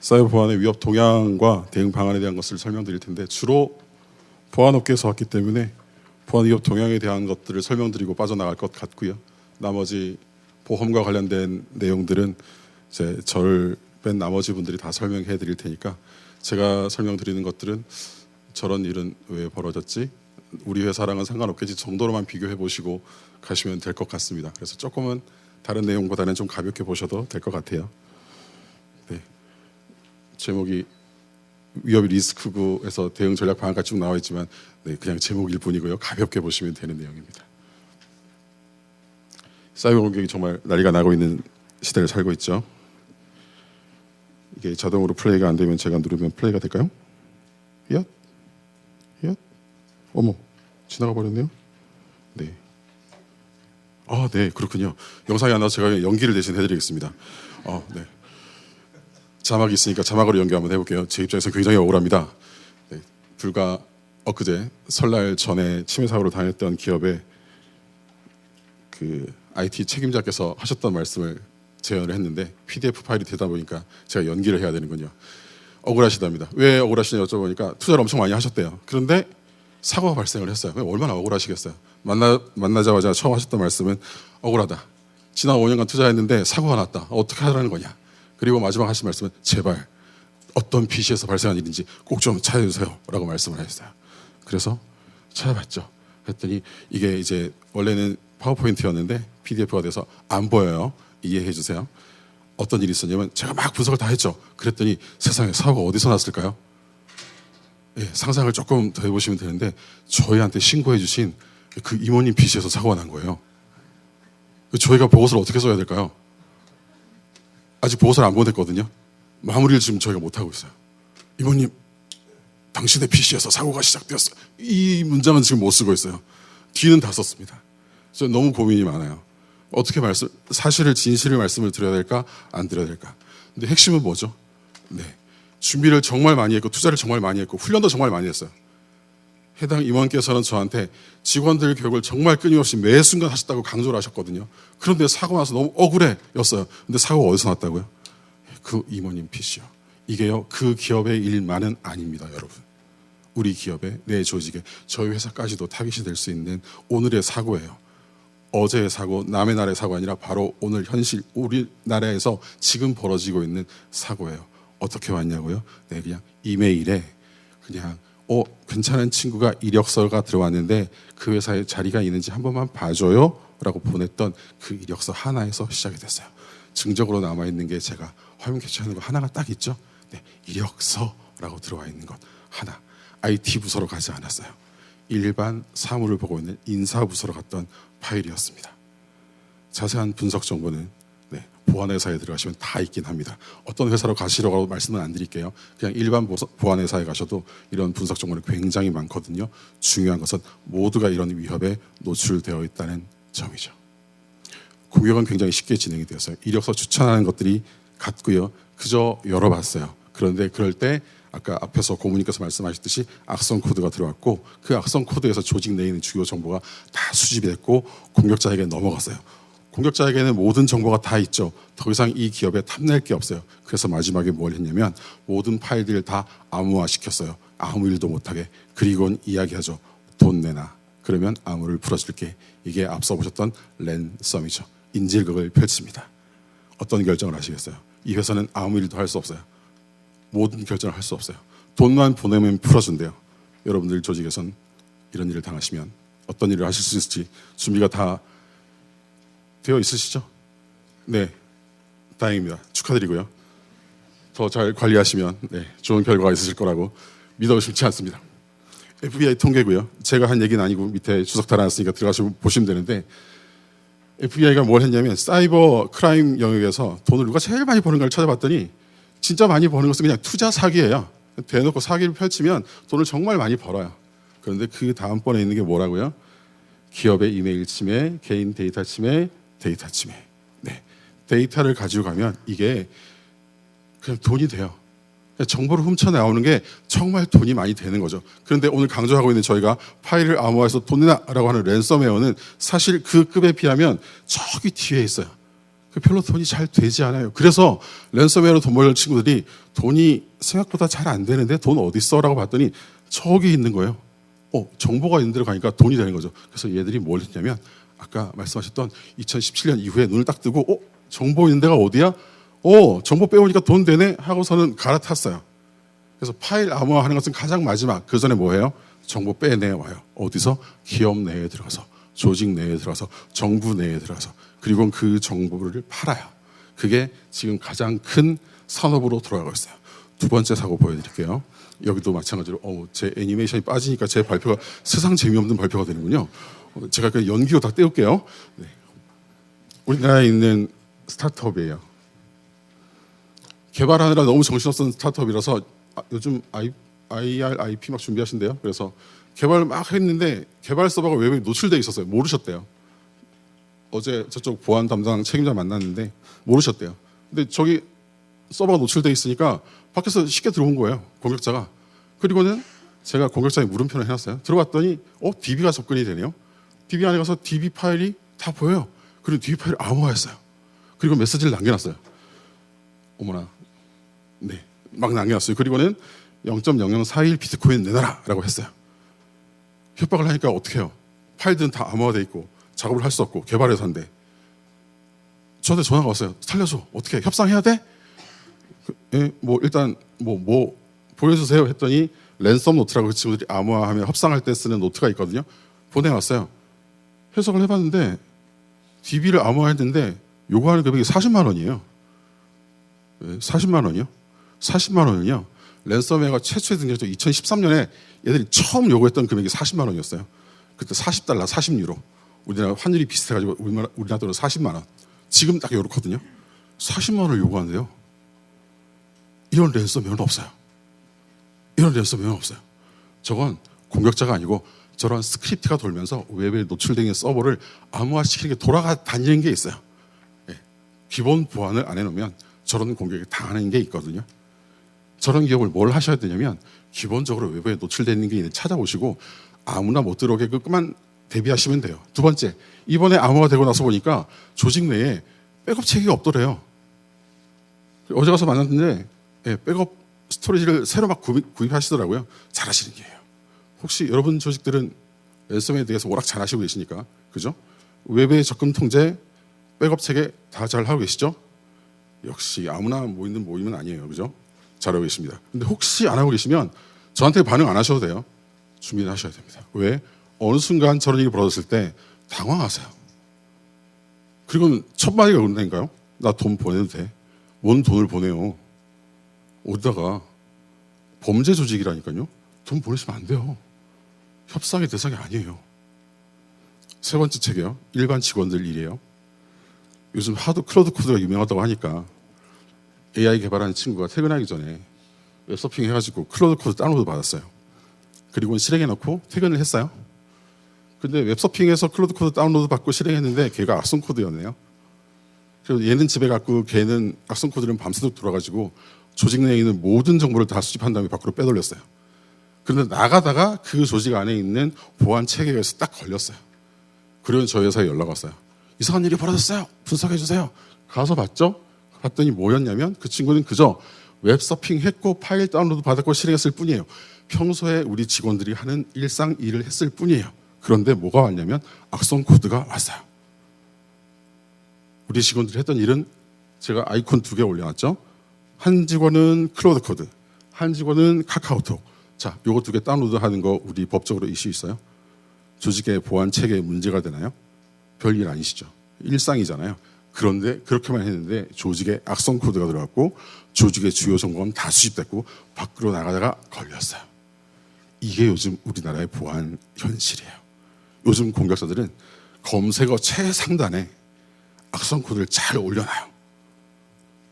사이버 보안의 위협 동향과 대응 방안에 대한 것을 설명드릴 텐데 주로 보안업계에서 왔기 때문에 보안 위협 동향에 대한 것들을 설명드리고 빠져나갈 것 같고요. 나머지 보험과 관련된 내용들은 이제 저를 뺀 나머지 분들이 다 설명해 드릴 테니까 제가 설명드리는 것들은 저런 일은 왜 벌어졌지? 우리 회사랑은 상관없겠지 정도로만 비교해 보시고 가시면 될 것 같습니다. 그래서 조금은 다른 내용보다는 좀 가볍게 보셔도 될 것 같아요. 네. 제목이 위협 리스크구에서 대응 전략 방안까지 쭉 나와 있지만 네, 그냥 제목일 뿐이고요. 가볍게 보시면 되는 내용입니다. 사이버 공격이 정말 난리가 나고 있는 시대를 살고 있죠. 이게 자동으로 플레이가 안 되면 제가 누르면 플레이가 될까요? 야, 어머, 지나가 버렸네요. 네. 아, 네, 그렇군요. 영상이 안 나와서 제가 연기를 대신 해드리겠습니다. 네. 자막이 있으니까 자막으로 연기 한번 해볼게요. 제 입장에서 굉장히 억울합니다. 네, 불과 엊그제 설날 전에 침해 사고로 당했던 기업의 그 IT 책임자께서 하셨던 말씀을 재현을 했는데 PDF 파일이 되다 보니까 제가 연기를 해야 되는군요. 억울하시답니다. 왜 억울하시냐 여쭤보니까 투자를 엄청 많이 하셨대요. 그런데 사고가 발생을 했어요. 얼마나 억울하시겠어요. 만나자마자 처음 하셨던 말씀은 억울하다. 지난 5년간 투자했는데 사고가 났다. 어떻게 하라는 거냐. 그리고 마지막 하신 말씀은 제발 어떤 PC에서 발생한 일인지 꼭 좀 찾아주세요 라고 말씀을 하셨어요. 그래서 찾아봤죠. 했더니 이게 이제 원래는 파워포인트였는데 PDF가 돼서 안 보여요. 이해해 주세요. 어떤 일이 있었냐면 제가 막 분석을 다 했죠. 그랬더니 세상에 사고가 어디서 났을까요? 예, 상상을 조금 더 해보시면 되는데 저희한테 신고해 주신 그 이모님 PC에서 사고가 난 거예요. 저희가 보고서를 어떻게 써야 될까요? 아직 보고서를 안 보냈거든요. 마무리를 지금 저희가 못하고 있어요. 이모님, 당신의 PC에서 사고가 시작되었어요. 이 문장은 지금 못 쓰고 있어요. 뒤는 다 썼습니다. 그래서 너무 고민이 많아요. 어떻게 사실을 진실을 말씀을 드려야 될까 안 드려야 될까. 근데 핵심은 뭐죠? 네, 준비를 정말 많이 했고 투자를 정말 많이 했고 훈련도 정말 많이 했어요. 해당 임원께서는 저한테 직원들 교육을 정말 끊임없이 매 순간 하셨다고 강조를 하셨거든요. 그런데 사고 나서 너무 억울해였어요. 근데 사고가 어디서 났다고요? 그 임원님 PC요. 이게요 그 기업의 일만은 아닙니다, 여러분. 우리 기업의 내 조직에 저희 회사까지도 타깃이 될 수 있는 오늘의 사고예요. 어제의 사고, 남의 나라의 사고가 아니라 바로 오늘 현실 우리나라에서 지금 벌어지고 있는 사고예요. 어떻게 왔냐고요? 네, 그냥 이메일에 그냥 괜찮은 친구가 이력서가 들어왔는데 그 회사에 자리가 있는지 한 번만 봐줘요 라고 보냈던 그 이력서 하나에서 시작이 됐어요. 증적으로 남아있는 게 제가 화면 캐치하는 거 하나가 딱 있죠. 네, 이력서라고 들어와 있는 것 하나. IT 부서로 가지 않았어요. 일반 사무를 보고 있는 인사부서로 갔던 파일이었습니다. 자세한 분석 정보는 네, 보안회사에 들어가시면 다 있긴 합니다. 어떤 회사로 가시라고 말씀은 안 드릴게요. 그냥 일반 보안회사에 가셔도 이런 분석 정보는 굉장히 많거든요. 중요한 것은 모두가 이런 위협에 노출되어 있다는 점이죠. 공격은 굉장히 쉽게 진행이 되었어요. 이력서 추천하는 것들이 같고요. 그저 열어봤어요. 그런데 그럴 때 아까 앞에서 고문님께서 말씀하셨듯이 악성 코드가 들어왔고 그 악성 코드에서 조직 내에 있는 주요 정보가 다 수집이 됐고 공격자에게 넘어갔어요. 공격자에게는 모든 정보가 다 있죠. 더 이상 이 기업에 탐낼 게 없어요. 그래서 마지막에 뭘 했냐면 모든 파일들을 다 암호화시켰어요. 아무 일도 못하게. 그리고는 이야기하죠. 돈 내놔. 그러면 암호를 풀어줄게. 이게 앞서 보셨던 랜섬이죠. 인질극을 펼칩니다. 어떤 결정을 하시겠어요? 이 회사는 아무 일도 할 수 없어요. 모든 결정을 할 수 없어요. 돈만 보내면 풀어준대요. 여러분들 조직에선 이런 일을 당하시면 어떤 일을 하실 수 있을지 준비가 다 되어 있으시죠? 네, 다행입니다. 축하드리고요. 더 잘 관리하시면 네, 좋은 결과가 있으실 거라고 믿어 쉽지 않습니다. FBI 통계고요. 제가 한 얘기는 아니고 밑에 주석 달아놨으니까 들어가시고 보시면 되는데 FBI가 뭘 했냐면 사이버 크라임 영역에서 돈을 누가 제일 많이 버는가를 찾아봤더니 진짜 많이 버는 것은 그냥 투자 사기예요. 대놓고 사기를 펼치면 돈을 정말 많이 벌어요. 그런데 그 다음번에 있는 게 뭐라고요? 기업의 이메일 침해, 개인 데이터 침해, 데이터 침해. 네, 데이터를 가지고 가면 이게 그냥 돈이 돼요. 정보를 훔쳐나오는 게 정말 돈이 많이 되는 거죠. 그런데 오늘 강조하고 있는 저희가 파일을 암호화해서 돈 내놔라고 하는 랜섬웨어는 사실 그 급에 비하면 저기 뒤에 있어요. 별로 돈이 잘 되지 않아요. 그래서 랜섬웨어로 돈 벌는 친구들이 돈이 생각보다 잘 안 되는데 돈 어디 있어? 라고 봤더니 저기 있는 거예요. 정보가 있는 데로 가니까 돈이 되는 거죠. 그래서 얘들이 뭘 했냐면 아까 말씀하셨던 2017년 이후에 눈을 딱 뜨고 정보 있는 데가 어디야? 정보 빼오니까 돈 되네? 하고서는 갈아탔어요. 그래서 파일 암호화하는 것은 가장 마지막. 그 전에 뭐예요? 정보 빼내와요. 어디서? 기업 내에 들어가서, 조직 내에 들어가서, 정부 내에 들어가서, 그리고 그 정보를 팔아요. 그게 지금 가장 큰 산업으로 돌아가고 있어요. 두 번째 사고 보여드릴게요. 여기도 마찬가지로 제 애니메이션이 빠지니까 제 발표가 세상 재미없는 발표가 되는군요. 제가 그 연기로 다 떼울게요. 네. 우리나라에 있는 스타트업이에요. 개발하느라 너무 정신없는 스타트업이라서 요즘 IRIP 막 준비하신대요. 그래서 개발을 막 했는데 개발 서버가 외부에 노출돼 있었어요. 모르셨대요. 어제 저쪽 보안 담당 책임자 만났는데 모르셨대요. 근데 저기 서버가 노출돼 있으니까 밖에서 쉽게 들어온 거예요. 공격자가. 그리고는 제가 공격자의 물음표를 해놨어요. 들어갔더니 DB가 접근이 되네요. DB 안에 가서 DB 파일이 다 보여요. 그리고 DB 파일을 암호화했어요. 그리고 메시지를 남겨놨어요. 어머나. 네, 막 남겨놨어요. 그리고는 0.0041 비트코인 내놔라 라고 했어요. 협박을 하니까 어떻게 해요? 파일들은 다 암호화돼 있고 작업을 할 수 없고 개발회사인데 저한테 전화가 왔어요. 살려줘. 어떻게 해? 협상해야 돼? 일단 보여주세요 했더니 랜섬 노트라고 그 친구들이 암호화하면 협상할 때 쓰는 노트가 있거든요. 보내왔어요. 해석을 해봤는데 DB를 암호화했는데 요구하는 금액이 40만 원이에요. 40만 원이요? 40만 원은요. 랜섬웨어가 최초에 등장했던 2013년에 얘들이 처음 요구했던 금액이 40만 원이었어요. 그때 40달러, 40유로. 우리나라 환율이 비슷해가지고 우리나라 돈으로 40만 원. 지금 딱 이렇거든요. 40만 원을 요구하는데요. 이런 랜섬웨어는 없어요. 이런 랜섬웨어는 없어요. 저건 공격자가 아니고 저런 스크립트가 돌면서 웹에 노출된 서버를 암호화시키는 게 돌아다니는 게 있어요. 기본 보안을 안 해놓으면 저런 공격에 당하는 게 있거든요. 저런 기업을 뭘 하셔야 되냐면 기본적으로 외부에 노출되는 게 있는지 찾아보시고 아무나 못 들어오게끔만 대비하시면 돼요. 두 번째, 이번에 암호화 되고 나서 보니까 조직 내에 백업 체계가 없더래요. 어제 가서 만났는데 백업 스토리지를 새로 막 구입하시더라고요. 잘하시는 게예요. 혹시 여러분 조직들은 랜섬웨어에 대해서 워낙 잘하시고 계시니까 그죠? 웹의 접근 통제, 백업 체계 다 잘 하고 계시죠? 역시 아무나 모이는 모임은 아니에요. 그죠? 잘하고 계십니다. 근데 혹시 안 하고 계시면 저한테 반응 안 하셔도 돼요. 준비를 하셔야 됩니다. 왜? 어느 순간 저런 일이 벌어졌을 때 당황하세요. 그리고 첫 마디가 그런다니까요. 나 돈 보내도 돼. 뭔 돈을 보내요. 어디다가 범죄 조직이라니까요. 돈 보내시면 안 돼요. 협상의 대상이 아니에요. 세 번째 책이요. 일반 직원들 일이에요. 요즘 하도 클로드 코드가 유명하다고 하니까 AI 개발하는 친구가 퇴근하기 전에 웹서핑 해가지고 클로드 코드 다운로드 받았어요. 그리고 실행해놓고 퇴근을 했어요. 근데 웹서핑에서 클로드 코드 다운로드 받고 실행했는데 걔가 악성 코드였네요. 그래서 얘는 집에 갔고 걔는 악성 코드는 밤새도록 돌아가지고 조직 내에 있는 모든 정보를 다 수집한 다음에 밖으로 빼돌렸어요. 그런데 나가다가 그 조직 안에 있는 보안 체계에서 딱 걸렸어요. 그러면 저희 회사에 연락 왔어요. 이상한 일이 벌어졌어요. 분석해 주세요. 가서 봤죠? 봤더니 뭐였냐면 그 친구는 그저 웹서핑 했고 파일 다운로드 받았고 실행했을 뿐이에요. 평소에 우리 직원들이 하는 일상 일을 했을 뿐이에요. 그런데 뭐가 왔냐면 악성 코드가 왔어요. 우리 직원들이 했던 일은 제가 아이콘 2개 올려놨죠. 한 직원은 클로드 코드, 한 직원은 카카오톡. 자, 요거 2개 다운로드하는 거 우리 법적으로 이슈 있어요? 조직의 보안 체계에 문제가 되나요? 별일 아니시죠. 일상이잖아요. 그런데 그렇게만 했는데 조직에 악성 코드가 들어갔고 조직의 주요 정보는 다 수집됐고 밖으로 나가다가 걸렸어요. 이게 요즘 우리나라의 보안 현실이에요. 요즘 공격자들은 검색어 최상단에 악성 코드를 잘 올려놔요.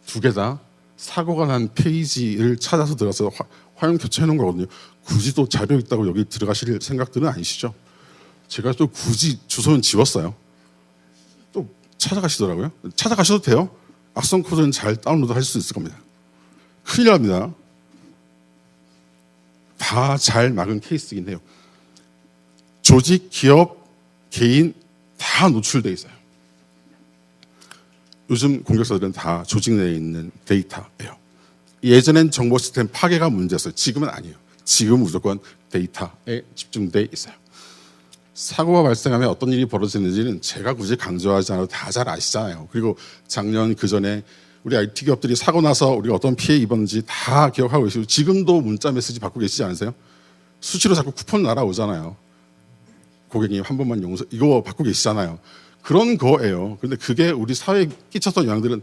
2개 다 사고가 난 페이지를 찾아서 들어가서 화면 교체해 놓은 거거든요. 굳이 또 자료 있다고 여기 들어가실 생각들은 아니시죠? 제가 또 굳이 주소는 지웠어요. 또 찾아가시더라고요. 찾아가셔도 돼요. 악성 코드는 잘 다운로드 할 수 있을 겁니다. 큰일 납니다. 다 잘 막은 케이스이긴 해요. 조직, 기업, 개인 다 노출돼 있어요. 요즘 공격자들은 다 조직 내에 있는 데이터예요. 예전엔 정보 시스템 파괴가 문제였어요. 지금은 아니에요. 지금 무조건 데이터에 집중돼 있어요. 사고가 발생하면 어떤 일이 벌어지는지는 제가 굳이 강조하지 않아도 다 잘 아시잖아요. 그리고 작년 그전에 우리 IT 기업들이 사고 나서 우리가 어떤 피해 입었는지 다 기억하고 계시고 지금도 문자 메시지 받고 계시지 않으세요? 수시로 자꾸 쿠폰 날아오잖아요. 고객님 한 번만 용서 이거 받고 계시잖아요. 그런 거예요. 그런데 그게 우리 사회에 끼쳤던 영향들은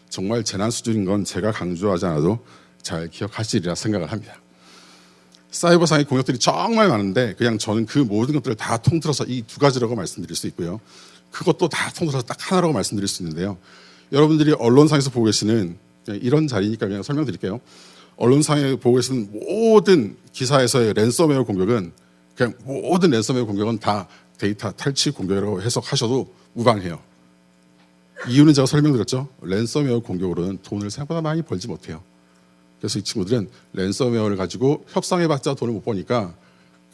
정말 재난 수준인 건 제가 강조하지 않아도 잘 기억하시리라 생각을 합니다. 사이버상의 공격들이 정말 많은데 그냥 저는 그 모든 것들을 다 통틀어서 이 두 가지라고 말씀드릴 수 있고요. 그것도 다 통틀어서 딱 하나라고 말씀드릴 수 있는데요. 여러분들이 언론상에서 보고 계시는 이런 자리니까 그냥 설명드릴게요. 언론상에 보고 계시는 모든 기사에서의 랜섬웨어 공격은 그냥 모든 랜섬웨어 공격은 다 데이터 탈취 공격이라고 해석하셔도 무방해요. 이유는 제가 설명드렸죠. 랜섬웨어 공격으로는 돈을 생각보다 많이 벌지 못해요. 그래서 이 친구들은 랜섬웨어를 가지고 협상해봤자 돈을 못 버니까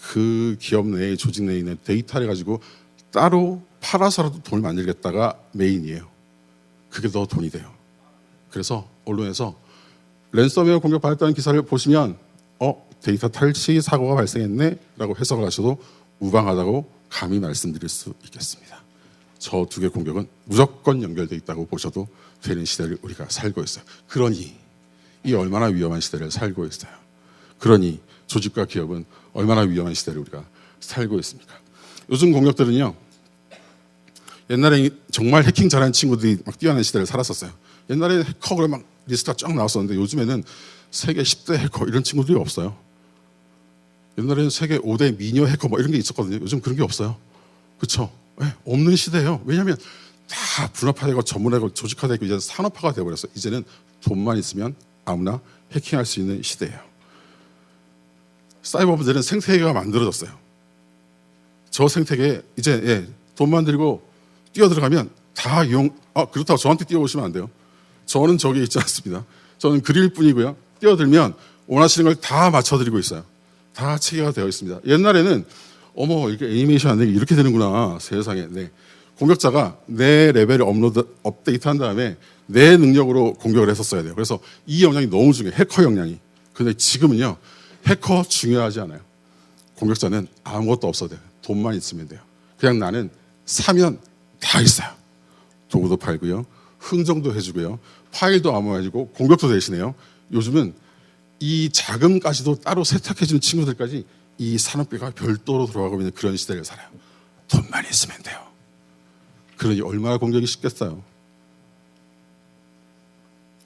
그 기업 내에 조직 내에 있는 데이터를 가지고 따로 팔아서라도 돈을 만들겠다가 메인이에요. 그게 더 돈이 돼요. 그래서 언론에서 랜섬웨어 공격 받았다는 기사를 보시면 데이터 탈취 사고가 발생했네 라고 해석을 하셔도 무방하다고 감히 말씀드릴 수 있겠습니다. 저 두 개 공격은 무조건 연결되어 있다고 보셔도 되는 시대를 우리가 살고 있어요. 그러니 이 얼마나 위험한 시대를 살고 있어요. 그러니 조직과 기업은 얼마나 위험한 시대를 우리가 살고 있습니까? 요즘 공격들은요. 옛날에 정말 해킹 잘하는 친구들이 막 뛰어난 시대를 살았었어요. 옛날에 해커가 막 리스트가 쫙 나왔었는데 요즘에는 세계 10대 해커 이런 친구들이 없어요. 옛날에는 세계 5대 미녀 해커 뭐 이런 게 있었거든요. 요즘 그런 게 없어요. 그렇죠? 네, 없는 시대예요. 왜냐하면 다 분업화되고 전문화되고 조직화되고 이제 산업화가 되어버렸어요. 이제는 돈만 있으면 아무나 해킹할 수 있는 시대예요. 사이버 범죄는 생태계가 만들어졌어요. 저 생태계에 이제 돈만 들고 뛰어들어가면 다 그렇다고 저한테 뛰어오시면 안 돼요. 저는 저기 있지 않습니다. 저는 그릴 뿐이고요. 뛰어들면 원하시는 걸 다 맞춰드리고 있어요. 다 체계가 되어 있습니다. 옛날에는 이게 애니메이션 안 되게 이렇게 되는구나. 세상에. 네. 공격자가 내 레벨을 업데이트한 다음에 내 능력으로 공격을 했었어야 돼요. 그래서 이 역량이 너무 중요해요. 해커 역량이. 근데 지금은요. 해커 중요하지 않아요. 공격자는 아무것도 없어도 돼요. 돈만 있으면 돼요. 그냥 나는 사면 다 있어요. 도구도 팔고요. 흥정도 해주고요. 파일도 암호해주고 공격도 대신해요. 요즘은 이 자금까지도 따로 세탁해주는 친구들까지 이 산업계가 별도로 들어가고 있는 그런 시대를 살아요. 돈만 있으면 돼요. 그러니 얼마나 공격이 쉽겠어요.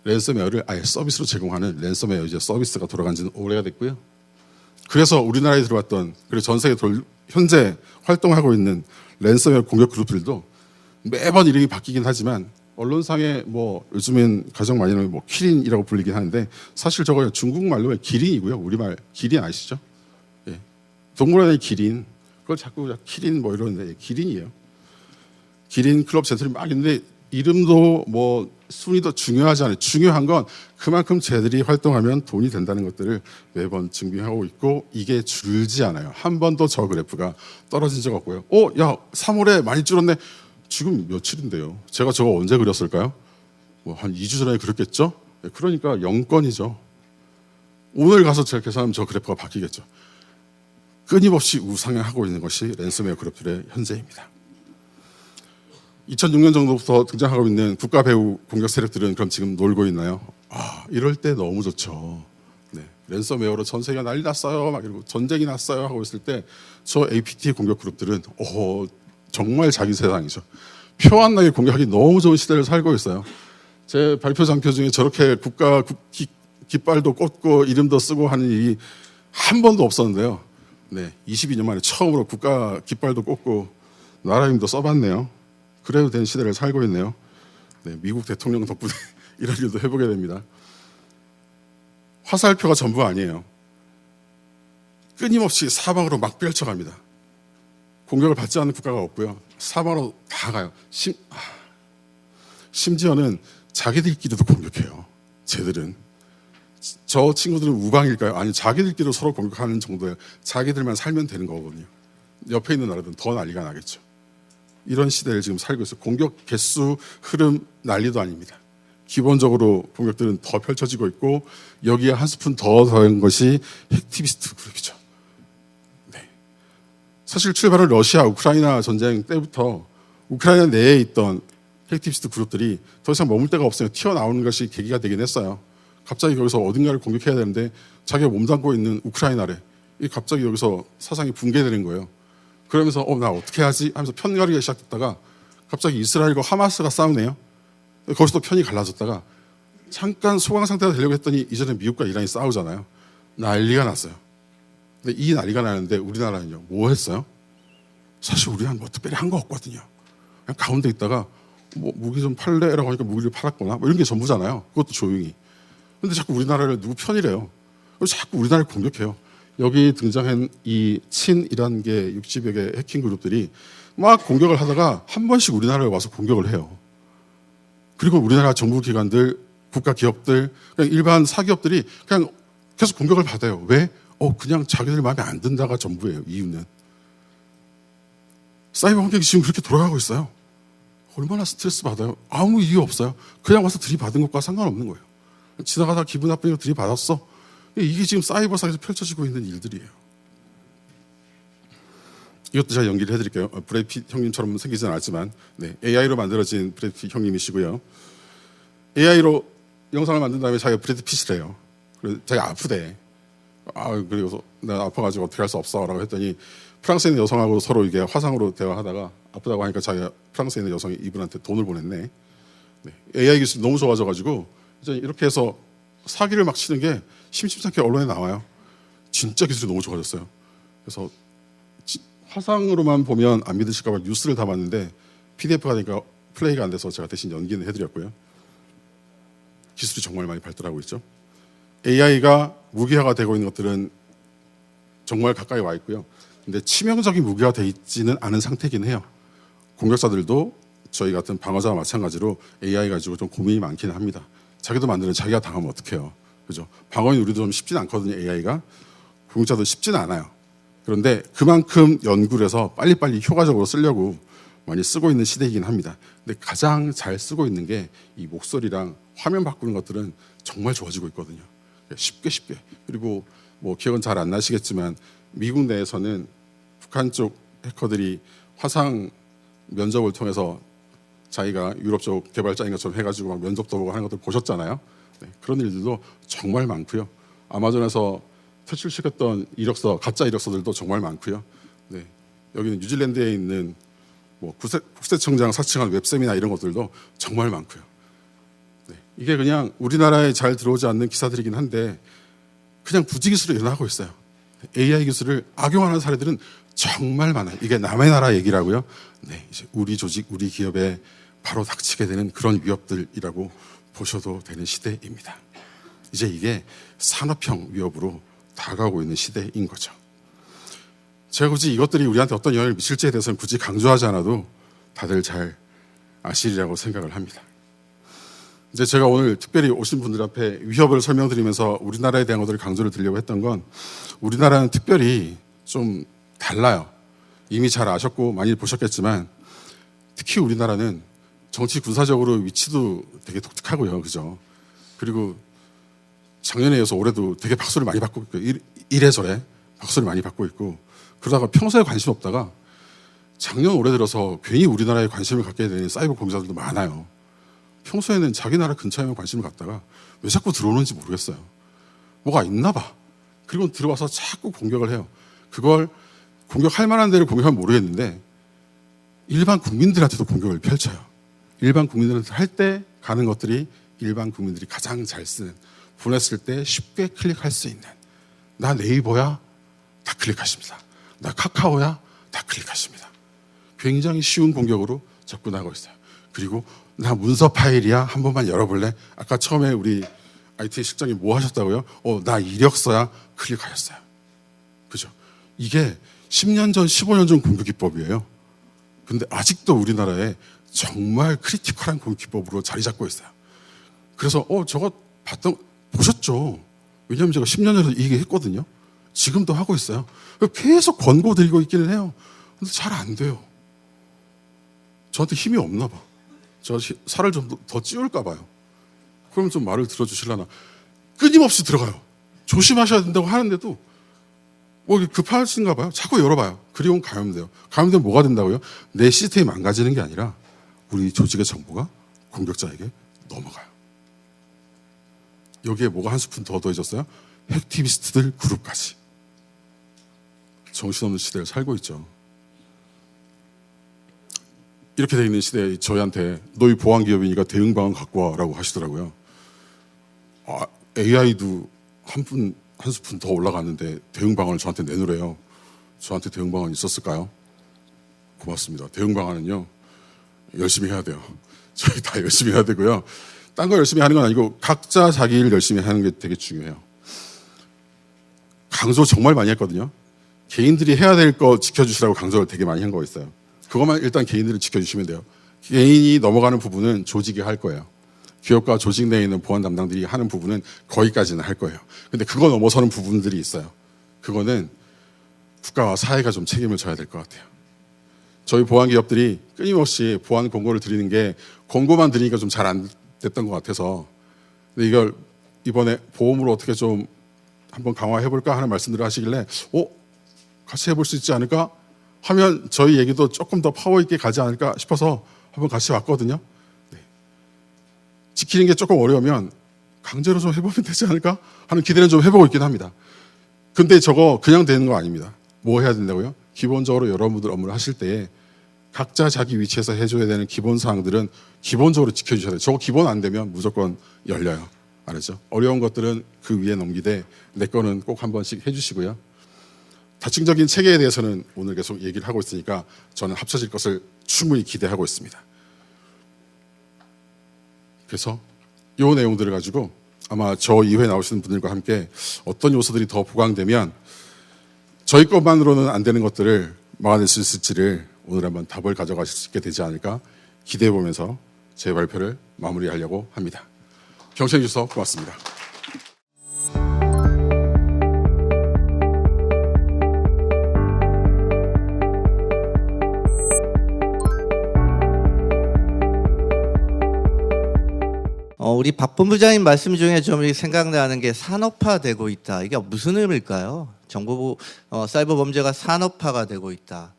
랜섬웨어를 아예 서비스로 제공하는 랜섬웨어 이제 서비스가 돌아간 지는 오래가 됐고요. 그래서 우리나라에 들어왔던 그리고 전 세계 현재 활동하고 있는 랜섬웨어 공격 그룹들도 매번 이름이 바뀌긴 하지만 언론상에 요즘엔 가장 많이 나오는 키린이라고 불리긴 하는데 사실 저거 중국 말로 기린이고요. 우리말 기린 아시죠? 예. 동물원의 기린. 그걸 자꾸 키린 이러는데 기린이에요. 기린 클럽 센터리 막 있는데 이름도 순위도 중요하지 않아요. 중요한 건 그만큼 쟤들이 활동하면 돈이 된다는 것들을 매번 증명하고 있고 이게 줄지 않아요. 한 번도 저 그래프가 떨어진 적 없고요. 3월에 많이 줄었네. 지금 며칠인데요. 제가 저거 언제 그렸을까요? 한 2주 전에 그렸겠죠? 그러니까 0건이죠. 오늘 가서 제가 계산하면 저 그래프가 바뀌겠죠. 끊임없이 우상향하고 있는 것이 랜섬웨어 그룹들의 현재입니다. 2006년 정도부터 등장하고 있는 국가 배후 공격 세력들은 그럼 지금 놀고 있나요? 이럴 때 너무 좋죠. 네, 랜섬웨어로 전 세계가 난리 났어요. 막 이러고 전쟁이 났어요 하고 있을 때 저 APT 공격 그룹들은 정말 자기 세상이죠. 표 안 나게 공격하기 너무 좋은 시대를 살고 있어요. 제 발표 장표 중에 저렇게 국가 깃발도 꽂고 이름도 쓰고 하는 일이 한 번도 없었는데요. 네, 22년 만에 처음으로 국가 깃발도 꽂고 나라 이름도 써봤네요. 그래도 된 시대를 살고 있네요. 네, 미국 대통령 덕분에 이런 일도 해보게 됩니다. 화살표가 전부 아니에요. 끊임없이 사방으로 막 펼쳐갑니다. 공격을 받지 않는 국가가 없고요. 사방으로 다 가요. 심지어는 자기들끼리도 공격해요. 쟤들은. 저 친구들은 우방일까요? 아니, 자기들끼리도 서로 공격하는 정도예요. 자기들만 살면 되는 거거든요. 옆에 있는 나라들은 더 난리가 나겠죠. 이런 시대를 지금 살고 있어요. 공격 개수 흐름 난리도 아닙니다. 기본적으로 공격들은 더 펼쳐지고 있고 여기에 한 스푼 더 더한 것이 액티비스트 그룹이죠. 네. 사실 출발은 러시아 우크라이나 전쟁 때부터 우크라이나 내에 있던 액티비스트 그룹들이 더 이상 머물 데가 없으면 튀어나오는 것이 계기가 되긴 했어요. 갑자기 거기서 어딘가를 공격해야 되는데 자기가 몸담고 있는 우크라이나래 갑자기 여기서 사상이 붕괴되는 거예요. 그러면서 나 어떻게 하지 하면서 편 가르기가 시작됐다가 갑자기 이스라엘과 하마스가 싸우네요. 거기서 또 편이 갈라졌다가 잠깐 소강 상태가 되려고 했더니 이전에 미국과 이란이 싸우잖아요. 난리가 났어요. 근데 이 난리가 나는데 우리나라는요 뭐 했어요? 사실 우리는 뭐 특별히 한 거 없거든요. 그냥 가운데 있다가 뭐 무기 좀 팔래라고 하니까 무기를 팔았거나 뭐 이런 게 전부잖아요. 그것도 조용히. 근데 자꾸 우리나라를 누구 편이래요. 그래서 자꾸 우리나라를 공격해요. 여기 등장한 이 친이란 게 60여 개 해킹 그룹들이 막 공격을 하다가 한 번씩 우리나라에 와서 공격을 해요. 그리고 우리나라 정부 기관들, 국가 기업들, 그냥 일반 사기업들이 그냥 계속 공격을 받아요. 왜? 그냥 자기들 마음에 안 든다가 전부예요. 이유는. 사이버 환경이 지금 그렇게 돌아가고 있어요. 얼마나 스트레스 받아요? 아무 이유 없어요. 그냥 와서 들이받은 것과 상관없는 거예요. 지나가다 기분 나쁘니까 들이받았어. 이게 지금 사이버상에서 펼쳐지고 있는 일들이에요. 이것도 제가 연기를 해드릴게요. 브래드 핏 형님처럼 생기진 않았지만 AI로 만들어진 브래드 핏 형님이시고요. AI로 영상을 만든 다음에 자기가 브래드 핏이래요. 그래서 자기가 아프대. 그리고서 나 아파가지고 어떻게 할 수 없어 라고 했더니 프랑스에 있는 여성하고 서로 이게 화상으로 대화하다가 아프다고 하니까 자기가 프랑스에 있는 여성이 이분한테 돈을 보냈네. AI 기술이 너무 좋아져가지고 이제 이렇게 해서 사기를 막 치는 게 심심찮게 언론에 나와요. 진짜 기술이 너무 좋아졌어요. 그래서 화상으로만 보면 안 믿으실까 봐 뉴스를 담았는데 PDF가 되니까 플레이가 안 돼서 제가 대신 연기는 해드렸고요. 기술이 정말 많이 발달하고 있죠. AI가 무기화가 되고 있는 것들은 정말 가까이 와 있고요. 근데 치명적인 무기화 돼 있지는 않은 상태이긴 해요. 공격자들도 저희 같은 방어자와 마찬가지로 AI 가지고 좀 고민이 많기는 합니다. 자기도 만드는 자기가 당하면 어떡해요. 그죠? 방어인 우리도 좀 쉽진 않거든요. AI가. 공격자도 쉽지는 않아요. 그런데 그만큼 연구를 해서 빨리빨리 효과적으로 쓰려고 많이 쓰고 있는 시대이긴 합니다. 근데 가장 잘 쓰고 있는 게 이 목소리랑 화면 바꾸는 것들은 정말 좋아지고 있거든요. 쉽게. 그리고 뭐 기억은 잘 안 나시겠지만 미국 내에서는 북한 쪽 해커들이 화상 면접을 통해서 자기가 유럽 쪽 개발자인 것처럼 해가지고 막 면접도 보고 하는 것들 보셨잖아요. 그런 일들도 정말 많고요. 아마존에서 퇴출시켰던 이력서, 가짜 이력서들도 정말 많고요. 여기는 뉴질랜드에 있는 뭐 국세청장 사칭한 웹셈이나 이런 것들도 정말 많고요. 이게 그냥 우리나라에 잘 들어오지 않는 기사들이긴 한데 그냥 부지기수로 일어나고 있어요. AI 기술을 악용하는 사례들은 정말 많아요. 이게 남의 나라 얘기라고요. 이제 우리 조직, 우리 기업에 바로 닥치게 되는 그런 위협들이라고 보셔도 되는 시대입니다. 이제 이게 산업형 위협으로 다가오고 있는 시대인 거죠. 제가 굳이 이것들이 우리한테 어떤 영향을 미칠지에 대해서는 굳이 강조하지 않아도 다들 잘 아시리라고 생각을 합니다. 이제 제가 오늘 특별히 오신 분들 앞에 위협을 설명드리면서 우리나라에 대한 것들을 강조를 드리려고 했던 건 우리나라는 특별히 좀 달라요. 이미 잘 아셨고 많이 보셨겠지만 특히 우리나라는 정치 군사적으로 위치도 되게 독특하고요. 그죠? 그리고 작년에 이어서 올해도 되게 박수를 많이 받고 있고 이래저래 박수를 많이 받고 있고 그러다가 평소에 관심 없다가 작년 올해 들어서 괜히 우리나라에 관심을 갖게 되는 사이버 공작들도 많아요. 평소에는 자기 나라 근처에만 관심을 갖다가 왜 자꾸 들어오는지 모르겠어요. 뭐가 있나 봐. 그리고 들어와서 자꾸 공격을 해요. 그걸 공격할 만한 데를 공격하면 모르겠는데 일반 국민들한테도 공격을 펼쳐요. 일반 국민들한테 할 때 가는 것들이 일반 국민들이 가장 잘 쓰는 보냈을 때 쉽게 클릭할 수 있는 나 네이버야? 다 클릭하십니다. 나 카카오야? 다 클릭하십니다. 굉장히 쉬운 공격으로 접근하고 있어요. 그리고 나 문서 파일이야? 한 번만 열어볼래? 아까 처음에 우리 IT 실장님 뭐 하셨다고요? 나 이력서야? 클릭하셨어요. 그죠? 이게 10년 전, 15년 전 공격 기법이에요. 근데 아직도 우리나라에 정말 크리티컬한 공격 기법으로 자리 잡고 있어요. 그래서 저거 보셨죠? 왜냐하면 제가 10년 전에 이 얘기 했거든요. 지금도 하고 있어요. 계속 권고 드리고 있기는 해요. 근데 잘 안 돼요. 저한테 힘이 없나 봐. 저 살을 좀 더 찌울까 봐요. 그럼 좀 말을 들어주실라나. 끊임없이 들어가요. 조심하셔야 된다고 하는데도 뭐 급하신가 봐요. 자꾸 열어봐요. 그리고 감염돼요. 감염되면 뭐가 된다고요? 내 시스템이 망가지는 게 아니라 우리 조직의 정보가 공격자에게 넘어가요. 여기에 뭐가 한 스푼 더 더해졌어요? 핵티비스트들 그룹까지. 정신없는 시대를 살고 있죠. 이렇게 돼 있는 시대에 저희한테 너희 보안기업이니까 대응방안 갖고 와라고 하시더라고요. AI도 한 스푼 더 올라갔는데 대응방안을 저한테 내놓으래요. 저한테 대응방안 있었을까요? 고맙습니다. 대응방안은요, 열심히 해야 돼요. 저희 다 열심히 해야 되고요. 딴 거 열심히 하는 건 아니고 각자 자기 일 열심히 하는 게 되게 중요해요. 강조 정말 많이 했거든요. 개인들이 해야 될 거 지켜주시라고 강조를 되게 많이 한 거 있어요. 그것만 일단 개인들을 지켜주시면 돼요. 개인이 넘어가는 부분은 조직이 할 거예요. 기업과 조직 내에 있는 보안 담당들이 하는 부분은 거기까지는 할 거예요. 근데 그거 넘어서는 부분들이 있어요. 그거는 국가와 사회가 좀 책임을 져야 될 것 같아요. 저희 보안 기업들이 끊임없이 보안 공고를 드리는 게 공고만 드리니까 좀 잘 안 됐던 것 같아서, 근데 이걸 이번에 보험으로 어떻게 좀 한번 강화해볼까 하는 말씀들을 하시길래 같이 해볼 수 있지 않을까 하면 저희 얘기도 조금 더 파워 있게 가지 않을까 싶어서 한번 같이 왔거든요. 네. 지키는 게 조금 어려우면 강제로 좀 해보면 되지 않을까 하는 기대는 좀 해보고 있긴 합니다. 근데 저거 그냥 되는 거 아닙니다. 뭐 해야 된다고요? 기본적으로 여러분들 업무를 하실 때 각자 자기 위치에서 해줘야 되는 기본 사항들은 기본적으로 지켜주셔야 돼요. 저거 기본 안 되면 무조건 열려요. 알았죠? 어려운 것들은 그 위에 넘기되 내 거는 꼭 한 번씩 해주시고요. 다층적인 체계에 대해서는 오늘 계속 얘기를 하고 있으니까 저는 합쳐질 것을 충분히 기대하고 있습니다. 그래서 이 내용들을 가지고 아마 저 이후에 나오시는 분들과 함께 어떤 요소들이 더 보강되면 저희 것만으로는 안 되는 것들을 막아낼 수 있을지를 오늘 한번 답을 가져가실 수 있게 되지 않을까 기대해 보면서 제 발표를 마무리하려고 합니다. 경청해 주셔서 고맙습니다. 우리 박 본부장님 말씀 중에 좀 생각나는 게 산업화되고 있다. 이게 무슨 의미일까요? 정보 사이버 범죄가 산업화가 되고 있다.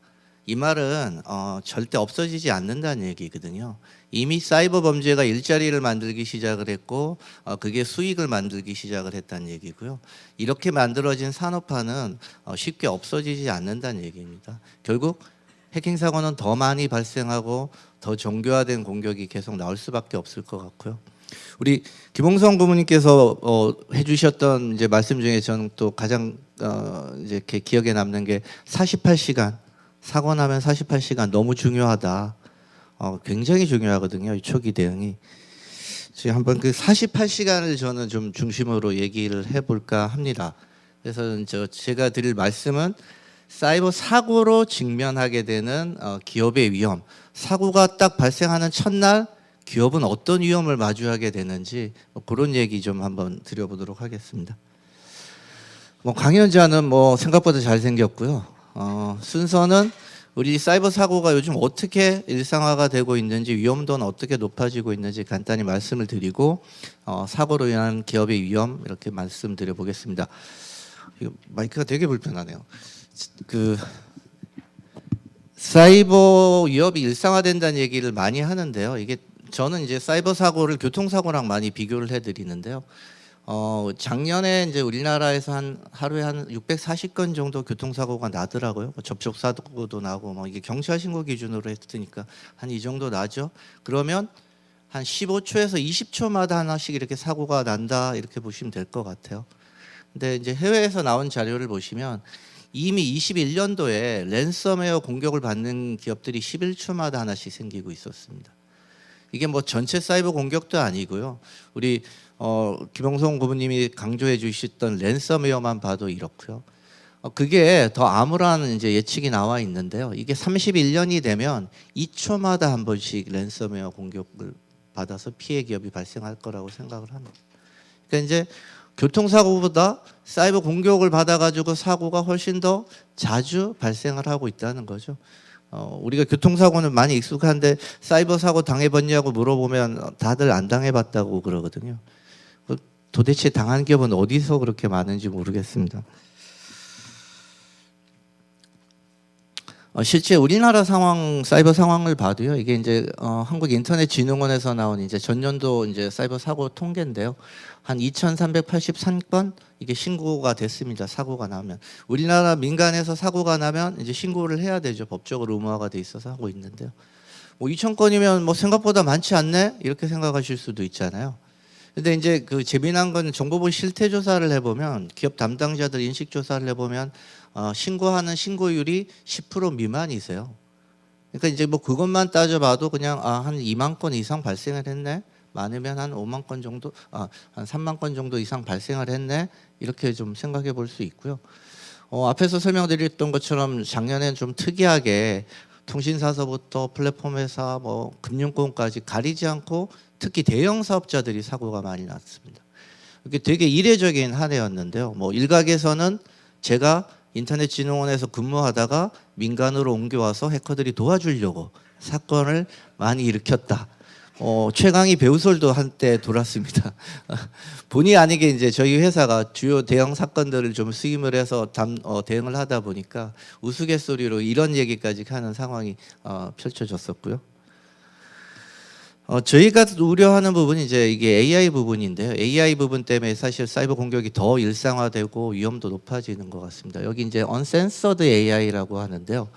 이 말은 절대 없어지지 않는다는 얘기거든요. 이미 사이버 범죄가 일자리를 만들기 시작을 했고 그게 수익을 만들기 시작을 했다는 얘기고요. 이렇게 만들어진 산업화는 쉽게 없어지지 않는다는 얘기입니다. 결국 해킹 사고는 더 많이 발생하고 더 정교화된 공격이 계속 나올 수밖에 없을 것 같고요. 우리 김홍성 고문님께서 해주셨던 이제 말씀 중에 저는 또 가장 이제 이렇게 기억에 남는 게 48시간 사고 나면 48시간 너무 중요하다. 굉장히 중요하거든요. 이 초기 대응이. 지금 한번 그 48시간을 저는 좀 중심으로 얘기를 해볼까 합니다. 그래서 제가 드릴 말씀은 사이버 사고로 직면하게 되는 기업의 위험, 사고가 딱 발생하는 첫날 기업은 어떤 위험을 마주하게 되는지 그런 얘기 좀 한번 드려보도록 하겠습니다. 강연자는 생각보다 잘생겼고요. 순서는 우리 사이버 사고가 요즘 어떻게 일상화가 되고 있는지, 위험도는 어떻게 높아지고 있는지 간단히 말씀을 드리고 사고로 인한 기업의 위험 이렇게 말씀드려 보겠습니다. 마이크가 되게 불편하네요. 사이버 위협이 일상화된다는 얘기를 많이 하는데요. 이게 저는 이제 사이버 사고를 교통사고랑 많이 비교를 해드리는데요. 작년에 이제 우리나라에서 하루에 한 640건 정도 교통사고가 나더라고요. 접촉사고도 나고 이게 경찰 신고 기준으로 했으니까 한 이 정도 나죠. 그러면 한 15초에서 20초마다 하나씩 이렇게 사고가 난다 이렇게 보시면 될 것 같아요. 근데 이제 해외에서 나온 자료를 보시면 이미 21년도에 랜섬웨어 공격을 받는 기업들이 11초마다 하나씩 생기고 있었습니다. 이게 전체 사이버 공격도 아니고요. 우리 김홍성 고문님이 강조해 주셨던 랜섬웨어만 봐도 이렇고요. 그게 더 암울한 이제 예측이 나와 있는데요. 이게 31년이 되면 2초마다 한 번씩 랜섬웨어 공격을 받아서 피해 기업이 발생할 거라고 생각을 합니다. 그러니까 이제 교통사고보다 사이버 공격을 받아가지고 사고가 훨씬 더 자주 발생을 하고 있다는 거죠. 우리가 교통사고는 많이 익숙한데 사이버 사고 당해봤냐고 물어보면 다들 안 당해봤다고 그러거든요. 도대체 당한 기업은 어디서 그렇게 많은지 모르겠습니다. 실제 우리나라 상황, 사이버 상황을 봐도요. 이게 이제 한국인터넷진흥원에서 나온 이제 전년도 이제 사이버 사고 통계인데요. 한 2,383건 이게 신고가 됐습니다. 사고가 나면 우리나라 민간에서 사고가 나면 이제 신고를 해야 되죠. 법적으로 의무화가 돼 있어서 하고 있는데요. 뭐 2,000건이면 뭐 생각보다 많지 않네 이렇게 생각하실 수도 있잖아요. 근데 이제 그 재미난 건 정보부 실태 조사를 해보면 기업 담당자들 인식 조사를 해보면 신고하는 신고율이 10% 미만이세요. 그러니까 이제 뭐 그것만 따져봐도 그냥 한 2만 건 이상 발생을 했네. 많으면 한 5만 건 정도, 한 3만 건 정도 이상 발생을 했네. 이렇게 좀 생각해 볼 수 있고요. 앞에서 설명드렸던 것처럼 작년엔 좀 특이하게 통신사서부터 플랫폼 회사, 뭐 금융권까지 가리지 않고 특히 대형 사업자들이 사고가 많이 났습니다. 이게 되게 이례적인 한 해였는데요. 뭐 일각에서는 제가 인터넷진흥원에서 근무하다가 민간으로 옮겨와서 해커들이 도와주려고 사건을 많이 일으켰다. 최강희 배우설도 한때 돌았습니다. 본의 아니게 이제 저희 회사가 주요 대형 사건들을 좀 수임을 해서 대응을 하다 보니까 우스갯소리로 이런 얘기까지 하는 상황이 펼쳐졌었고요. 저희가 우려하는 부분이 이제 이게 AI 부분인데요. AI 부분 때문에 사실 사이버 공격이 더 일상화되고 위험도 높아지는 것 같습니다. 여기 이제 uncensored AI라고 하는데요.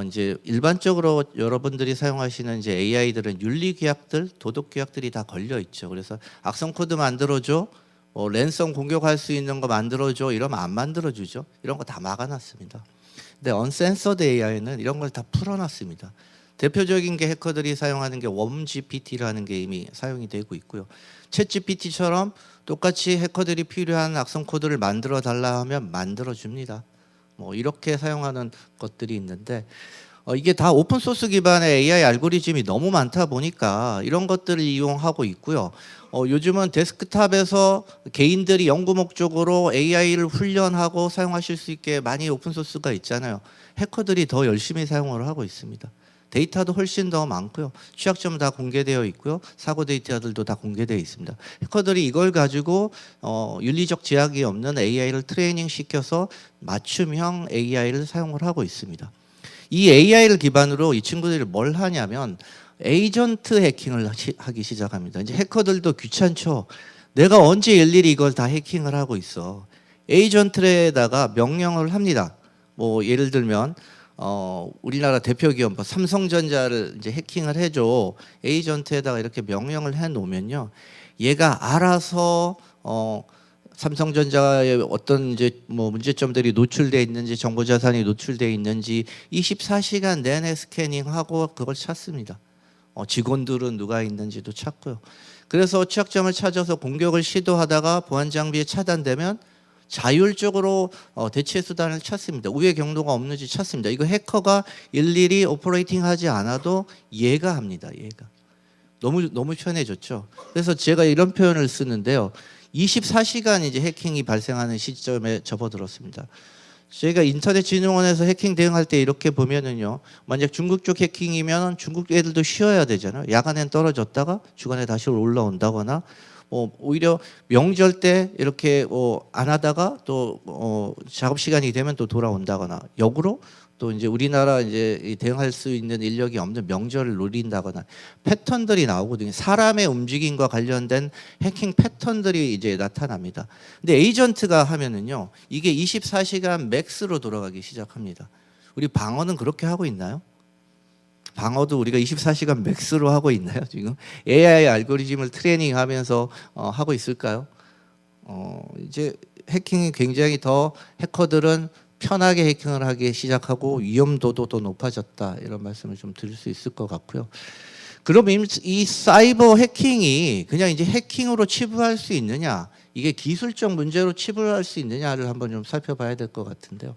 이제 일반적으로 여러분들이 사용하시는 이제 AI들은 윤리 규약들, 도덕 규약들이 다 걸려 있죠. 그래서 악성 코드 만들어줘, 랜섬 공격할 수 있는 거 만들어줘 이러면 안 만들어주죠. 이런 거 다 막아놨습니다. 근데 uncensored AI는 이런 걸 다 풀어놨습니다. 대표적인 게 해커들이 사용하는 게 웜GPT라는 게 이미 사용이 되고 있고요. 챗GPT처럼 똑같이 해커들이 필요한 악성 코드를 만들어 달라 하면 만들어 줍니다. 뭐 이렇게 사용하는 것들이 있는데 이게 다 오픈 소스 기반의 AI 알고리즘이 너무 많다 보니까 이런 것들을 이용하고 있고요. 요즘은 데스크탑에서 개인들이 연구 목적으로 AI를 훈련하고 사용하실 수 있게 많이 오픈 소스가 있잖아요. 해커들이 더 열심히 사용을 하고 있습니다. 데이터도 훨씬 더 많고요. 취약점 다 공개되어 있고요. 사고 데이터들도 다 공개되어 있습니다. 해커들이 이걸 가지고 윤리적 제약이 없는 AI를 트레이닝 시켜서 맞춤형 AI를 사용을 하고 있습니다. 이 AI를 기반으로 이 친구들이 뭘 하냐면 에이전트 해킹을 하기 시작합니다. 이제 해커들도 귀찮죠. 내가 언제 일일이 이걸 다 해킹을 하고 있어. 에이전트에다가 명령을 합니다. 뭐 예를 들면 우리나라 대표 기업 삼성전자를 이제 해킹을 해줘. 에이전트에다가 이렇게 명령을 해 놓으면요. 얘가 알아서 삼성전자의 어떤 이제 뭐 문제점들이 노출돼 있는지 정보 자산이 노출돼 있는지 24시간 내내 스캐닝하고 그걸 찾습니다. 직원들은 누가 있는지도 찾고요. 그래서 취약점을 찾아서 공격을 시도하다가 보안 장비에 차단되면 자율적으로 대체 수단을 찾습니다. 우회 경로가 없는지 찾습니다. 이거 해커가 일일이 오퍼레이팅하지 않아도 얘가 합니다. 얘가 너무 편해졌죠. 그래서 제가 이런 표현을 쓰는데요. 24시간 이제 해킹이 발생하는 시점에 접어들었습니다. 저희가 인터넷진흥원에서 해킹 대응할 때 이렇게 보면은요. 만약 중국 쪽 해킹이면 중국 애들도 쉬어야 되잖아요. 야간엔 떨어졌다가 주간에 다시 올라온다거나. 오히려 명절 때 이렇게 안 하다가 또 작업 시간이 되면 또 돌아온다거나 역으로 또 이제 우리나라 이제 대응할 수 있는 인력이 없는 명절을 노린다거나 패턴들이 나오거든요. 사람의 움직임과 관련된 해킹 패턴들이 이제 나타납니다. 근데 에이전트가 하면은요, 이게 24시간 맥스로 돌아가기 시작합니다. 우리 방어는 그렇게 하고 있나요? 방어도 우리가 24시간 맥스로 하고 있나요? 지금 AI 알고리즘을 트레이닝하면서 하고 있을까요? 이제 해킹이 굉장히 더 해커들은 편하게 해킹을 하기 시작하고 위험도도 더 높아졌다 이런 말씀을 좀 드릴 수 있을 것 같고요. 그럼 이 사이버 해킹이 그냥 이제 해킹으로 치부할 수 있느냐, 이게 기술적 문제로 치부할 수 있느냐를 한번 좀 살펴봐야 될 것 같은데요.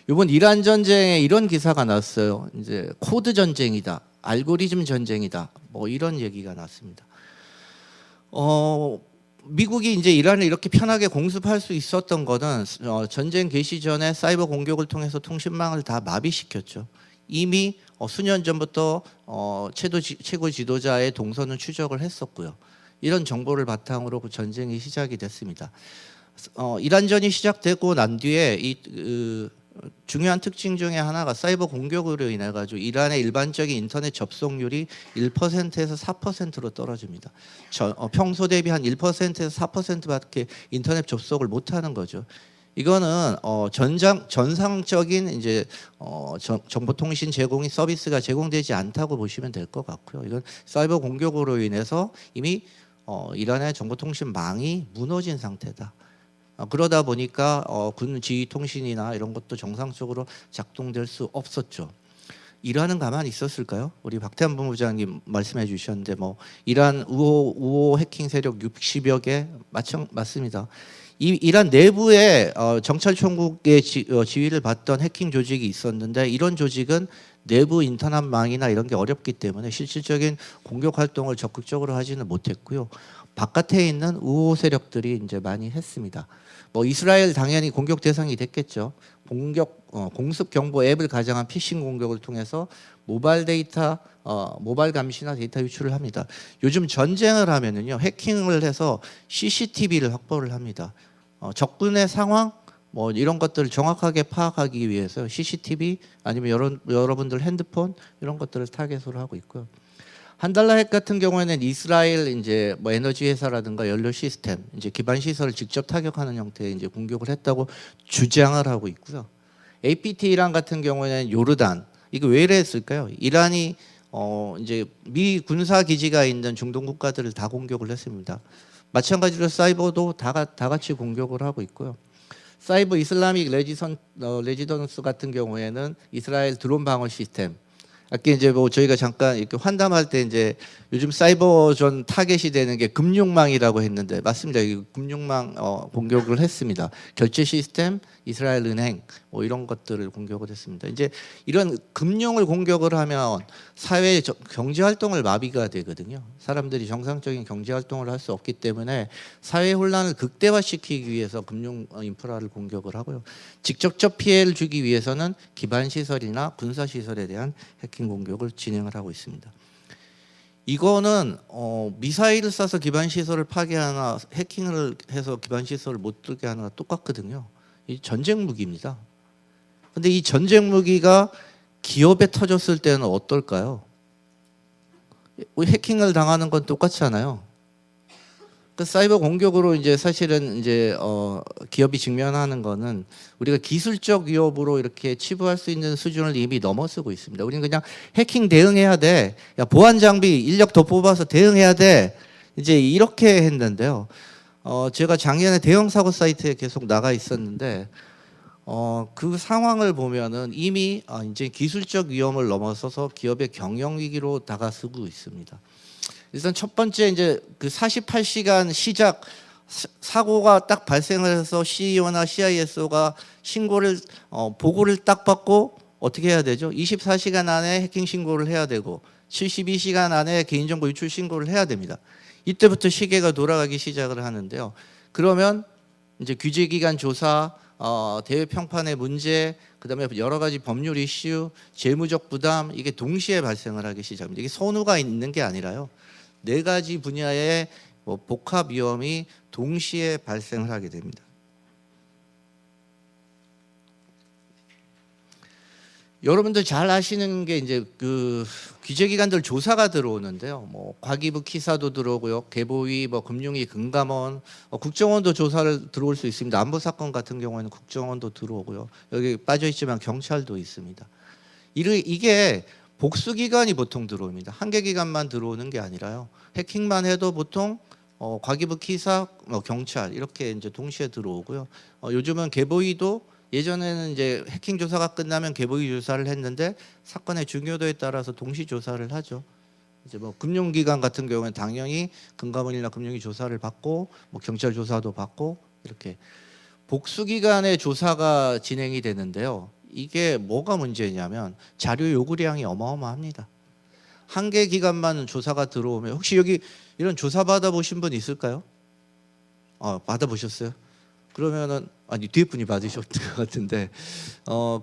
이번 이란 전쟁에 이런 기사가 났어요. 이제 코드 전쟁이다, 알고리즘 전쟁이다, 뭐 이런 얘기가 났습니다. 미국이 이제 이란을 이렇게 편하게 공습할 수 있었던 거는 전쟁 개시 전에 사이버 공격을 통해서 통신망을 다 마비시켰죠. 이미 수년 전부터 최고 지도자의 동선을 추적을 했었고요. 이런 정보를 바탕으로 그 전쟁이 시작이 됐습니다. 이란전이 시작되고 난 뒤에 중요한 특징 중에 하나가 사이버 공격으로 인해 가지고 이란의 일반적인 인터넷 접속률이 1%에서 4%로 떨어집니다. 평소 대비 한 1%에서 4%밖에 인터넷 접속을 못 하는 거죠. 이거는 전상적인 이제 정보통신 제공이 서비스가 제공되지 않다고 보시면 될 것 같고요. 이건 사이버 공격으로 인해서 이미 이란의 정보통신망이 무너진 상태다. 그러다 보니까 군 지휘 통신이나 이런 것도 정상적으로 작동될 수 없었죠. 이란은 가만히 있었을까요? 우리 박태환 본부장님 말씀해 주셨는데 이란 우호 해킹 세력 60여 개 맞습니다. 이란 내부에 정찰총국의 지휘를 받던 해킹 조직이 있었는데 이런 조직은 내부 인터넷망이나 이런 게 어렵기 때문에 실질적인 공격 활동을 적극적으로 하지는 못했고요. 바깥에 있는 우호 세력들이 이제 많이 했습니다. 이스라엘 당연히 공격 대상이 됐겠죠. 공습 경보 앱을 가장한 피싱 공격을 통해서 모바일 데이터, 모바일 감시나 데이터 유출을 합니다. 요즘 전쟁을 하면은요, 해킹을 해서 CCTV를 확보를 합니다. 적군의 상황, 이런 것들을 정확하게 파악하기 위해서 CCTV 아니면 여러분들 핸드폰 이런 것들을 타겟으로 하고 있고요. 한달라 핵 같은 경우에는 이스라엘 이제 에너지 회사라든가 연료 시스템 이제 기반 시설을 직접 타격하는 형태의 이제 공격을 했다고 주장을 하고 있고요. APT 이란 같은 경우에는 요르단 이거 왜 이랬을까요? 이란이 이제 미 군사 기지가 있는 중동 국가들을 다 공격을 했습니다. 마찬가지로 사이버도 다 같이 공격을 하고 있고요. 사이버 이슬라믹 레지던스 같은 경우에는 이스라엘 드론 방어 시스템. 아까 이제 저희가 잠깐 이렇게 환담할 때 이제 요즘 사이버전 타겟이 되는 게 금융망이라고 했는데 맞습니다. 이 금융망 공격을 했습니다. 결제 시스템, 이스라엘 은행 이런 것들을 공격을 했습니다. 이제 이런 금융을 공격을 하면 사회 경제 활동을 마비가 되거든요. 사람들이 정상적인 경제 활동을 할 수 없기 때문에 사회 혼란을 극대화시키기 위해서 금융 인프라를 공격을 하고요. 직접적 피해를 주기 위해서는 기반 시설이나 군사 시설에 대한 해킹 공격을 진행을 하고 있습니다. 이거는 미사일을 쏴서 기반 시설을 파괴하나 해킹을 해서 기반 시설을 못 들게 하나 똑같거든요. 이 전쟁 무기입니다. 근데 이 전쟁 무기가 기업에 터졌을 때는 어떨까요? 해킹을 당하는 건 똑같지 않아요. 그 사이버 공격으로 이제 사실은 이제 기업이 직면하는 거는 우리가 기술적 위협으로 이렇게 치부할 수 있는 수준을 이미 넘어서고 있습니다. 우리는 그냥 해킹 대응해야 돼. 야, 보안 장비 인력 더 뽑아서 대응해야 돼. 이제 이렇게 했는데요. 제가 작년에 대형 사고 사이트에 계속 나가 있었는데 그 상황을 보면은 이미 이제 기술적 위험을 넘어서서 기업의 경영 위기로 다가서고 있습니다. 일단 첫 번째 이제 그 48시간 시작 사고가 딱 발생을 해서 CEO나 CISO가 신고를 보고를 딱 받고 어떻게 해야 되죠? 24시간 안에 해킹 신고를 해야 되고 72시간 안에 개인정보 유출 신고를 해야 됩니다. 이때부터 시계가 돌아가기 시작을 하는데요. 그러면 이제 규제기관 조사, 대외 평판의 문제, 그다음에 여러 가지 법률 이슈, 재무적 부담 이게 동시에 발생을 하기 시작합니다. 이게 선우가 있는 게 아니라요. 4가지 분야의 복합 위험이 동시에 발생을 하게 됩니다. 여러분들 잘 아시는 게 이제 그 규제기관들 조사가 들어오는데요. 과기부 키사도 들어오고요, 개보위, 금융위, 금감원, 국정원도 조사를 들어올 수 있습니다. 안보 사건 같은 경우에는 국정원도 들어오고요. 여기 빠져 있지만 경찰도 있습니다. 이게 복수기관이 보통 들어옵니다. 한 개 기관만 들어오는 게 아니라요. 해킹만 해도 보통 과기부 키사, 경찰 이렇게 이제 동시에 들어오고요. 요즘은 개보위도 예전에는 이제 해킹 조사가 끝나면 개보위 조사를 했는데 사건의 중요도에 따라서 동시 조사를 하죠. 이제 금융기관 같은 경우는 당연히 금감원이나 금융위 조사를 받고 경찰 조사도 받고 이렇게 복수기관의 조사가 진행이 되는데요. 이게 뭐가 문제냐면 자료 요구량이 어마어마합니다. 한 개 기관만 조사가 들어오면 혹시 여기 이런 조사 받아보신 분 있을까요? 받아보셨어요? 그러면은 아니 뒤에 분이 받으셨던 것 같은데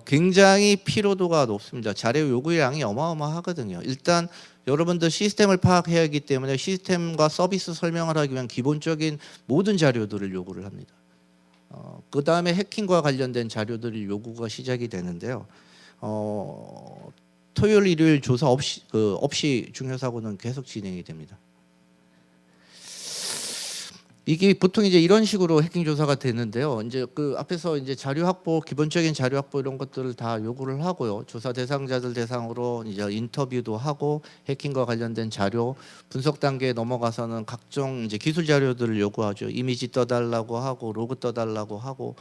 굉장히 피로도가 높습니다. 자료 요구량이 어마어마하거든요. 일단 여러분들 시스템을 파악해야 하기 때문에 시스템과 서비스 설명을 하기 위한 기본적인 모든 자료들을 요구를 합니다. 그 다음에 해킹과 관련된 자료들이 요구가 시작이 되는데요. 토요일, 일요일 조사 없이 중요 사고는 계속 진행이 됩니다. 이게 보통 이제 이런 식으로 해킹 조사가 되는데요. 이제 그 앞에서 이제 자료 확보, 기본적인 자료 확보 이런 것들을 다 요구를 하고요. 조사 대상자들 대상으로 이제 인터뷰도 하고 해킹과 관련된 자료 분석 단계에 넘어가서는 각종 이제 기술 자료들을 요구하죠. 이미지 떠달라고 하고 로그 떠달라고 하고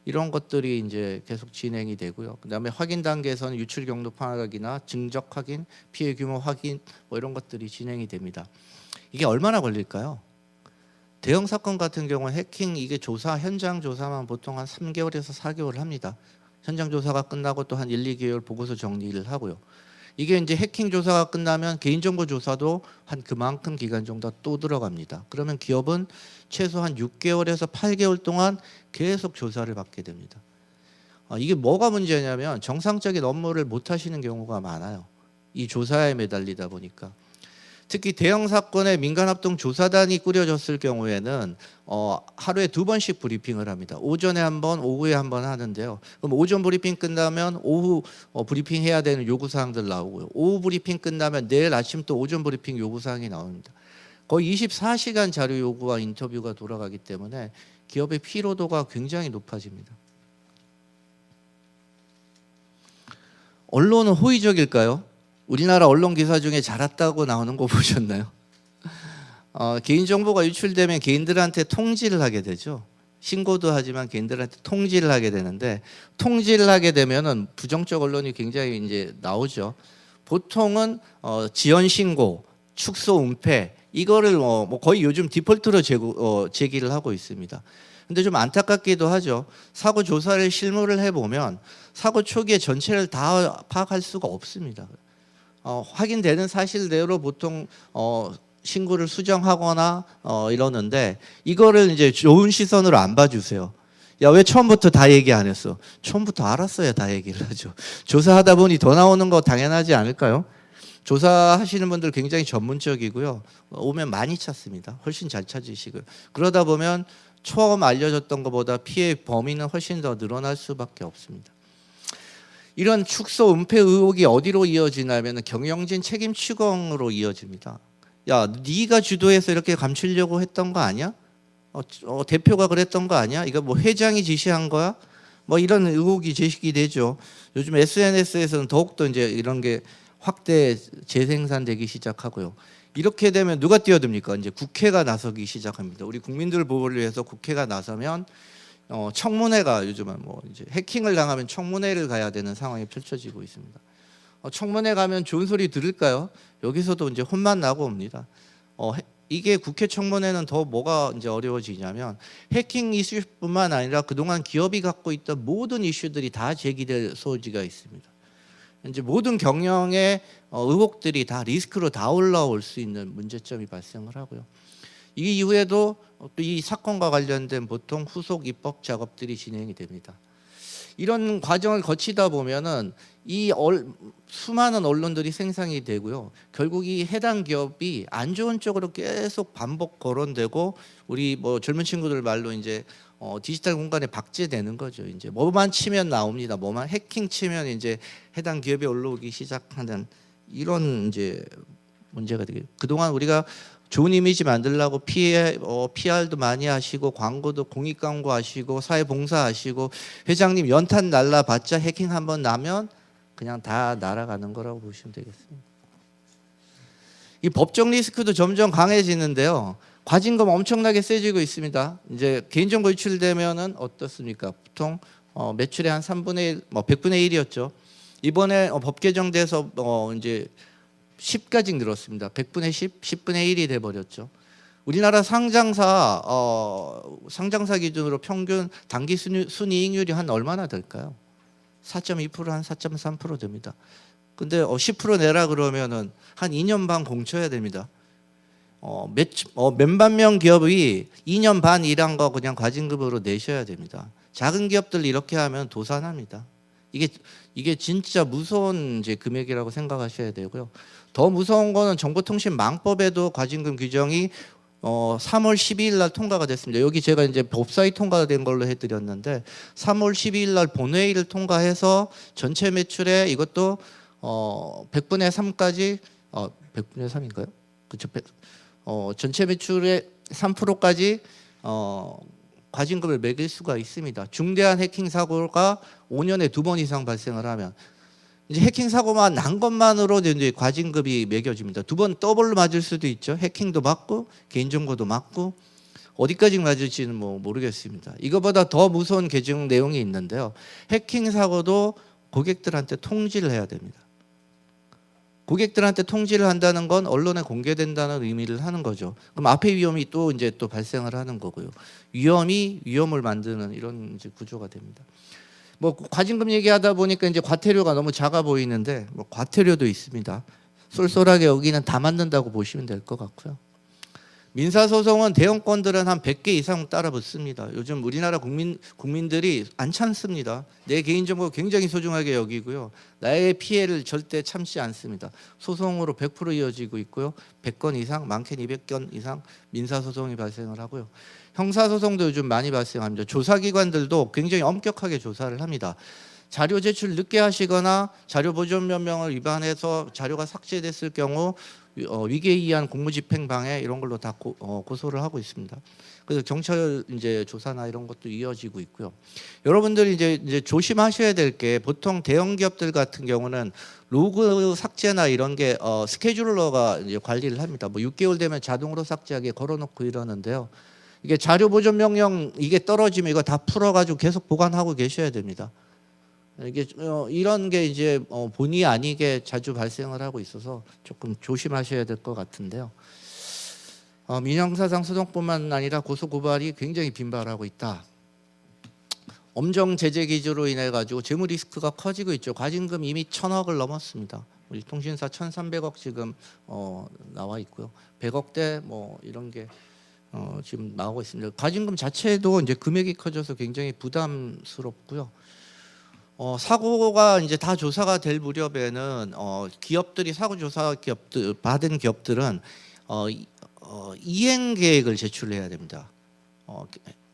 이런 것들이 이제 계속 진행이 되고요. 그다음에 확인 단계에서는 유출 경로 파악이나 증적 확인, 피해 규모 확인 뭐 이런 것들이 진행이 됩니다. 이게 얼마나 걸릴까요? 대형 사건 같은 경우는 해킹 이게 조사 현장 조사만 보통 한 3개월에서 4개월 합니다. 현장 조사가 끝나고 또 한 1, 2개월 보고서 정리를 하고요. 이게 이제 해킹 조사가 끝나면 개인정보 조사도 한 그만큼 기간 정도 또 들어갑니다. 그러면 기업은 최소한 6개월에서 8개월 동안 계속 조사를 받게 됩니다. 이게 뭐가 문제냐면 정상적인 업무를 못 하시는 경우가 많아요. 이 조사에 매달리다 보니까. 특히 대형 사건의 민간합동 조사단이 꾸려졌을 경우에는 하루에 2번씩 브리핑을 합니다. 오전에 한 번, 오후에 한 번 하는데요. 그럼 오전 브리핑 끝나면 오후 브리핑 해야 되는 요구사항들 나오고요. 오후 브리핑 끝나면 내일 아침 또 오전 브리핑 요구사항이 나옵니다. 거의 24시간 자료 요구와 인터뷰가 돌아가기 때문에 기업의 피로도가 굉장히 높아집니다. 언론은 호의적일까요? 우리나라 언론 기사 중에 잘했다고 나오는 거 보셨나요? 개인정보가 유출되면 개인들한테 통지를 하게 되죠. 신고도 하지만 개인들한테 통지를 하게 되는데 통지를 하게 되면은 부정적 언론이 굉장히 이제 나오죠. 보통은 지연 신고, 축소 은폐 이거를 뭐 거의 요즘 디폴트로 제기를 하고 있습니다. 근데 좀 안타깝기도 하죠. 사고 조사를 실무를 해보면 사고 초기에 전체를 다 파악할 수가 없습니다. 확인되는 사실대로 보통 신고를 수정하거나 이러는데 이거를 이제 좋은 시선으로 안 봐주세요. 야, 왜 처음부터 다 얘기 안 했어? 처음부터 알았어야 다 얘기를 하죠. 조사하다 보니 더 나오는 거 당연하지 않을까요? 조사하시는 분들 굉장히 전문적이고요. 오면 많이 찾습니다. 훨씬 잘 찾으시고요. 그러다 보면 처음 알려졌던 것보다 피해 범위는 훨씬 더 늘어날 수밖에 없습니다. 이런 축소 은폐 의혹이 어디로 이어지냐면 경영진 책임 추궁으로 이어집니다. 야, 네가 주도해서 이렇게 감추려고 했던 거 아니야? 대표가 그랬던 거 아니야? 이거 뭐 회장이 지시한 거야? 뭐 이런 의혹이 제기가 되죠. 요즘 SNS에서는 더욱더 이제 이런 게 확대 재생산되기 시작하고요. 이렇게 되면 누가 뛰어듭니까? 이제 국회가 나서기 시작합니다. 우리 국민들을 보호를 위해서 국회가 나서면 청문회가 요즘은 뭐 이제 해킹을 당하면 청문회를 가야 되는 상황이 펼쳐지고 있습니다. 청문회 가면 좋은 소리 들을까요? 여기서도 이제 혼만 나고 옵니다. 이게 국회 청문회는 더 뭐가 이제 어려워지냐면 해킹 이슈뿐만 아니라 그동안 기업이 갖고 있던 모든 이슈들이 다 제기될 소지가 있습니다. 이제 모든 경영의 의혹들이 다 리스크로 다 올라올 수 있는 문제점이 발생을 하고요. 이 이후에도 또 이 사건과 관련된 보통 후속 입법 작업들이 진행이 됩니다. 이런 과정을 거치다 보면은 수많은 언론들이 생성이 되고요. 결국 이 해당 기업이 안 좋은 쪽으로 계속 반복 거론되고 우리 뭐 젊은 친구들 말로 이제 디지털 공간에 박제되는 거죠. 이제 뭐만 치면 나옵니다. 뭐만 해킹 치면 이제 해당 기업에 올라오기 시작하는 이런 이제 문제가 되게. 그동안 우리가 좋은 이미지 만들려고 PR도 많이 하시고 광고도 공익 광고 하시고 사회 봉사 하시고 회장님 연탄 날라봤자 해킹 한번 나면 그냥 다 날아가는 거라고 보시면 되겠습니다. 이 법적 리스크도 점점 강해지는데요. 과징금 엄청나게 세지고 있습니다. 이제 개인정보 유출되면은 어떻습니까? 보통 매출의 한 3분의 1, 100분의 1이었죠. 이번에 법 개정돼서 이제 10까지 늘었습니다. 100분의 10, 10분의 1이 돼버렸죠. 우리나라 상장사 기준으로 평균 당기 순이익률이 한 얼마나 될까요? 4.2% 한 4.3% 됩니다. 근데 10% 내라 그러면은 한 2년 반 공쳐야 됩니다. 몇만 명 기업이 2년 반 일한 거 그냥 과징금으로 내셔야 됩니다. 작은 기업들 이렇게 하면 도산합니다. 이게 진짜 무서운 이제 금액이라고 생각하셔야 되고요. 더 무서운 거는 정보통신망법에도 과징금 규정이 3월 12일 날 통과가 됐습니다. 여기 제가 이제 법사위 통과가 된 걸로 해드렸는데 3월 12일 날 본회의를 통과해서 전체 매출에 이것도 100분의 3까지 100분의 3인가요? 그렇죠. 전체 매출의 3%까지 과징금을 매길 수가 있습니다. 중대한 해킹 사고가 5년에 2번 이상 발생을 하면 이제 해킹 사고만 난 것만으로 이제 과징금이 매겨집니다. 2번 더블로 맞을 수도 있죠. 해킹도 맞고 개인정보도 맞고 어디까지 맞을지는 모르겠습니다. 이거보다 더 무서운 개정 내용이 있는데요. 해킹 사고도 고객들한테 통지를 해야 됩니다. 고객들한테 통지를 한다는 건 언론에 공개된다는 의미를 하는 거죠. 그럼 앞에 위험이 또 이제 또 발생을 하는 거고요. 위험이 위험을 만드는 이런 이제 구조가 됩니다. 과징금 얘기하다 보니까 이제 과태료가 너무 작아 보이는데 과태료도 있습니다. 쏠쏠하게 여기는 다 맞는다고 보시면 될 것 같고요. 민사소송은 대형 건들은 한 100개 이상 따라 붙습니다. 요즘 우리나라 국민들이 안 참습니다. 내 개인정보 굉장히 소중하게 여기고요. 나의 피해를 절대 참지 않습니다. 소송으로 100% 이어지고 있고요. 100건 이상, 많게는 200건 이상 민사소송이 발생을 하고요. 형사소송도 요즘 많이 발생합니다. 조사기관들도 굉장히 엄격하게 조사를 합니다. 자료 제출 늦게 하시거나 자료 보존 명령을 위반해서 자료가 삭제됐을 경우 위계에 의한 공무집행 방해 이런 걸로 다 고소를 하고 있습니다. 그래서 경찰 이제 조사나 이런 것도 이어지고 있고요. 여러분들이 이제 조심하셔야 될 게 보통 대형 기업들 같은 경우는 로그 삭제나 이런 게 스케줄러가 이제 관리를 합니다. 6개월 되면 자동으로 삭제하게 걸어놓고 이러는데요. 이게 자료 보존 명령 이게 떨어지면 이거 다 풀어가지고 계속 보관하고 계셔야 됩니다. 이게 이런 게 이제 본의 아니게 자주 발생을 하고 있어서 조금 조심하셔야 될 것 같은데요. 민형사상 소송뿐만 아니라 고소 고발이 굉장히 빈발하고 있다. 엄정 제재 기조로 인해 가지고 재무 리스크가 커지고 있죠. 과징금 이미 1,000억을 넘었습니다. 우리 통신사 1,300억 지금 나와 있고요. 100억대 이런 게 지금 나오고 있습니다. 과징금 자체도 이제 금액이 커져서 굉장히 부담스럽고요. 사고가 이제 다 조사가 될 무렵에는 기업들이 사고 조사 받은 기업들은 이행 계획을 제출해야 됩니다.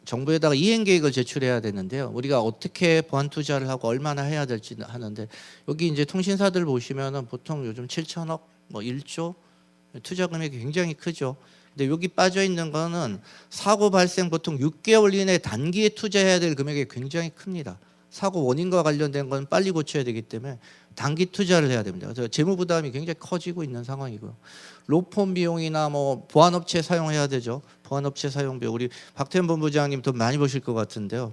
정부에다가 이행 계획을 제출해야 되는데요. 우리가 어떻게 보안 투자를 하고 얼마나 해야 될지 하는데 여기 이제 통신사들 보시면은 보통 요즘 7천억, 1조 투자 금액이 굉장히 크죠. 근데 여기 빠져 있는 거는 사고 발생 보통 6개월 이내 단기에 투자해야 될 금액이 굉장히 큽니다. 사고 원인과 관련된 건 빨리 고쳐야 되기 때문에 단기 투자를 해야 됩니다. 그래서 재무 부담이 굉장히 커지고 있는 상황이고요. 로펌 비용이나 보안업체 사용해야 되죠. 보안업체 사용비 우리 박태현 본부장님 돈 많이 버실 것 같은데요.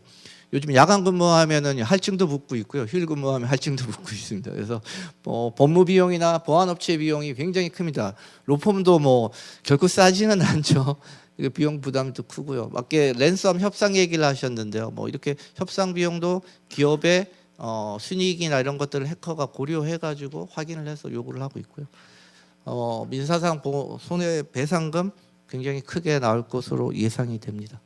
요즘 야간 근무하면은 할증도 붙고 있고요. 휴일 근무하면 할증도 붙고 있습니다. 그래서 법무 비용이나 보안업체 비용이 굉장히 큽니다. 로펌도 결코 싸지는 않죠. 비용 부담도 크고요. 맞게 랜섬 협상 얘기를 하셨는데요. 이렇게 협상 비용도 기업의 순이익이나 이런 것들을 해커가 고려해가지고 확인을 해서 요구를 하고 있고요. 민사상 손해배상금 굉장히 크게 나올 것으로 예상이 됩니다.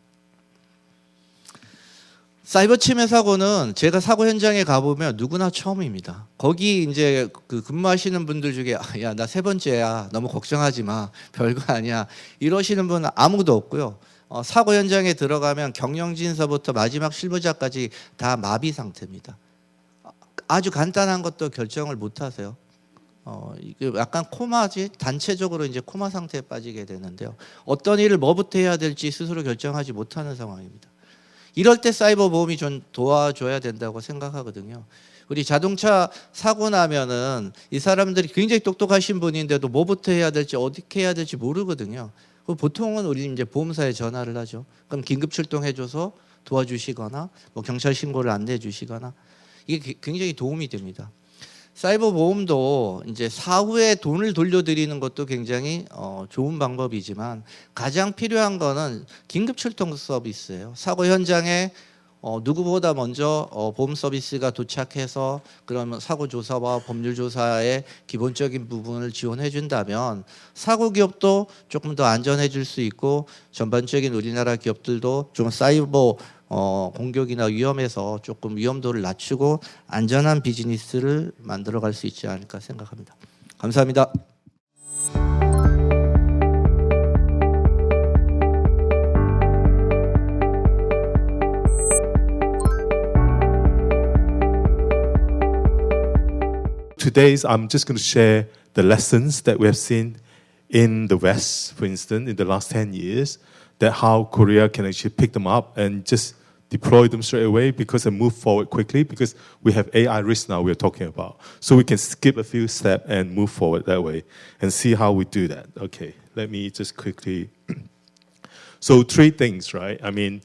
사이버 침해 사고는 제가 사고 현장에 가보면 누구나 처음입니다. 거기 이제 근무하시는 분들 중에 야, 나 3번째야. 너무 걱정하지 마. 별거 아니야. 이러시는 분은 아무도 없고요. 사고 현장에 들어가면 경영진서부터 마지막 실무자까지 다 마비 상태입니다. 아주 간단한 것도 결정을 못 하세요. 이게 약간 코마지 단체적으로 이제 코마 상태에 빠지게 되는데요. 어떤 일을 뭐부터 해야 될지 스스로 결정하지 못하는 상황입니다. 이럴 때 사이버 보험이 좀 도와줘야 된다고 생각하거든요. 우리 자동차 사고 나면은 이 사람들이 굉장히 똑똑하신 분인데도 뭐부터 해야 될지 어떻게 해야 될지 모르거든요. 보통은 우리 이제 보험사에 전화를 하죠. 그럼 긴급 출동해줘서 도와주시거나 경찰 신고를 안내해 주시거나 이게 굉장히 도움이 됩니다. 사이버 보험도 이제 사후에 돈을 돌려드리는 것도 굉장히 좋은 방법이지만 가장 필요한 거는 긴급 출동 서비스예요. 사고 현장에 누구보다 먼저 보험 서비스가 도착해서 그러면 사고 조사와 법률 조사의 기본적인 부분을 지원해 준다면 사고 기업도 조금 더 안전해 줄 수 있고 전반적인 우리나라 기업들도 좀 사이버 공격이나 위험에서 조금 위험도를 낮추고 안전한 비즈니스를 만들어 갈 수 있지 않을까 생각합니다. 감사합니다. Today's, I'm just going to share the lessons that we have seen in the West, for instance, in the last 10 years, that how Korea can actually pick them up and just deploy them straight away because they move forward quickly because we have AI risk now we're talking about. So we can skip a few steps and move forward that way and see how we do that. Okay, let me just quickly. So 3 things, right? I mean,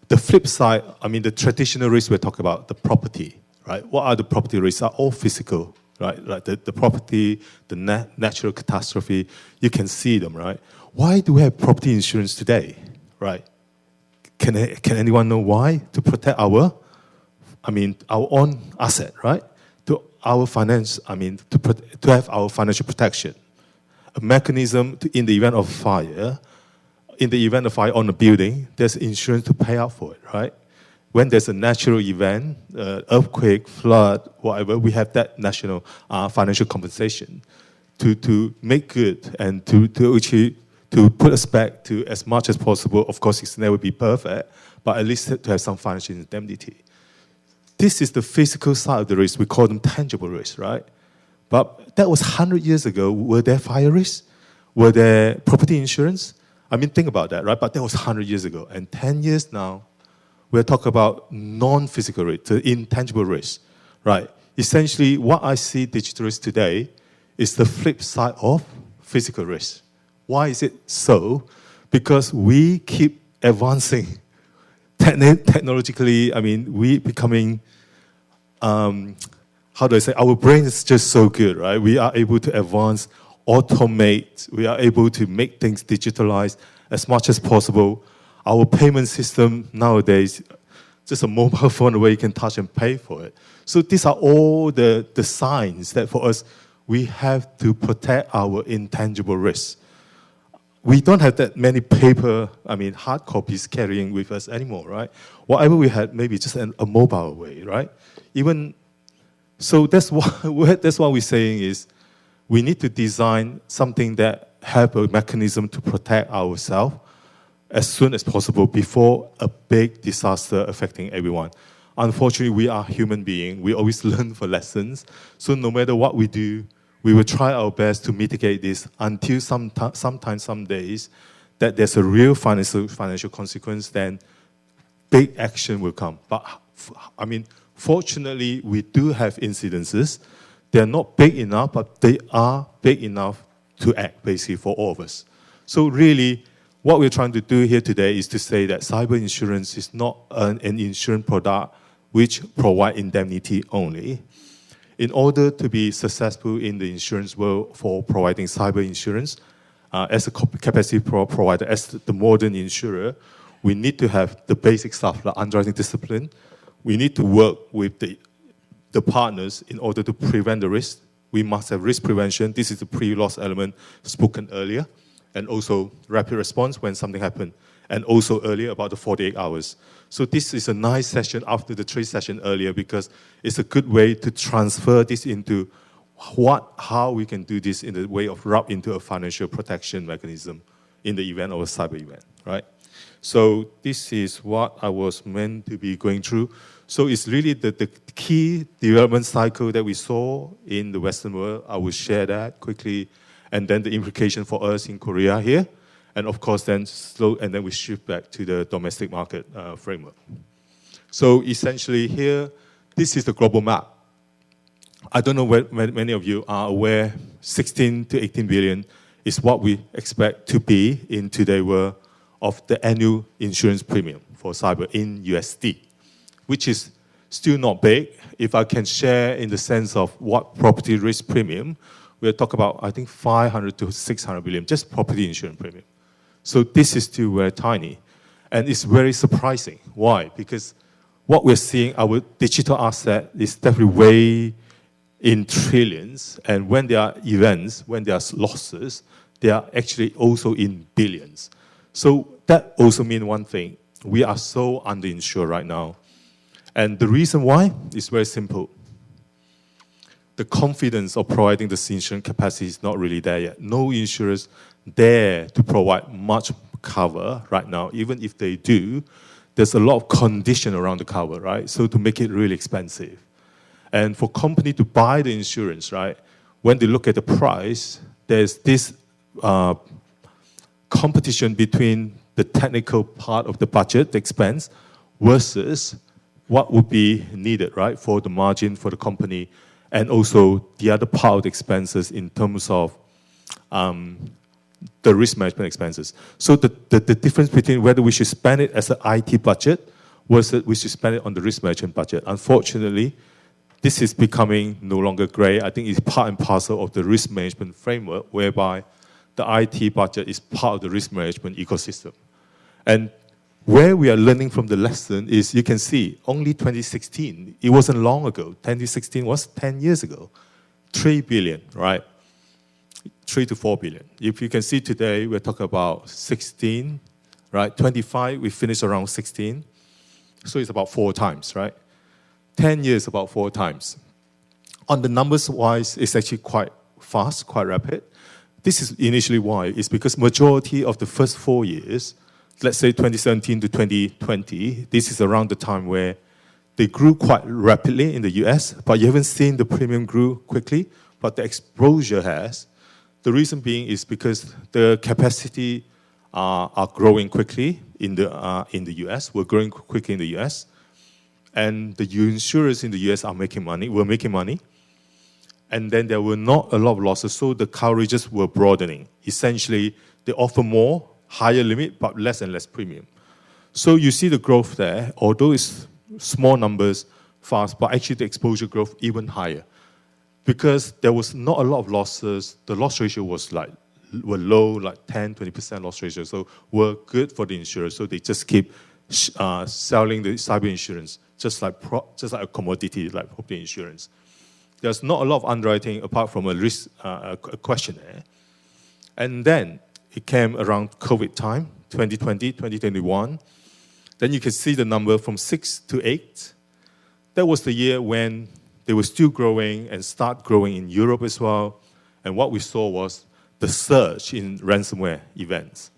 the flip side, I mean, the traditional risk we're talking about, the property, right? What are the property risks? Are all physical, right? Like the property, the natural catastrophe, you can see them, right? Why do we have property insurance today, right? Can anyone know why? To protect our own asset, right? To our finance, to have our financial protection. A mechanism to, in the event of fire, on a building, there's insurance to pay out for it, right? When there's a natural event, earthquake, flood, whatever, we have that national financial compensation to make good and to actually to put us back to as much as possible. Of course, it's never be perfect, but at least to have some financial indemnity. This is the physical side of the risk. We call them tangible risks, right? But that was 100 years ago. Were there fire risks? Were there property insurance? I mean, think about that, right? But that was 100 years ago. And 10 years now, we're talking about non-physical risk, the intangible risk, right? Essentially, what I see digital risk today is the flip side of physical risk. Why is it so? Because we keep advancing technologically. I mean, we becoming, how do I say, our brain is just so good, right? We are able to advance, automate, we are able to make things digitalized as much as possible. Our payment system nowadays, just a mobile phone where you can touch and pay for it. So these are all the signs that for us, we have to protect our intangible risks. We don't have that many paper, hard copies carrying with us anymore, right? Whatever we had, maybe just a mobile way, right? So that's what we're saying is we need to design something that have a mechanism to protect ourselves as soon as possible before a big disaster affecting everyone. Unfortunately, we are human beings. We always learn for lessons. So no matter what we do, we will try our best to mitigate this until sometimes, some days, that there's a real financial consequence, then big action will come. But, fortunately, we do have incidences. They're not big enough, but they are big enough to act, basically, for all of us. So really, what we're trying to do here today is to say that cyber insurance is not an insurance product which provide indemnity only. In order to be successful in the insurance world for providing cyber insurance, as a capacity provider, as the modern insurer, we need to have the basic stuff, like underwriting discipline. We need to work with the partners in order to prevent the risk. We must have risk prevention. This is the pre-loss element spoken earlier. And also rapid response when something happened. And also earlier about the 48 hours. So this is a nice session after the 3 session earlier because it's a good way to transfer this into how we can do this in the way of wrap into a financial protection mechanism in the event of a cyber event, right? So this is what I was meant to be going through. So it's really the key development cycle that we saw in the Western world. I will share that quickly. And then the implication for us in Korea here. And of course, then we shift back to the domestic market framework. So essentially here, this is the global map. I don't know where many of you are aware, 16 to 18 billion is what we expect to be in today's world of the annual insurance premium for cyber in USD, which is still not big. If I can share in the sense of what property risk premium, we'll talk about, I think, 500 to 600 billion, just property insurance premium. So this is still very tiny. And it's very surprising. Why? Because what we're seeing, our digital asset is definitely way in trillions. And when there are events, when there are losses, they are actually also in billions. So that also means one thing. We are so underinsured right now. And the reason why is very simple. The confidence of providing the insurance capacity is not really there yet. No insurers dare to provide much cover right now. Even if they do, there's a lot of condition around the cover, right? So to make it really expensive. And for company to buy the insurance, right, when they look at the price, there's this competition between the technical part of the budget, the expense, versus what would be needed, right, for the margin for the company, and also the other part of the expenses in terms of the risk management expenses. So the difference between whether we should spend it as an IT budget versus we should spend it on the risk management budget. Unfortunately, this is becoming no longer gray. I think it's part and parcel of the risk management framework, whereby the IT budget is part of the risk management ecosystem. And where we are learning from the lesson is, you can see, only 2016, it wasn't long ago. 2016 was 10 years ago. 3 billion, right? 3 to 4 billion. If you can see today, we're talking about 16, right? 25, we finished around 16. So it's about 4 times, right? 10 years, about 4 times. On the numbers wise, it's actually quite fast, quite rapid. This is initially why. It's because majority of the first 4 years, let's say 2017 to 2020, this is around the time where they grew quite rapidly in the US, but you haven't seen the premium grew quickly, but the exposure has. The reason being is because the capacity are growing quickly in the US. We're growing quickly in the US. And the insurers in the US are making money, were making money. And then there were not a lot of losses, so the coverages were broadening. Essentially, they offer more, higher limit, but less and less premium. So you see the growth there, although it's small numbers, fast, but actually the exposure growth even higher. Because there was not a lot of losses, the loss ratio were low, like 10, 20% loss ratio, so were good for the insurers, so they just keep selling the cyber insurance, just like a commodity, like property insurance. There's not a lot of underwriting apart from a risk a questionnaire. And then it came around COVID time, 2020, 2021. Then you can see the number from 6 to 8. That was the year when they were still growing and start growing in Europe as well. And what we saw was the surge in ransomware events,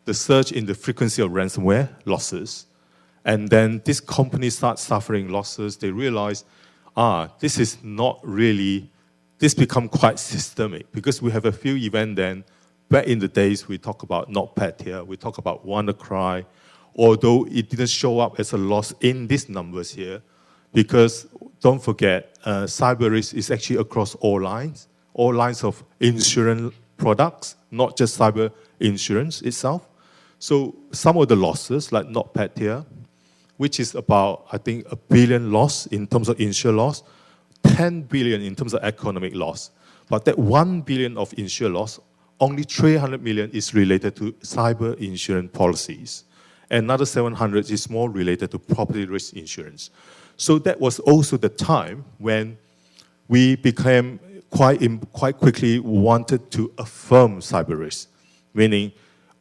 the surge in the frequency of ransomware losses. And then this company starts suffering losses. They realize, this is not really, this become quite systemic because we have a few events then. Back in the days, we talk about NotPetya, we talk about WannaCry, although it didn't show up as a loss in these numbers here, because don't forget, cyber risk is actually across all lines of insurance products, not just cyber insurance itself. So some of the losses, like NotPetya, which is about, I think, $1 billion loss in terms of insured loss, 10 billion in terms of economic loss. But that 1 billion of insured loss, only 300 million is related to cyber insurance policies. Another 700 is more related to property risk insurance. So that was also the time when we became quite quickly wanted to affirm cyber risk, meaning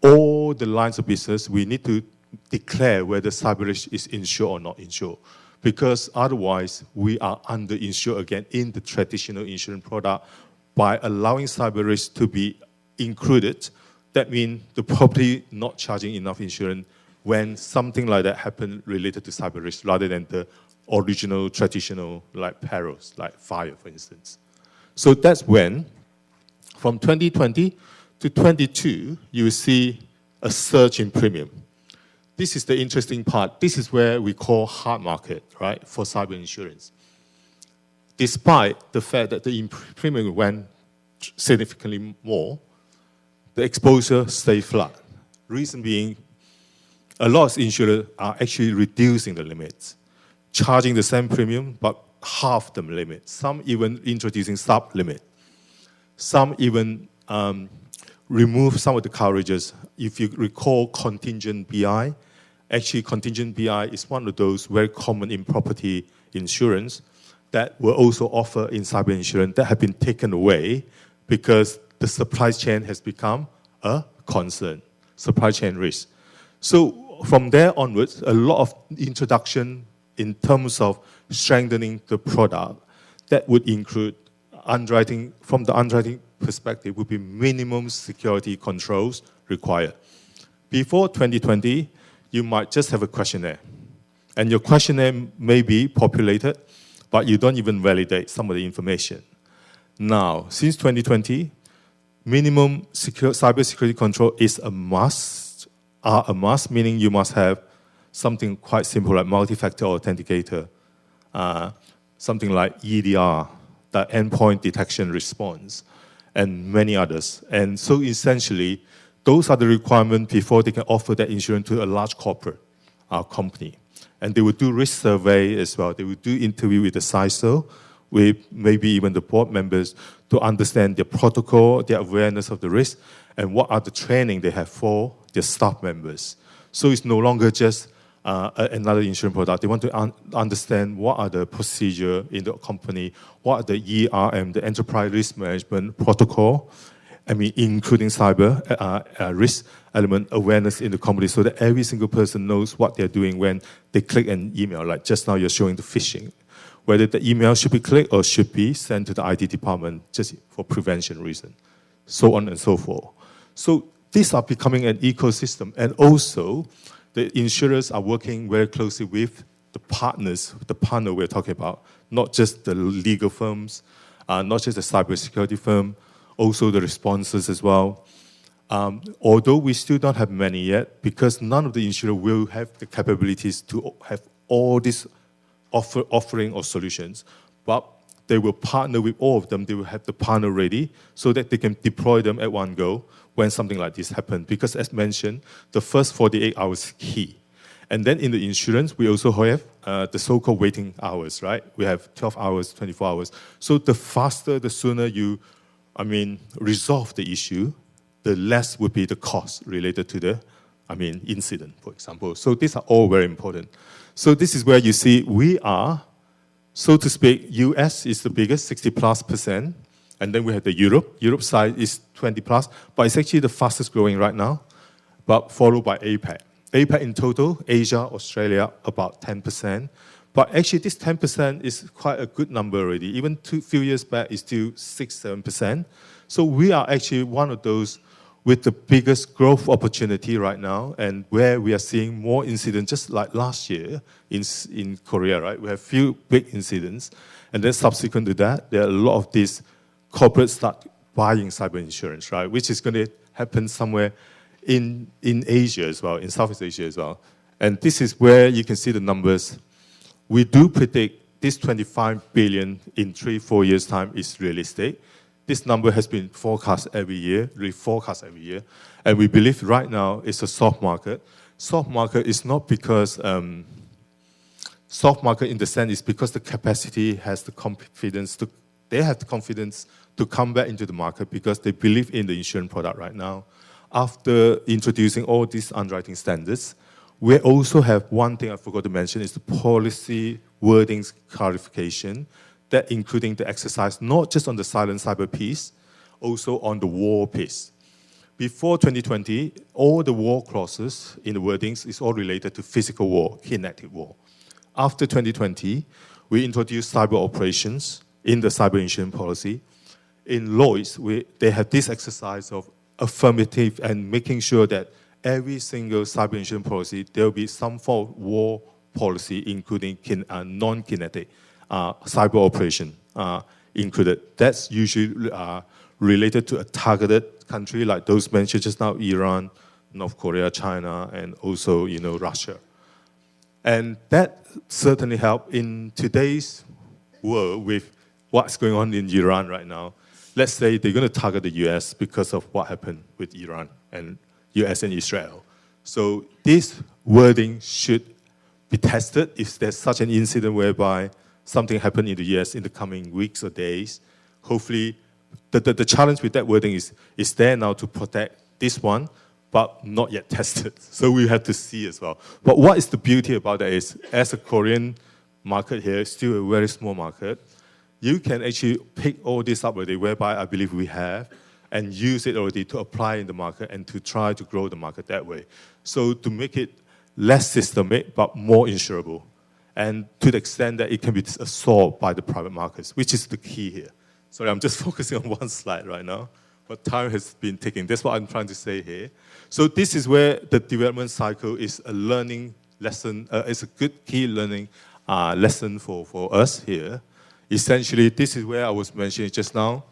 all the lines of business, we need to declare whether cyber risk is insured or not insured, because otherwise we are underinsured again in the traditional insurance product. By allowing cyber risk to be included, that means the property not charging enough insurance when something like that happened related to cyber risk, rather than the original traditional like perils, like fire, for instance. So that's when, from 2020 to 22, you will see a surge in premium. This is the interesting part. This is where we call hard market, right, for cyber insurance. Despite the fact that the premium went significantly more, the exposure stayed flat. Reason being, a lot of insurers are actually reducing the limits, charging the same premium, but half the limit. Some even introducing sub-limit. Some even remove some of the coverages. If you recall contingent BI Actually, contingent BI is one of those very common in property insurance that were also offered in cyber insurance that have been taken away because the supply chain has become a concern, supply chain risk. So from there onwards, a lot of introduction in terms of strengthening the product that would include underwriting, from the underwriting perspective, would be minimum security controls required. Before 2020, you might just have a questionnaire. And your questionnaire may be populated, but you don't even validate some of the information. Now, since 2020, minimum cybersecurity control is a must, meaning you must have something quite simple like multi-factor authenticator, something like EDR, the endpoint detection response, and many others. And so essentially, those are the requirements before they can offer that insurance to a large corporate company. And they would do risk survey as well. They would do interview with the CISO, with maybe even the board members to understand their protocol, their awareness of the risk, and what are the training they have for their staff members. So it's no longer just another insurance product. They want to understand what are the procedure in the company, what are the ERM, the enterprise risk management protocol, including cyber risk element awareness in the company so that every single person knows what they're doing when they click an email, like just now you're showing the phishing. Whether the email should be clicked or should be sent to the IT department just for prevention reason, so on and so forth. So these are becoming an ecosystem, and also the insurers are working very closely with the partners, the partner we're talking about, not just the legal firms, not just the cybersecurity firm, also the responses as well. Although we still don't have many yet, because none of the insurers will have the capabilities to have all these offering or solutions, but they will partner with all of them. They will have the partner ready so that they can deploy them at one go when something like this happens. Because as mentioned, the first 48 hours is key. And then in the insurance, we also have the so-called waiting hours, right? We have 12 hours, 24 hours. So the faster, the sooner you, resolve the issue, the less would be the cost related to the, incident, for example. So these are all very important. So this is where you see we are, so to speak, US is the biggest, 60+%, and then we have the Europe. Europe side is 20+, but it's actually the fastest growing right now, but followed by APAC. APAC in total, Asia, Australia, about 10%. But actually, this 10% is quite a good number already. Even a few years back, it's still 6-7%. So we are actually one of those with the biggest growth opportunity right now, and where we are seeing more incidents, just like last year in Korea, right? We have few big incidents, and then subsequent to that, there are a lot of these corporates start buying cyber insurance, right? Which is going to happen somewhere in Asia as well, in Southeast Asia as well. And this is where you can see the numbers. We do predict this 25 billion in 3-4 years' time is realistic. This number has been forecast every year, reforecast every year. And we believe right now it's a soft market. Soft market is not because, soft market in the sense is because the capacity has the confidence to, they have the confidence to come back into the market because they believe in the insurance product right now. After introducing all these underwriting standards, we also have one thing I forgot to mention is the policy wordings clarification, that including the exercise, not just on the silent cyber piece, also on the war piece. Before 2020, all the war clauses in the wordings is all related to physical war, kinetic war. After 2020, we introduced cyber operations in the cyber insurance policy. In Lloyd's, they have this exercise of affirmative and making sure that every single cyber insurance policy, there will be some form of war policy, including non-kinetic cyber operation included. That's usually related to a targeted country like those mentioned just now, Iran, North Korea, China, and also Russia. And that certainly helped in today's world with what's going on in Iran right now. Let's say they're going to target the US because of what happened with Iran and US and Israel. So this wording should be tested if there's such an incident whereby something happened in the US in the coming weeks or days. Hopefully, the challenge with that wording is there now to protect this one, but not yet tested. So we have to see as well. But what is the beauty about that is, as a Korean market here, still a very small market, you can actually pick all this up already, whereby I believe we have, and use it already to apply in the market and to try to grow the market that way. So to make it less systemic, but more insurable. And to the extent that it can be absorbed by the private markets, which is the key here. Sorry, I'm just focusing on one slide right now, but time has been ticking. That's what I'm trying to say here. So this is where the development cycle is a learning lesson, it's a good key learning lesson for us here. Essentially, this is where I was mentioning just now,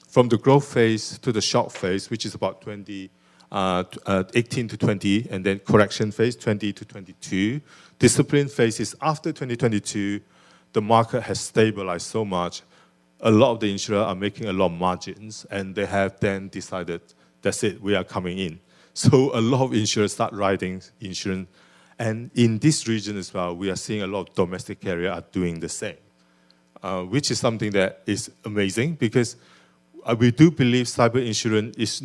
from the growth phase to the shock phase, which is about 18 to 20, and then correction phase, 20 to 22. Discipline phase is after 2022, the market has stabilized so much. A lot of the insurers are making a lot of margins, and they have then decided, that's it, we are coming in. So a lot of insurers start writing insurance. And in this region as well, we are seeing a lot of domestic carriers are doing the same, which is something that is amazing, because we do believe cyber insurance is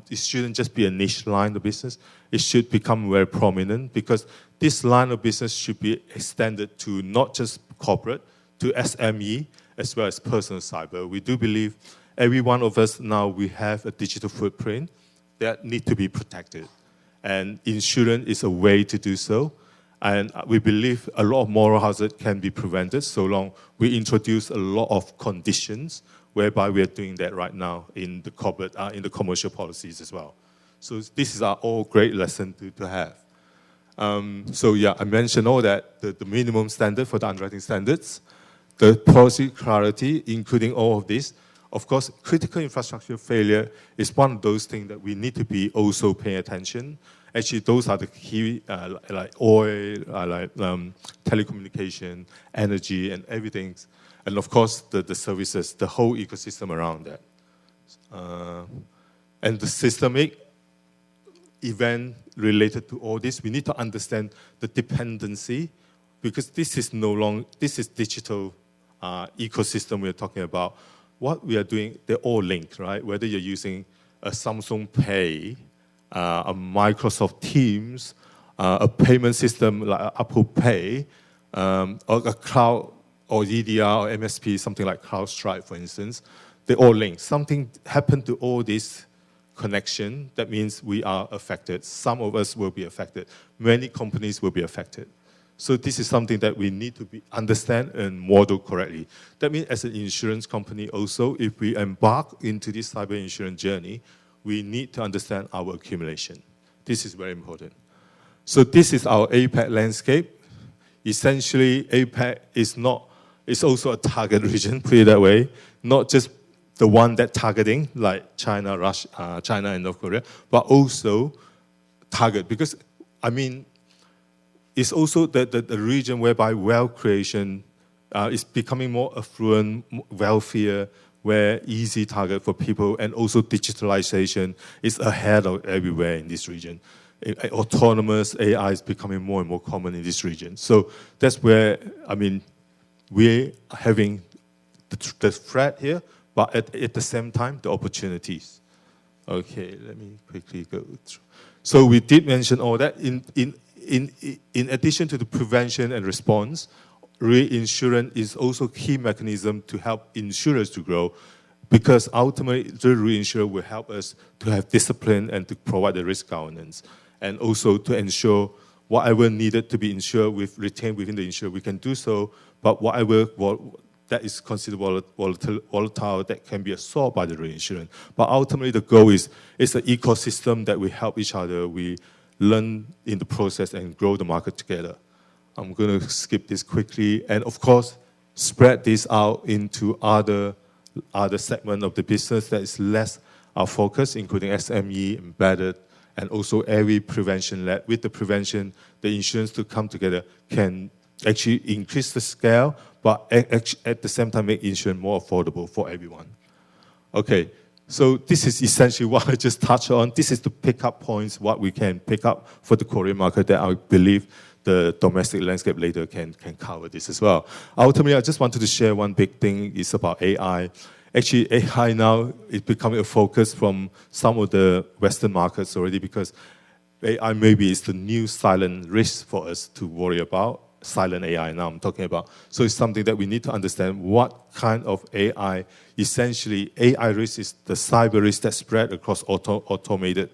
it shouldn't just be a niche line of business. It should become very prominent, because this line of business should be extended to not just corporate, to SME, as well as personal cyber. We do believe every one of us now, we have a digital footprint that need to be protected. And insurance is a way to do so. And we believe a lot of moral hazard can be prevented so long we introduce a lot of conditions whereby we are doing that right now in the corporate, in the commercial policies as well. So this is our all great lesson to have. So yeah, I mentioned all that, the minimum standard for the underwriting standards, the policy clarity, including all of this. Of course, critical infrastructure failure is one of those things that we need to be also paying attention. Actually, those are the key, like oil, telecommunication, energy, and everything. And of course, the services, the whole ecosystem around that. And the systemic event related to all this, we need to understand the dependency, because this is digital ecosystem we're talking about. What we are doing, they're all linked, right? Whether you're using a Samsung Pay, a Microsoft Teams, a payment system like Apple Pay, or a cloud or EDR or MSP, something like CrowdStrike, for instance, they're all linked. Something happened to all this connection, that means we are affected. Some of us will be affected. Many companies will be affected. So this is something that we need to understand and model correctly. That means as an insurance company also, if we embark into this cyber insurance journey, we need to understand our accumulation. This is very important. So this is our APAC landscape. Essentially, APAC is also a target region, put it that way, not just the one that targeting, like China, Russia, China and North Korea, but also target, because, I mean, it's also the region whereby wealth creation is becoming more affluent, wealthier, where easy target for people, and also digitalization is ahead of everywhere in this region. Autonomous AI is becoming more and more common in this region. So that's where, I mean, we're having the threat here, but at the same time, the opportunities. Okay, let me quickly go through. So we did mention all that. In addition to the prevention and response, reinsurance is also a key mechanism to help insurers to grow, because ultimately the reinsurer will help us to have discipline and to provide the risk governance, and also to ensure whatever needed to be insured retained within the insurer, we can do so, but whatever that is considered volatile that can be absorbed by the reinsurance. But ultimately the goal is it's an ecosystem that we help each other, we learn in the process and grow the market together. I'm going to skip this quickly, and of course, spread this out into other segment of the business that is less our focus, including SME, embedded, and also every prevention led. With the prevention, the insurance to come together can actually increase the scale, but at the same time make insurance more affordable for everyone. Okay. So this is essentially what I just touched on. This is the pickup points, what we can pick up for the Korean market that I believe the domestic landscape later can cover this as well. Ultimately, I just wanted to share one big thing is about AI. actually AI now is becoming a focus from some of the Western markets already because AI maybe is the new silent risk for us to worry about. Silent AI now I'm talking about. So it's something that we need to understand what kind of AI. Essentially, AI risk is the cyber risk that spread across automated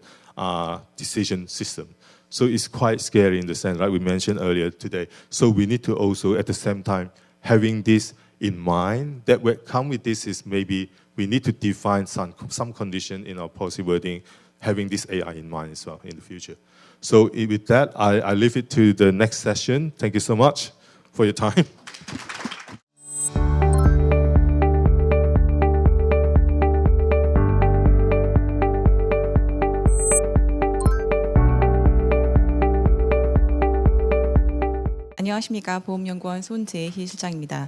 decision system. So it's quite scary in the sense, like we mentioned earlier today. So we need to also, at the same time, having this in mind, that what come with this is maybe we need to define some condition in our policy wording, having this AI in mind as well in the future. So with that, I leave it to the next session. Thank you so much for your time. 안녕하십니까. 보험연구원 손재희 실장입니다.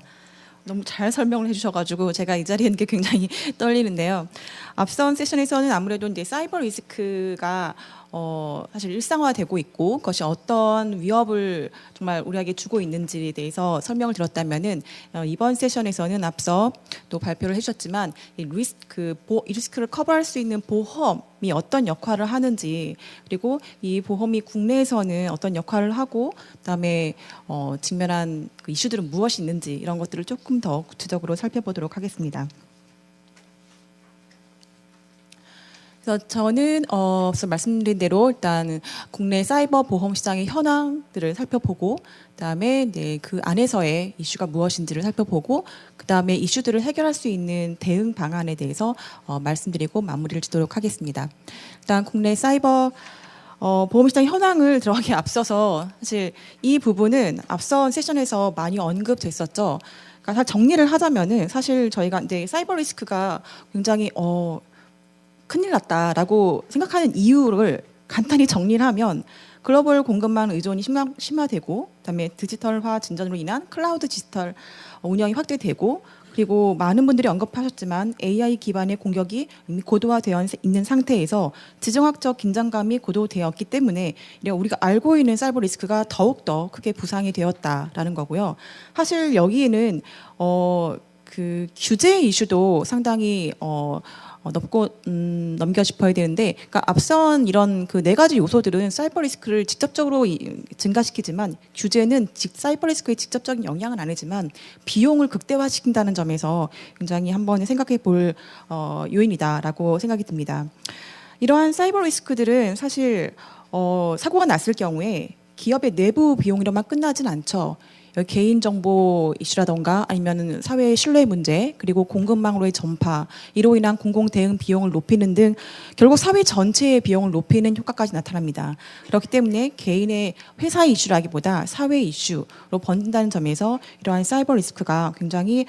너무 잘 설명을 해주셔가지고 제가 이 자리에 있는 게 굉장히 떨리는데요. 앞선 세션에서는 아무래도 이제 사이버 리스크가 사실 일상화되고 있고 그것이 어떤 위협을 정말 우리에게 주고 있는지에 대해서 설명을 드렸다면은 이번 세션에서는 앞서 또 발표를 해주셨지만 이 리스크를 커버할 수 있는 보험이 어떤 역할을 하는지 그리고 이 보험이 국내에서는 어떤 역할을 하고 그다음에 직면한 그 이슈들은 무엇이 있는지 이런 것들을 조금 더 구체적으로 살펴보도록 하겠습니다. 그래서 저는 앞서 말씀드린 대로 일단 국내 사이버 보험 시장의 현황들을 살펴보고 그다음에 그 안에서의 이슈가 무엇인지를 살펴보고 그다음에 이슈들을 해결할 수 있는 대응 방안에 대해서 말씀드리고 마무리를 짓도록 하겠습니다. 일단 국내 사이버 보험 시장 현황을 들어가기 앞서서 사실 이 부분은 앞선 세션에서 많이 언급됐었죠. 그러니까 사실 정리를 하자면은 사실 저희가 이제 사이버 리스크가 굉장히 큰일 났다라고 생각하는 이유를 간단히 정리를 하면 글로벌 공급망 의존이 심화되고 그다음에 디지털화 진전으로 인한 클라우드 디지털 운영이 확대되고 그리고 많은 분들이 언급하셨지만 AI 기반의 공격이 이미 고도화되어 있는 상태에서 지정학적 긴장감이 고도되었기 때문에 우리가 알고 있는 사이버 리스크가 더욱더 크게 부상이 되었다라는 거고요. 사실 여기에는 그 규제 이슈도 상당히 넘겨 짚어야 되는데, 그러니까 앞선 이런 그 네 가지 요소들은 사이버 리스크를 직접적으로 증가시키지만 규제는 사이버 리스크에 직접적인 영향은 아니지만 비용을 극대화시킨다는 점에서 굉장히 한번 생각해 볼 요인이다라고 생각이 듭니다. 이러한 사이버 리스크들은 사실 사고가 났을 경우에 기업의 내부 비용으로만 끝나진 않죠. 개인정보 이슈라던가 아니면 사회 신뢰 문제 그리고 공급망으로의 전파 이로 인한 공공대응 비용을 높이는 등 결국 사회 전체의 비용을 높이는 효과까지 나타납니다. 그렇기 때문에 개인의 회사 이슈라기보다 사회 이슈로 번진다는 점에서 이러한 사이버 리스크가 굉장히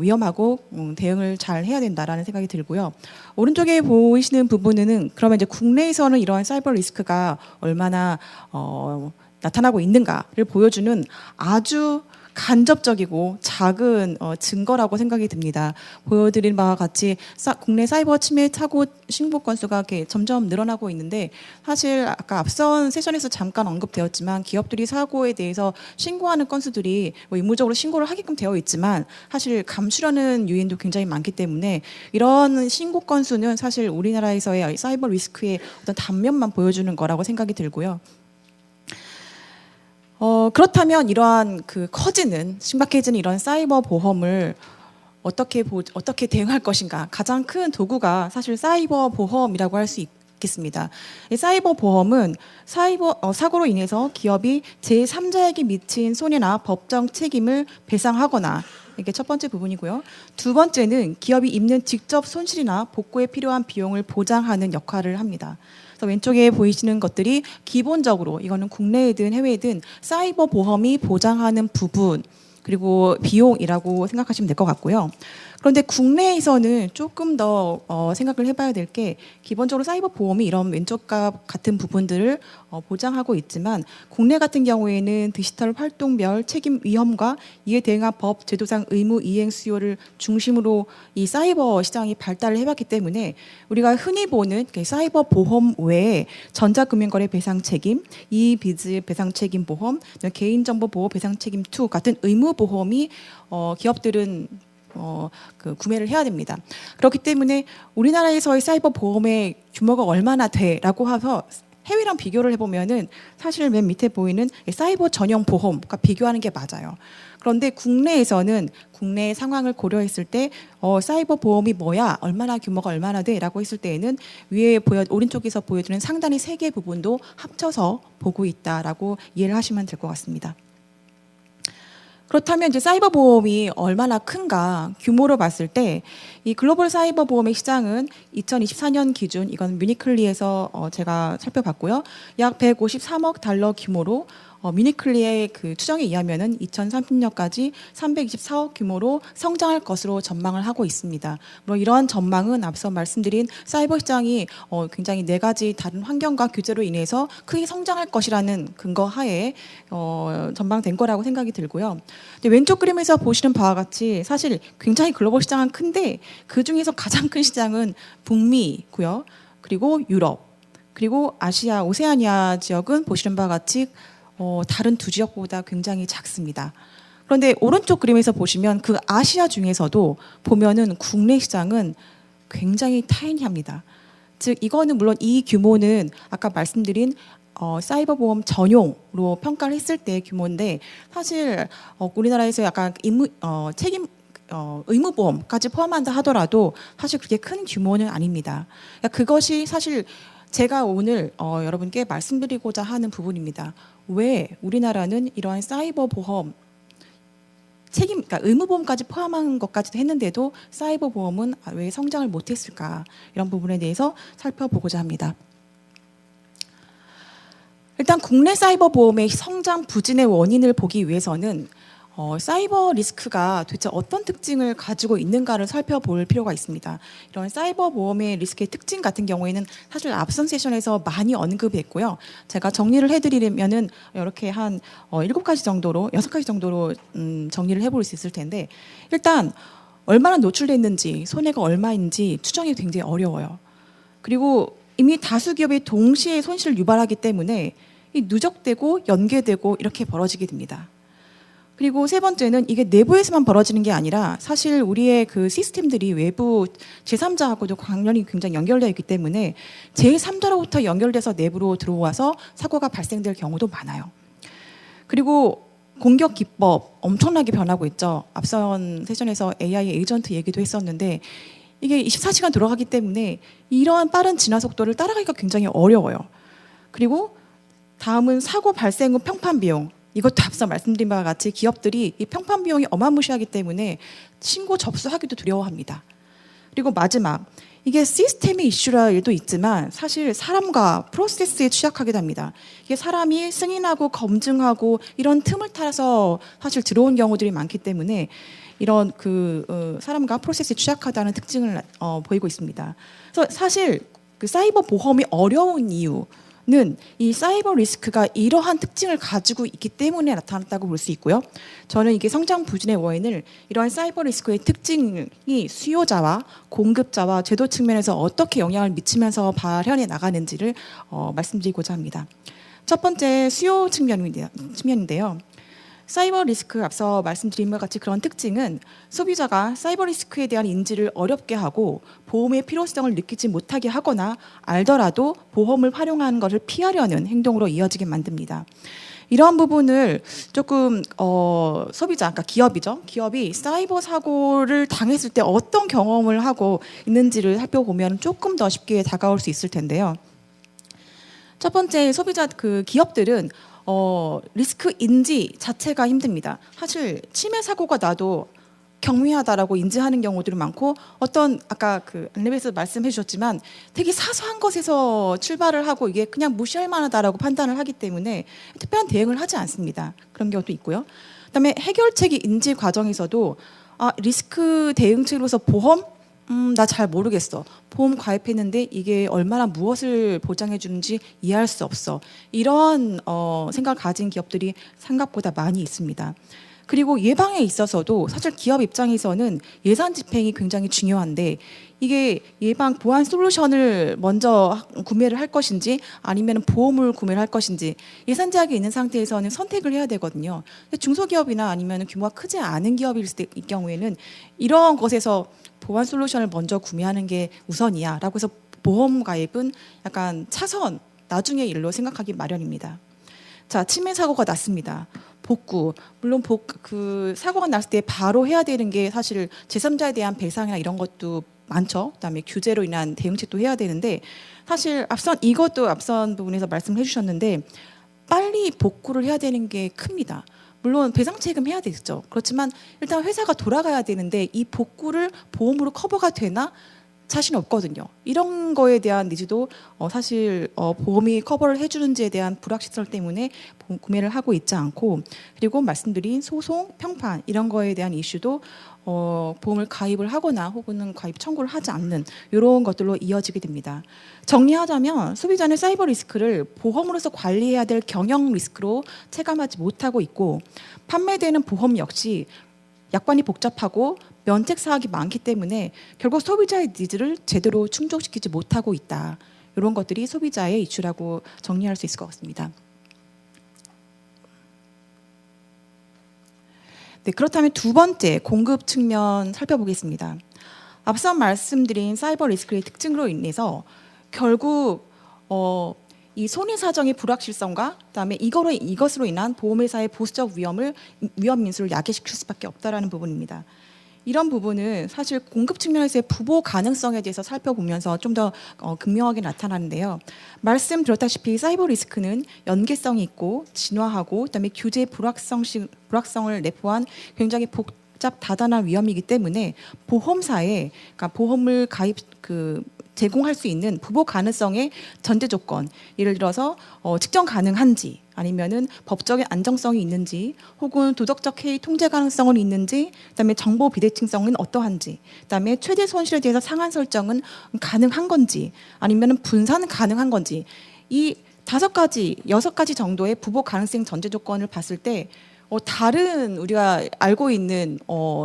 위험하고 대응을 잘 해야 된다라는 생각이 들고요. 오른쪽에 보이시는 부분은 그러면 이제 국내에서는 이러한 사이버 리스크가 얼마나 나타나고 있는가를 보여주는 아주 간접적이고 작은 증거라고 생각이 듭니다. 보여드린 바와 같이 국내 사이버 침해 사고 신고 건수가 이렇게 점점 늘어나고 있는데 사실 아까 앞선 세션에서 잠깐 언급되었지만 기업들이 사고에 대해서 신고하는 건수들이 의무적으로 신고를 하게끔 되어 있지만 사실 감추려는 요인도 굉장히 많기 때문에 이런 신고 건수는 사실 우리나라에서의 사이버 리스크의 어떤 단면만 보여주는 거라고 생각이 들고요. 그렇다면 이러한 그 커지는 신박해지는 이런 사이버 보험을 어떻게 대응할 것인가? 가장 큰 도구가 사실 사이버 보험이라고 할 수 있겠습니다. 이 사이버 보험은 사고로 인해서 기업이 제3자에게 미친 손해나 법정 책임을 배상하거나 이게 첫 번째 부분이고요. 두 번째는 기업이 입는 직접 손실이나 복구에 필요한 비용을 보장하는 역할을 합니다. 왼쪽에 보이시는 것들이 기본적으로 이거는 국내에든 해외에든 사이버 보험이 보장하는 부분 그리고 비용이라고 생각하시면 될 것 같고요. 그런데 국내에서는 조금 더 생각을 해봐야 될 게 기본적으로 사이버 보험이 이런 왼쪽과 같은 부분들을 보장하고 있지만 국내 같은 경우에는 디지털 활동별 책임 위험과 이에 대응한 법 제도상 의무 이행 수요를 중심으로 이 사이버 시장이 발달을 해왔기 때문에 우리가 흔히 보는 사이버 보험 외에 전자금융거래 배상 책임, 이비즈 배상 책임 보험, 개인정보 보호 배상 책임 2 같은 의무 보험이 기업들은 그 구매를 해야 됩니다. 그렇기 때문에 우리나라에서의 사이버 보험의 규모가 얼마나 돼라고 해서 해외랑 비교를 해보면은 사실 맨 밑에 보이는 사이버 전용 보험과 비교하는 게 맞아요. 그런데 국내에서는 국내 상황을 고려했을 때 사이버 보험이 뭐야, 얼마나 규모가 얼마나 돼라고 했을 때에는 위에 오른쪽에서 보여주는 상단의 세 개 부분도 합쳐서 보고 있다라고 이해를 하시면 될 것 같습니다. 그렇다면 이제 사이버 보험이 얼마나 큰가 규모로 봤을 때 이 글로벌 사이버 보험의 시장은 2024년 기준 이건 뮤니클리에서 제가 살펴봤고요. 약 153억 달러 규모로 뮤니클리의 그 추정에 의하면은 2030년까지 324억 규모로 성장할 것으로 전망을 하고 있습니다. 물론 이러한 전망은 앞서 말씀드린 사이버 시장이 굉장히 네 가지 다른 환경과 규제로 인해서 크게 성장할 것이라는 근거 하에 전망된 거라고 생각이 들고요. 근데 왼쪽 그림에서 보시는 바와 같이 사실 굉장히 글로벌 시장은 큰데 그 중에서 가장 큰 시장은 북미고요. 그리고 유럽, 그리고 아시아, 오세아니아 지역은 보시는 바와 같이 다른 두 지역보다 굉장히 작습니다. 그런데 오른쪽 그림에서 보시면 그 아시아 중에서도 보면은 국내 시장은 굉장히 타이니합니다. 즉 이거는 물론 이 규모는 아까 말씀드린 사이버 보험 전용으로 평가를 했을 때 규모인데 사실 우리나라에서 약간 의무 보험까지 포함한다 하더라도 사실 그렇게 큰 규모는 아닙니다. 그러니까 그것이 사실 제가 오늘 여러분께 말씀드리고자 하는 부분입니다. 왜 우리나라는 이러한 사이버 보험 그러니까 의무 보험까지 포함한 것까지도 했는데도 사이버 보험은 왜 성장을 못했을까, 이런 부분에 대해서 살펴보고자 합니다. 일단 국내 사이버 보험의 성장 부진의 원인을 보기 위해서는 사이버 리스크가 도대체 어떤 특징을 가지고 있는가를 살펴볼 필요가 있습니다. 이런 사이버 보험의 리스크의 특징 같은 경우에는 사실 앞선 세션에서 많이 언급했고요. 제가 정리를 해드리려면은 이렇게 한 7가지 정도로, 6가지 정도로 정리를 해볼 수 있을 텐데, 일단 얼마나 노출됐는지, 손해가 얼마인지 추정이 굉장히 어려워요. 그리고 이미 다수 기업이 동시에 손실을 유발하기 때문에 이 누적되고 연계되고 이렇게 벌어지게 됩니다. 그리고 세 번째는 이게 내부에서만 벌어지는 게 아니라 사실 우리의 그 시스템들이 외부 제3자하고도 관련이 굉장히 연결되어 있기 때문에 제3자로부터 연결돼서 내부로 들어와서 사고가 발생될 경우도 많아요. 그리고 공격 기법 엄청나게 변하고 있죠. 앞선 세션에서 AI 에이전트 얘기도 했었는데 이게 24시간 돌아가기 때문에 이러한 빠른 진화 속도를 따라가기가 굉장히 어려워요. 그리고 다음은 사고 발생 후 평판 비용. 이것도 앞서 말씀드린 바와 같이 기업들이 이 평판 비용이 어마무시하기 때문에 신고 접수하기도 두려워합니다. 그리고 마지막, 이게 시스템의 이슈라도 있지만 사실 사람과 프로세스에 취약하기도 합니다. 이게 사람이 승인하고 검증하고 이런 틈을 타서 사실 들어온 경우들이 많기 때문에 이런 사람과 프로세스에 취약하다는 특징을 보이고 있습니다. 그래서 사실 그 사이버 보험이 어려운 이유 는 이 사이버 리스크가 이러한 특징을 가지고 있기 때문에 나타났다고 볼 수 있고요. 저는 이게 성장 부진의 원인을 이러한 사이버 리스크의 특징이 수요자와 공급자와 제도 측면에서 어떻게 영향을 미치면서 발현해 나가는지를 말씀드리고자 합니다. 첫 번째 수요 측면인데요. 사이버 리스크 앞서 말씀드린 것 같이 그런 특징은 소비자가 사이버 리스크에 대한 인지를 어렵게 하고 보험의 필요성을 느끼지 못하게 하거나 알더라도 보험을 활용하는 것을 피하려는 행동으로 이어지게 만듭니다. 이러한 부분을 조금 소비자, 그러니까 기업이죠. 기업이 사이버 사고를 당했을 때 어떤 경험을 하고 있는지를 살펴보면 조금 더 쉽게 다가올 수 있을 텐데요. 첫 번째, 기업들은 리스크 인지 자체가 힘듭니다. 사실 치매 사고가 나도 경미하다라고 인지하는 경우들이 많고 아까 안내에서 말씀해 주셨지만 되게 사소한 것에서 출발을 하고 이게 그냥 무시할 만하다라고 판단을 하기 때문에 특별한 대응을 하지 않습니다. 그런 경우도 있고요. 그다음에 해결책이 인지 과정에서도 리스크 대응책으로서 보험? 나 잘 모르겠어. 보험 가입했는데 이게 얼마나 무엇을 보장해 주는지 이해할 수 없어. 이런 생각을 가진 기업들이 생각보다 많이 있습니다. 그리고 예방에 있어서도 사실 기업 입장에서는 예산 집행이 굉장히 중요한데 이게 예방 보안 솔루션을 먼저 구매를 할 것인지 아니면 보험을 구매를 할 것인지 예산 제약이 있는 상태에서는 선택을 해야 되거든요. 근데 중소기업이나 아니면 규모가 크지 않은 기업일 경우에는 이런 것에서 보안 솔루션을 먼저 구매하는 게 우선이야라고 해서 보험 가입은 약간 차선 나중의 일로 생각하기 마련입니다. 자, 침해 사고가 났습니다. 복구. 물론 그 사고가 났을 때 바로 해야 되는 게 사실 제3자에 대한 배상이나 이런 것도 많죠. 그다음에 규제로 인한 대응책도 해야 되는데 사실 앞선 부분에서 말씀을 해주셨는데 빨리 복구를 해야 되는 게 큽니다. 물론 배상 책임 해야 되겠죠. 그렇지만 일단 회사가 돌아가야 되는데 이 복구를 보험으로 커버가 되나 자신 없거든요. 이런 거에 대한 니즈도 사실 보험이 커버를 해주는지에 대한 불확실성 때문에 구매를 하고 있지 않고 그리고 말씀드린 소송, 평판 이런 거에 대한 이슈도 보험을 가입을 하거나 혹은 가입 청구를 하지 않는 이런 것들로 이어지게 됩니다. 정리하자면 소비자는 사이버 리스크를 보험으로서 관리해야 될 경영 리스크로 체감하지 못하고 있고 판매되는 보험 역시 약관이 복잡하고 면책 사항이 많기 때문에 결국 소비자의 니즈를 제대로 충족시키지 못하고 있다. 이런 것들이 소비자의 이슈라고 정리할 수 있을 것 같습니다. 네, 그렇다면 두 번째 공급 측면 살펴보겠습니다. 앞서 말씀드린 사이버 리스크의 특징으로 인해서 결국 이 손해 사정의 불확실성과 그다음에 이것으로 인한 보험회사의 보수적 위험 민수를 야기시킬 수밖에 없다라는 부분입니다. 이런 부분은 사실 공급 측면에서의 부보 가능성에 대해서 살펴보면서 좀 더 극명하게 나타나는데요. 말씀드렸다시피 사이버 리스크는 연계성이 있고 진화하고 그다음에 규제 불확성을 내포한 굉장히 복잡 다단한 위험이기 때문에 보험사에 그러니까 보험을 제공할 수 있는 부보 가능성의 전제 조건, 예를 들어서 측정 가능한지 아니면은 법적인 안정성이 있는지 혹은 도덕적 해이 통제 가능성은 있는지 그다음에 정보 비대칭성은 어떠한지 그다음에 최대 손실에 대해서 상한 설정은 가능한 건지 아니면은 분산 가능한 건지 이 5가지, 6가지 정도의 부보 가능성 전제 조건을 봤을 때 다른 우리가 알고 있는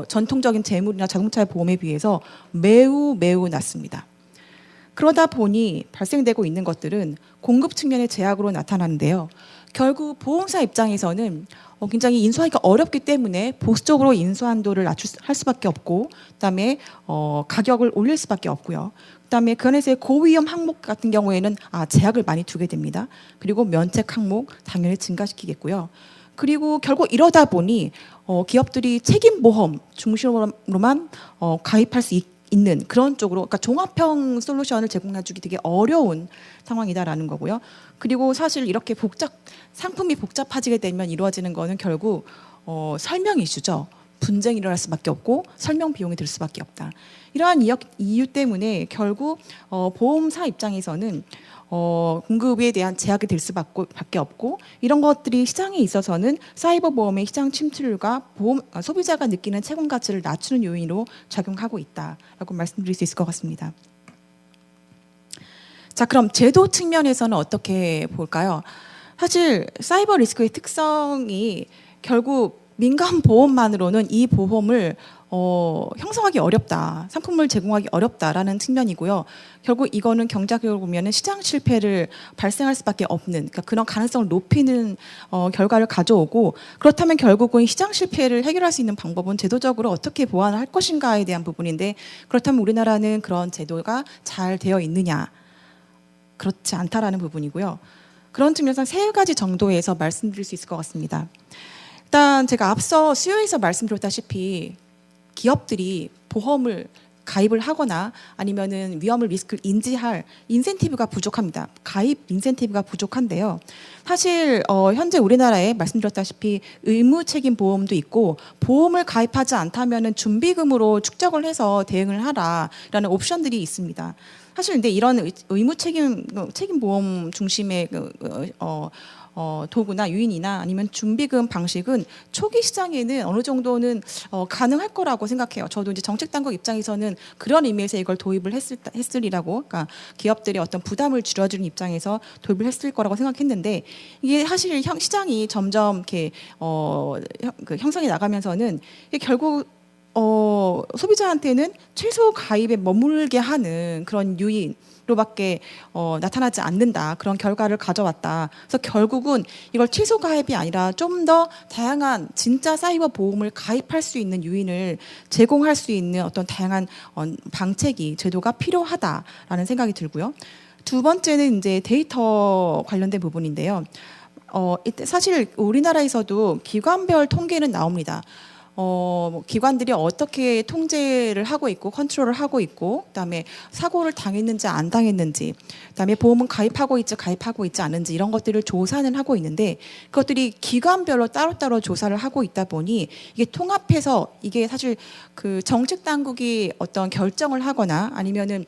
전통적인 재물이나 자동차 보험에 비해서 매우 낮습니다. 그러다 보니 발생되고 있는 것들은 공급 측면의 제약으로 나타나는데요. 결국 보험사 입장에서는 굉장히 인수하기가 어렵기 때문에 보수적으로 인수 한도를 할 수밖에 없고 그다음에 가격을 올릴 수밖에 없고요. 그다음에 그 안에서의 고위험 항목 같은 경우에는 제약을 많이 두게 됩니다. 그리고 면책 항목 당연히 증가시키겠고요. 그리고 결국 이러다 보니 기업들이 책임보험 중심으로만 가입할 수 있는 그런 쪽으로 그러니까 종합형 솔루션을 제공해주기 되게 어려운 상황이다라는 거고요. 그리고 사실 이렇게 상품이 복잡해지게 되면 이루어지는 거는 결국 설명 이슈죠. 분쟁이 일어날 수밖에 없고 설명 비용이 들 수밖에 없다. 이러한 이유 때문에 결국 보험사 입장에서는 공급에 대한 제약이 될 수밖에 없고 이런 것들이 시장에 있어서는 사이버 보험의 시장 침투율과 소비자가 느끼는 채권 가치를 낮추는 요인으로 작용하고 있다라고 말씀드릴 수 있을 것 같습니다. 자, 그럼 제도 측면에서는 어떻게 볼까요? 사실 사이버 리스크의 특성이 결국 민간 보험만으로는 이 보험을 형성하기 어렵다, 상품을 제공하기 어렵다라는 측면이고요. 결국 이거는 경제학적으로 보면은 시장 실패를 발생할 수밖에 없는, 그러니까 그런 가능성을 높이는 결과를 가져오고 그렇다면 결국은 시장 실패를 해결할 수 있는 방법은 제도적으로 어떻게 보완을 할 것인가에 대한 부분인데 그렇다면 우리나라는 그런 제도가 잘 되어 있느냐? 그렇지 않다라는 부분이고요. 그런 측면에서 3가지 정도에서 말씀드릴 수 있을 것 같습니다. 일단 제가 앞서 수요에서 말씀드렸다시피 기업들이 보험을 가입을 하거나 아니면은 위험을 리스크를 인지할 인센티브가 부족합니다. 가입 인센티브가 부족한데요. 사실 현재 우리나라에 말씀드렸다시피 의무 책임 보험도 있고 보험을 가입하지 않다면은 준비금으로 축적을 해서 대응을 하라라는 옵션들이 있습니다. 사실 근데 이런 의무 책임 보험 중심의 도구나 유인이나 아니면 준비금 방식은 초기 시장에는 어느 정도는 가능할 거라고 생각해요. 저도 이제 정책 당국 입장에서는 그런 의미에서 이걸 도입을 했으리라고, 그러니까 기업들의 어떤 부담을 줄여주는 입장에서 도입을 했을 거라고 생각했는데, 이게 사실 시장이 점점 이렇게 형성이 나가면서는 이게 결국 소비자한테는 최소 가입에 머물게 하는 그런 유인로밖에 나타나지 않는다. 그런 결과를 가져왔다. 그래서 결국은 이걸 최소 가입이 아니라 좀 더 다양한 진짜 사이버 보험을 가입할 수 있는 유인을 제공할 수 있는 어떤 다양한 방책이 제도가 필요하다라는 생각이 들고요. 두 번째는 이제 데이터 관련된 부분인데요. 사실 우리나라에서도 기관별 통계는 나옵니다. 기관들이 어떻게 통제를 하고 있고 컨트롤을 하고 있고, 그다음에 사고를 당했는지 안 당했는지, 그다음에 보험은 가입하고 있지 않은지 이런 것들을 조사는 하고 있는데, 그것들이 기관별로 따로따로 조사를 하고 있다 보니 이게 통합해서 이게 사실 그 정책 당국이 어떤 결정을 하거나 아니면은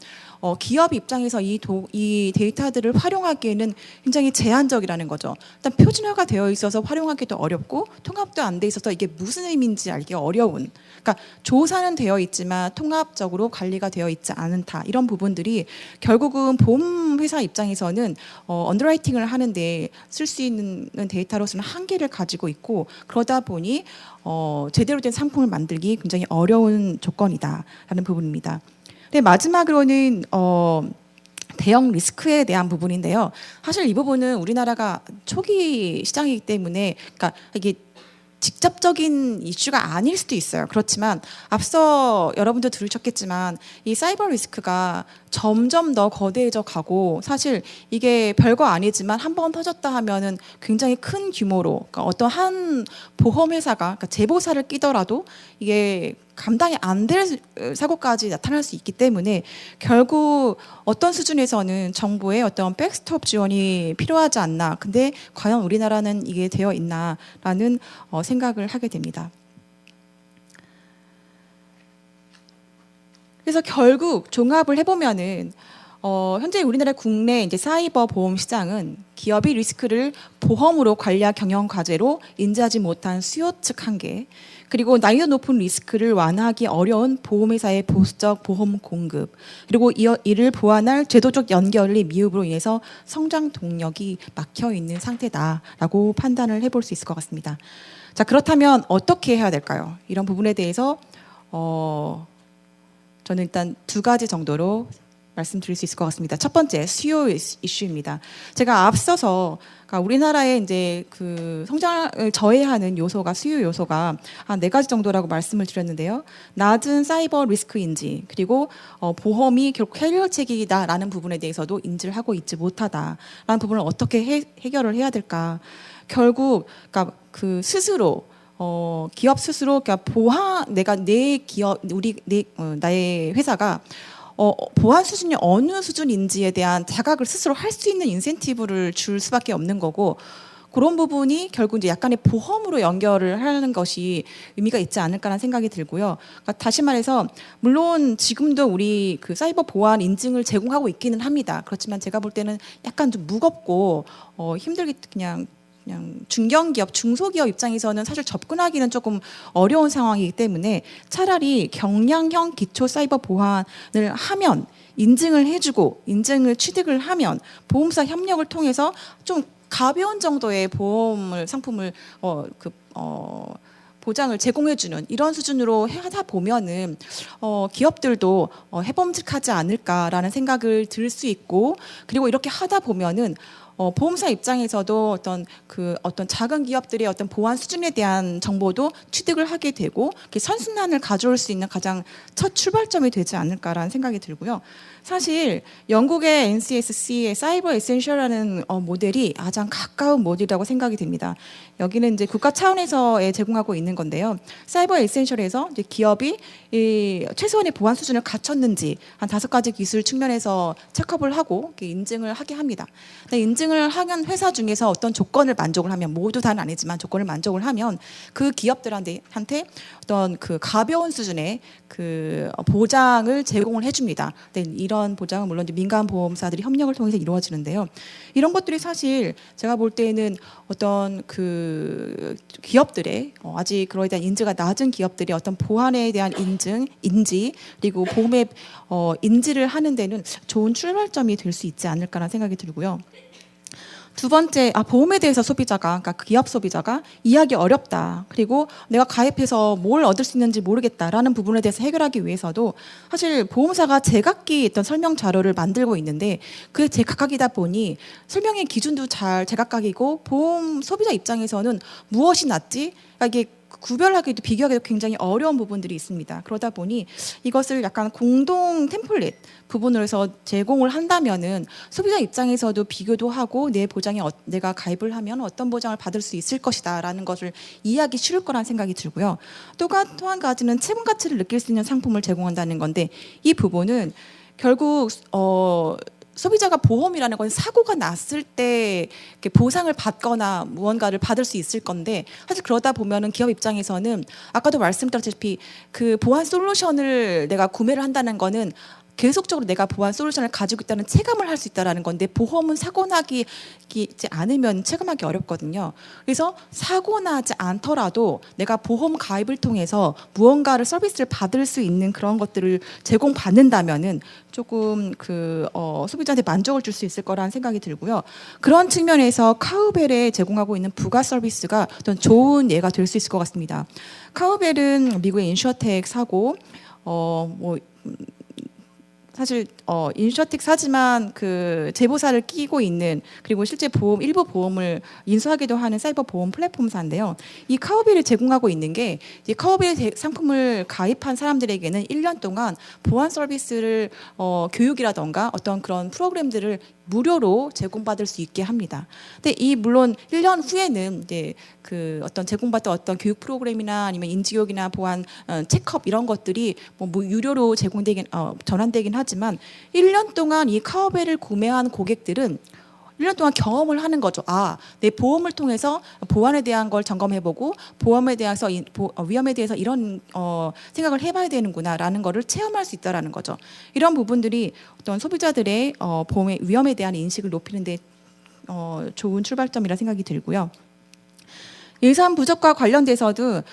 기업 입장에서 이 데이터들을 활용하기에는 굉장히 제한적이라는 거죠. 일단 표준화가 되어 있어서 활용하기도 어렵고 통합도 안 돼 있어서 이게 무슨 의미인지 알기 어려운. 그러니까 조사는 되어 있지만 통합적으로 관리가 되어 있지 않다. 이런 부분들이 결국은 보험회사 입장에서는 언더라이팅을 하는데 쓸 수 있는 데이터로서는 한계를 가지고 있고, 그러다 보니 제대로 된 상품을 만들기 굉장히 어려운 조건이다라는 부분입니다. 네, 마지막으로는 대형 리스크에 대한 부분인데요. 사실 이 부분은 우리나라가 초기 시장이기 때문에, 그러니까 이게 직접적인 이슈가 아닐 수도 있어요. 그렇지만 앞서 여러분도 들으셨겠지만 이 사이버 리스크가 점점 더 거대해져 가고, 사실 이게 별거 아니지만 한 번 터졌다 하면은 굉장히 큰 규모로, 그러니까 어떤 한 보험회사가, 그러니까 제보사를 끼더라도 이게 감당이 안 될 사고까지 나타날 수 있기 때문에 결국 어떤 수준에서는 정부의 어떤 백스톱 지원이 필요하지 않나. 근데 과연 우리나라는 이게 되어 있나라는 생각을 하게 됩니다. 그래서 결국 종합을 해보면은 현재 우리나라 국내 이제 사이버 보험 시장은 기업이 리스크를 보험으로 관리할 경영 과제로 인지하지 못한 수요 측 한계, 그리고 난이도 높은 리스크를 완화하기 어려운 보험회사의 보수적 보험 공급, 그리고 이를 보완할 제도적 연결의 미흡으로 인해서 성장 동력이 막혀 있는 상태다라고 판단을 해볼 수 있을 것 같습니다. 자, 그렇다면 어떻게 해야 될까요? 이런 부분에 대해서 저는 일단 두 가지 정도로 말씀드릴 수 있을 것 같습니다. 첫 번째, 수요 이슈입니다. 제가 앞서서 우리나라의 이제 그 성장을 저해하는 요소가, 수요 요소가 한 4가지 정도라고 말씀을 드렸는데요. 낮은 사이버 리스크 인지, 그리고 보험이 결국 해결책이다라는 부분에 대해서도 인지를 하고 있지 못하다라는 부분을 어떻게 해결을 해야 될까? 결국 그러니까 그 스스로 기업 스스로, 그러니까 내 기업, 나의 회사가 보안 수준이 어느 수준인지에 대한 자각을 스스로 할 수 있는 인센티브를 줄 수밖에 없는 거고, 그런 부분이 결국 이제 약간의 보험으로 연결을 하는 것이 의미가 있지 않을까라는 생각이 들고요. 그러니까 다시 말해서 물론 지금도 우리 그 사이버 보안 인증을 제공하고 있기는 합니다. 그렇지만 제가 볼 때는 약간 좀 무겁고 힘들게 그냥 중견기업, 중소기업 입장에서는 사실 접근하기는 조금 어려운 상황이기 때문에 차라리 경량형 기초 사이버 보안을 하면, 인증을 해주고 인증을 취득을 하면 보험사 협력을 통해서 좀 가벼운 정도의 상품을 보장을 제공해주는 이런 수준으로 하다 보면은 기업들도 해봄직하지 않을까라는 생각을 들 수 있고, 그리고 이렇게 하다 보면은 보험사 입장에서도 어떤 작은 기업들의 어떤 보안 수준에 대한 정보도 취득을 하게 되고, 선순환을 가져올 수 있는 가장 첫 출발점이 되지 않을까라는 생각이 들고요. 사실 영국의 NCSC의 사이버 에센셜이라는 모델이 가장 가까운 모델이라고 생각이 됩니다. 여기는 이제 국가 차원에서 제공하고 있는 건데요. 사이버 에센셜에서 이제 기업이 최소한의 보안 수준을 갖췄는지 한 5가지 기술 측면에서 체크업을 하고 인증을 하게 합니다. 인증을 하는 회사 중에서 어떤 조건을 만족을 하면, 모두 다는 아니지만 조건을 만족을 하면 그 기업들한테 어떤 그 가벼운 수준의 그 보장을 제공을 해줍니다. 이런 이런 보장은 물론 이제 민간 보험사들이 협력을 통해서 이루어지는데요. 이런 것들이 사실 제가 볼 때는 어떤 그 기업들의 아직 그거에 대한 인지가 낮은 기업들이 어떤 보안에 대한 인지 그리고 보험의 인지를 하는 데는 좋은 출발점이 될 수 있지 않을까라는 생각이 들고요. 두 번째, 보험에 대해서 소비자가, 그러니까 기업 소비자가 이해하기 어렵다. 그리고 내가 가입해서 뭘 얻을 수 있는지 모르겠다라는 부분에 대해서 해결하기 위해서도 사실 보험사가 제각기 어떤 설명 자료를 만들고 있는데 그게 제각각이다 보니 설명의 기준도 잘 제각각이고 보험 소비자 입장에서는 무엇이 낫지? 그러니까 이게 구별하기도 비교하기도 굉장히 어려운 부분들이 있습니다. 그러다 보니 이것을 약간 공동 템플릿 부분으로 해서 제공을 한다면은 소비자 입장에서도 비교도 하고 내 보장에 내가 가입을 하면 어떤 보장을 받을 수 있을 것이다라는 것을 이해하기 쉬울 거란 생각이 들고요. 또 한 가지는 체감 가치를 느낄 수 있는 상품을 제공한다는 건데 이 부분은 결국 소비자가 보험이라는 건 사고가 났을 때 이렇게 보상을 받거나 무언가를 받을 수 있을 건데 사실 그러다 보면은 기업 입장에서는 아까도 말씀드렸다시피 그 보안 솔루션을 내가 구매를 한다는 거는 계속적으로 내가 보안 솔루션을 가지고 있다는 체감을 할 수 있다는 건데 보험은 사고 나지 않으면 체감하기 어렵거든요. 그래서 사고 나지 않더라도 내가 보험 가입을 통해서 무언가를 서비스를 받을 수 있는 그런 것들을 제공받는다면은 조금 소비자한테 만족을 줄 수 있을 거라는 생각이 들고요. 그런 측면에서 카우벨에 제공하고 있는 부가 서비스가 어떤 좋은 예가 될 수 있을 것 같습니다. 카우벨은 미국의 인슈어텍 사고 사실 인슈어텍 사지만 그 제보사를 끼고 있는 그리고 실제 일부 보험을 인수하기도 하는 사이버 보험 플랫폼사인데요. 이 카우벨이 제공하고 있는 게 이 카우벨 상품을 가입한 사람들에게는 1년 동안 보안 서비스를 교육이라던가 어떤 그런 프로그램들을 무료로 제공받을 수 있게 합니다. 근데 물론 1년 후에는 이제 그 어떤 제공받던 어떤 교육 프로그램이나 아니면 인지교육이나 보안 체크업 이런 것들이 뭐 유료로 전환되긴 하지만 1년 동안 이 카우벨을 구매한 고객들은 1년 동안 경험을 하는 거죠. 내 보험을 통해서 보안에 대한 걸 점검해보고 보험에 대해서 위험에 대해서 이런 생각을 해봐야 되는구나라는 거를 체험할 수 있다라는 거죠. 이런 부분들이 어떤 소비자들의 보험의 위험에 대한 인식을 높이는데 좋은 출발점이라 생각이 들고요. 예산 부족과 관련돼서도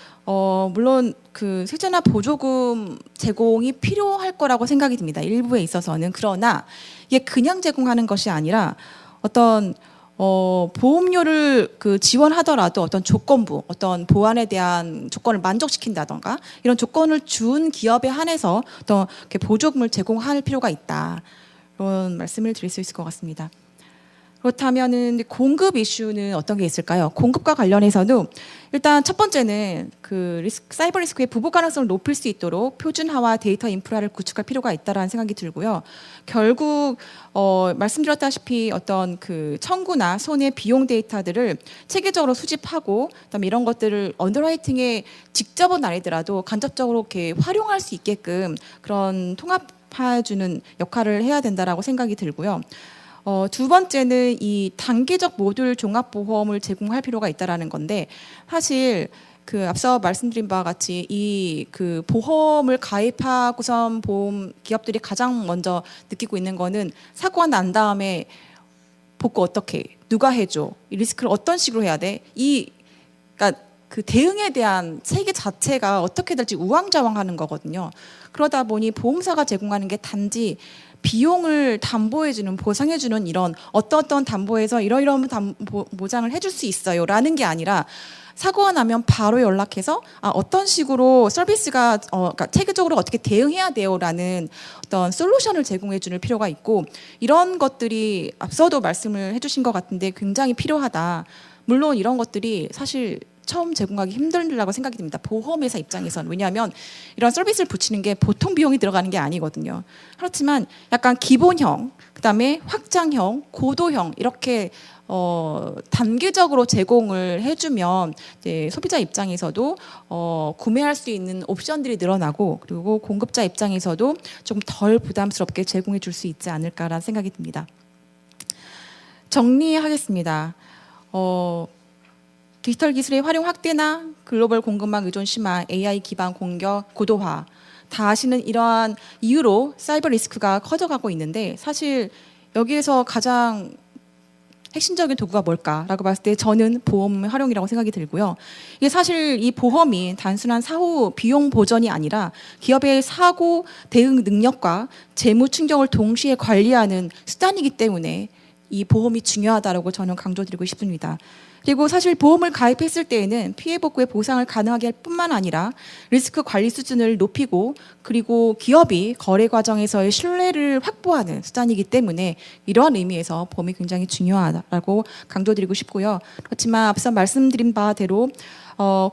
물론 그 세제나 보조금 제공이 필요할 거라고 생각이 듭니다. 일부에 있어서는. 그러나 이게 그냥 제공하는 것이 아니라 어떤 보험료를 지원하더라도 어떤 조건부, 어떤 보안에 대한 조건을 만족시킨다던가 이런 조건을 준 기업에 한해서 어떤 이렇게 보조금을 제공할 필요가 있다. 이런 말씀을 드릴 수 있을 것 같습니다. 그렇다면은 공급 이슈는 어떤 게 있을까요? 공급과 관련해서도 일단 첫 번째는 사이버 리스크의 부부 가능성을 높일 수 있도록 표준화와 데이터 인프라를 구축할 필요가 있다라는 생각이 들고요. 결국 말씀드렸다시피 어떤 청구나 손해 비용 데이터들을 체계적으로 수집하고 그다음에 이런 것들을 언더라이팅에 직접은 아니더라도 간접적으로 이렇게 활용할 수 있게끔 그런 통합해주는 역할을 해야 된다라고 생각이 들고요. 두 번째는 이 단계적 모듈 종합보험을 제공할 필요가 있다라는 건데 사실 앞서 말씀드린 바와 같이 이 보험을 가입하고선 보험 기업들이 가장 먼저 느끼고 있는 거는 사고가 난 다음에 복구 어떻게 누가 해줘 이 리스크를 어떤 식으로 해야 돼 그러니까 그 대응에 대한 체계 자체가 어떻게 될지 우왕좌왕하는 거거든요. 그러다 보니 보험사가 제공하는 게 단지 비용을 담보해주는 보상해주는 이런 어떤 담보에서 이러이러한 보장을 해줄 수 있어요라는 게 아니라 사고가 나면 바로 연락해서 어떤 식으로 서비스가 그러니까 체계적으로 어떻게 대응해야 돼요라는 어떤 솔루션을 제공해 주는 필요가 있고 이런 것들이 앞서도 말씀을 해주신 것 같은데 굉장히 필요하다. 물론 이런 것들이 사실 처음 제공하기 힘들다고 생각이 듭니다. 보험회사 입장에서는. 왜냐하면 이런 서비스를 붙이는 게 보통 비용이 들어가는 게 아니거든요. 그렇지만 약간 기본형, 그다음에 확장형, 고도형 이렇게 단계적으로 제공을 해주면 이제 소비자 입장에서도 구매할 수 있는 옵션들이 늘어나고 그리고 공급자 입장에서도 좀 덜 부담스럽게 제공해 줄 수 있지 않을까라는 생각이 듭니다. 정리하겠습니다. 디지털 기술의 활용 확대나 글로벌 공급망 의존 심화, AI 기반 공격 고도화, 다 아시는 이러한 이유로 사이버 리스크가 커져가고 있는데 사실 여기에서 가장 핵심적인 도구가 뭘까라고 봤을 때 저는 보험 활용이라고 생각이 들고요. 이게 사실 이 보험이 단순한 사후 비용 보전이 아니라 기업의 사고 대응 능력과 재무 충격을 동시에 관리하는 수단이기 때문에 이 보험이 중요하다라고 저는 강조드리고 싶습니다. 그리고 사실 보험을 가입했을 때에는 피해 복구의 보상을 가능하게 할 뿐만 아니라 리스크 관리 수준을 높이고 그리고 기업이 거래 과정에서의 신뢰를 확보하는 수단이기 때문에 이러한 의미에서 보험이 굉장히 중요하다고 강조드리고 싶고요. 그렇지만 앞서 말씀드린 바대로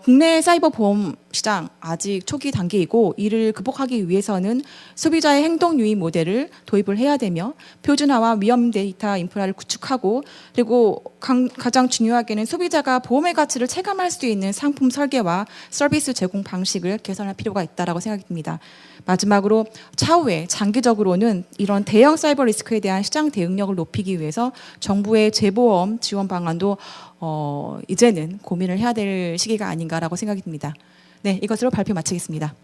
국내 사이버 보험 시장 아직 초기 단계이고 이를 극복하기 위해서는 소비자의 행동 유의 모델을 도입을 해야 되며 표준화와 위험 데이터 인프라를 구축하고 그리고 가장 중요하게는 소비자가 보험의 가치를 체감할 수 있는 상품 설계와 서비스 제공 방식을 개선할 필요가 있다라고 생각이 듭니다. 마지막으로 차후에 장기적으로는 이런 대형 사이버 리스크에 대한 시장 대응력을 높이기 위해서 정부의 재보험 지원 방안도 이제는 고민을 해야 될 시기가 아닌가라고 생각이 듭니다. 네, 이것으로 발표 마치겠습니다.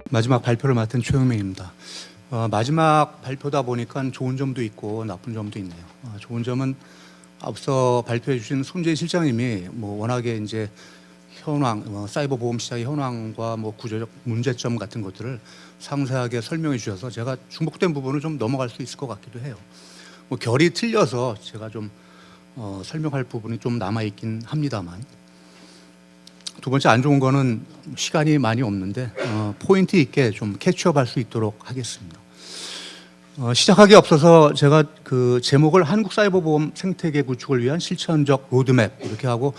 마지막 발표를 맡은 최영명입니다. 마지막 발표다 보니까 좋은 점도 있고 나쁜 점도 있네요. 좋은 점은 앞서 발표해 주신 손재희 실장님이 워낙에 이제 현황, 사이버 보험 시장의 현황과 구조적 문제점 같은 것들을 상세하게 설명해 주셔서 제가 중복된 부분을 좀 넘어갈 수 있을 것 같기도 해요. 결이 틀려서 제가 좀 설명할 부분이 좀 남아 있긴 합니다만. 두 번째 안 좋은 거는 시간이 많이 없는데 포인트 있게 좀 캐치업할 수 있도록 하겠습니다. 시작하기 앞서서 제가 그 제목을 한국 사이버 보험 생태계 구축을 위한 실천적 로드맵 이렇게 하고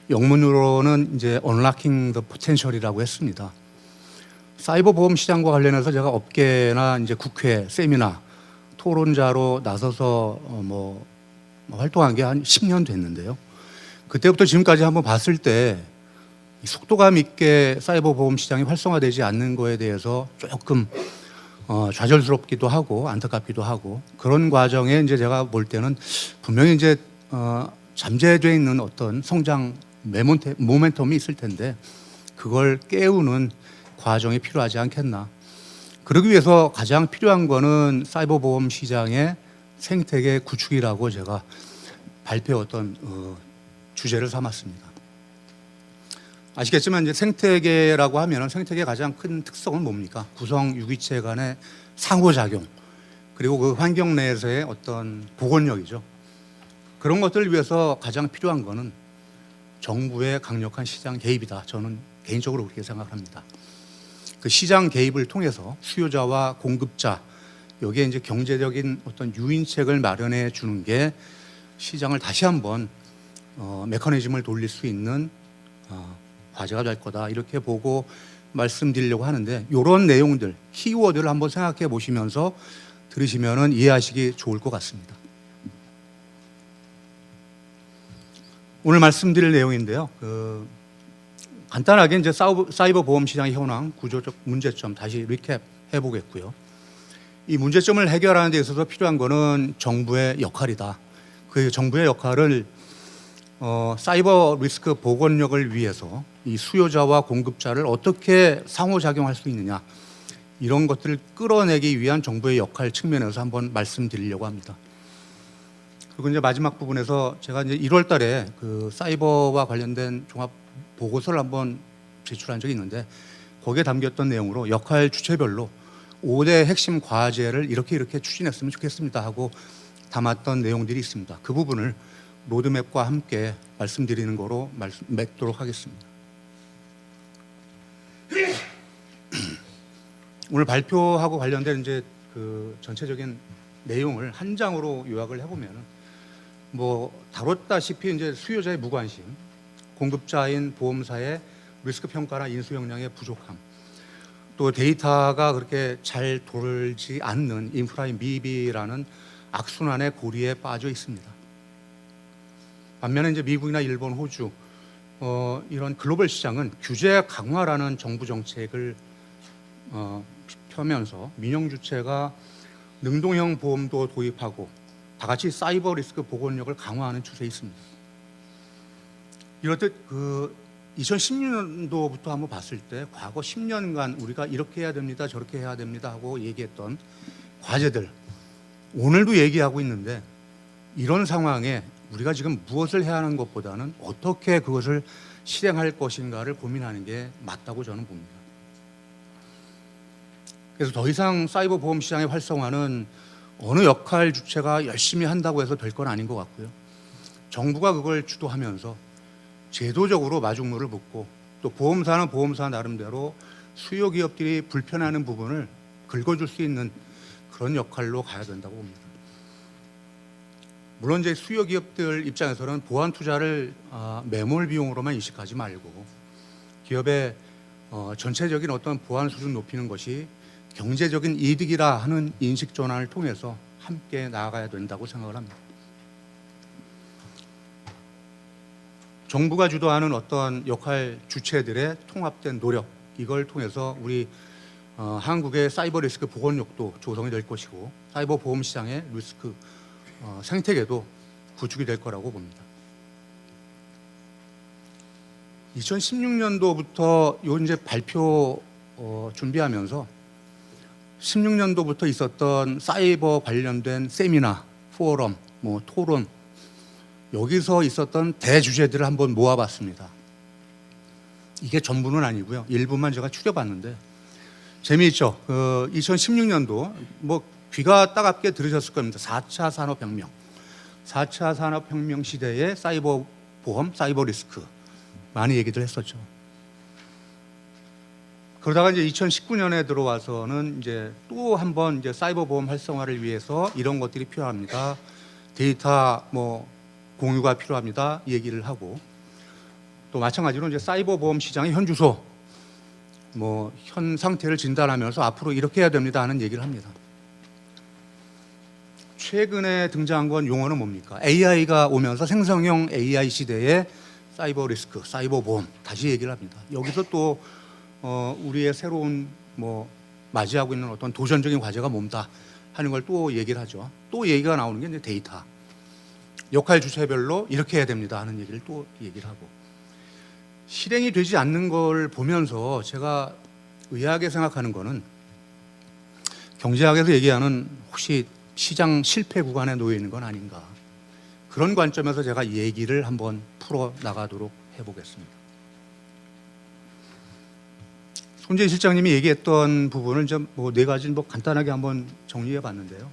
영문으로는 이제 Unlocking the Potential이라고 했습니다. 사이버 보험 시장과 관련해서 제가 업계나 이제 국회 세미나 토론자로 나서서 활동한 게 한 10년 됐는데요. 그때부터 지금까지 한번 봤을 때 속도감 있게 사이버 보험 시장이 활성화되지 않는 거에 대해서 조금 좌절스럽기도 하고 안타깝기도 하고 그런 과정에 이제 제가 볼 때는 분명히 이제 잠재되어 있는 어떤 성장 모멘텀이 있을 텐데 그걸 깨우는 과정이 필요하지 않겠나. 그러기 위해서 가장 필요한 거는 사이버 보험 시장의 생태계 구축이라고 제가 발표 어떤 주제를 삼았습니다. 아시겠지만 이제 생태계라고 하면 생태계의 가장 큰 특성은 뭡니까? 구성 유기체 간의 상호작용 그리고 그 환경 내에서의 어떤 복원력이죠. 그런 것들을 위해서 가장 필요한 거는 정부의 강력한 시장 개입이다. 저는 개인적으로 그렇게 생각합니다. 그 시장 개입을 통해서 수요자와 공급자 여기에 이제 경제적인 어떤 유인책을 마련해 주는 게 시장을 다시 한번 메커니즘을 돌릴 수 있는 과제가 될 거다 이렇게 보고 말씀드리려고 하는데 이런 내용들 키워드를 한번 생각해 보시면서 들으시면은 이해하시기 좋을 것 같습니다. 오늘 말씀드릴 내용인데요. 간단하게 이제 사이버 보험 시장의 현황, 구조적 문제점 다시 리캡해 보겠고요. 이 문제점을 해결하는 데 있어서 필요한 거는 정부의 역할이다. 그 정부의 역할을 사이버 리스크 복원력을 위해서 이 수요자와 공급자를 어떻게 상호작용할 수 있느냐 이런 것들을 끌어내기 위한 정부의 역할 측면에서 한번 말씀드리려고 합니다. 그리고 이제 마지막 부분에서 제가 이제 1월 달에 그 사이버와 관련된 종합 보고서를 한번 제출한 적이 있는데 거기에 담겼던 내용으로 역할 주체별로 5대 핵심 과제를 이렇게 추진했으면 좋겠습니다 하고 담았던 내용들이 있습니다. 그 부분을 로드맵과 함께 말씀드리는 거로 맺도록 하겠습니다. 오늘 발표하고 관련된 이제 그 전체적인 내용을 한 장으로 요약을 해보면은 다뤘다시피 이제 수요자의 무관심, 공급자인 보험사의 리스크 평가나 인수 역량의 부족함, 또 데이터가 그렇게 잘 돌지 않는 인프라의 미비라는 악순환의 고리에 빠져 있습니다. 반면에 이제 미국이나 일본, 호주 이런 글로벌 시장은 규제 강화라는 정부 정책을 펴면서 민영 주체가 능동형 보험도 도입하고 다 같이 사이버 리스크 보건력을 강화하는 추세에 있습니다. 이렇듯 2016년도부터 한번 봤을 때 과거 10년간 우리가 이렇게 해야 됩니다, 저렇게 해야 됩니다 하고 얘기했던 과제들 오늘도 얘기하고 있는데 이런 상황에 우리가 지금 무엇을 해야 하는 것보다는 어떻게 그것을 실행할 것인가를 고민하는 게 맞다고 저는 봅니다. 그래서 더 이상 사이버 보험 시장의 활성화는 어느 역할 주체가 열심히 한다고 해서 될 건 아닌 것 같고요. 정부가 그걸 주도하면서 제도적으로 마중물을 붓고 또 보험사는 보험사 나름대로 수요 기업들이 불편해하는 부분을 긁어줄 수 있는 그런 역할로 가야 된다고 봅니다. 물론 이제 수요 기업들 입장에서는 보안 투자를 매몰 비용으로만 인식하지 말고 기업의 전체적인 어떤 보안 수준 높이는 것이 경제적인 이득이라 하는 인식 전환을 통해서 함께 나아가야 된다고 생각을 합니다. 정부가 주도하는 어떤 역할 주체들의 통합된 노력 이걸 통해서 우리 한국의 사이버 리스크 보건력도 조성이 될 것이고 사이버 보험 시장의 리스크 생태계도 구축이 될 거라고 봅니다. 2016년도부터 요 이제 발표 준비하면서 16년도부터 있었던 사이버 관련된 세미나, 포럼, 토론 여기서 있었던 대주제들을 한번 모아봤습니다. 이게 전부는 아니고요. 일부만 제가 추려봤는데 재미있죠. 2016년도 귀가 따갑게 들으셨을 겁니다. 4차 산업혁명. 4차 산업혁명 시대의 사이버 보험, 사이버 리스크 많이 얘기들 했었죠. 그러다가 이제 2019년에 들어와서는 이제 또 한번 이제 사이버 보험 활성화를 위해서 이런 것들이 필요합니다. 데이터 공유가 필요합니다. 얘기를 하고 또 마찬가지로 이제 사이버 보험 시장의 현 주소, 현 상태를 진단하면서 앞으로 이렇게 해야 됩니다 하는 얘기를 합니다. 최근에 등장한 건 용어는 뭡니까? AI가 오면서 생성형 AI 시대의 사이버 리스크, 사이버 보험 다시 얘기를 합니다. 여기서 또 우리의 새로운 맞이하고 있는 어떤 도전적인 과제가 뭔다 하는 걸 또 얘기를 하죠. 또 얘기가 나오는 게 이제 데이터. 역할 주체별로 이렇게 해야 됩니다 하는 얘기를 또 얘기를 하고 실행이 되지 않는 걸 보면서 제가 의아하게 생각하는 거는 경제학에서 얘기하는 혹시 시장 실패 구간에 놓여 있는 건 아닌가 그런 관점에서 제가 얘기를 한번 풀어 나가도록 해보겠습니다. 손재희 실장님이 얘기했던 부분을 좀 네 가지 간단하게 한번 정리해 봤는데요.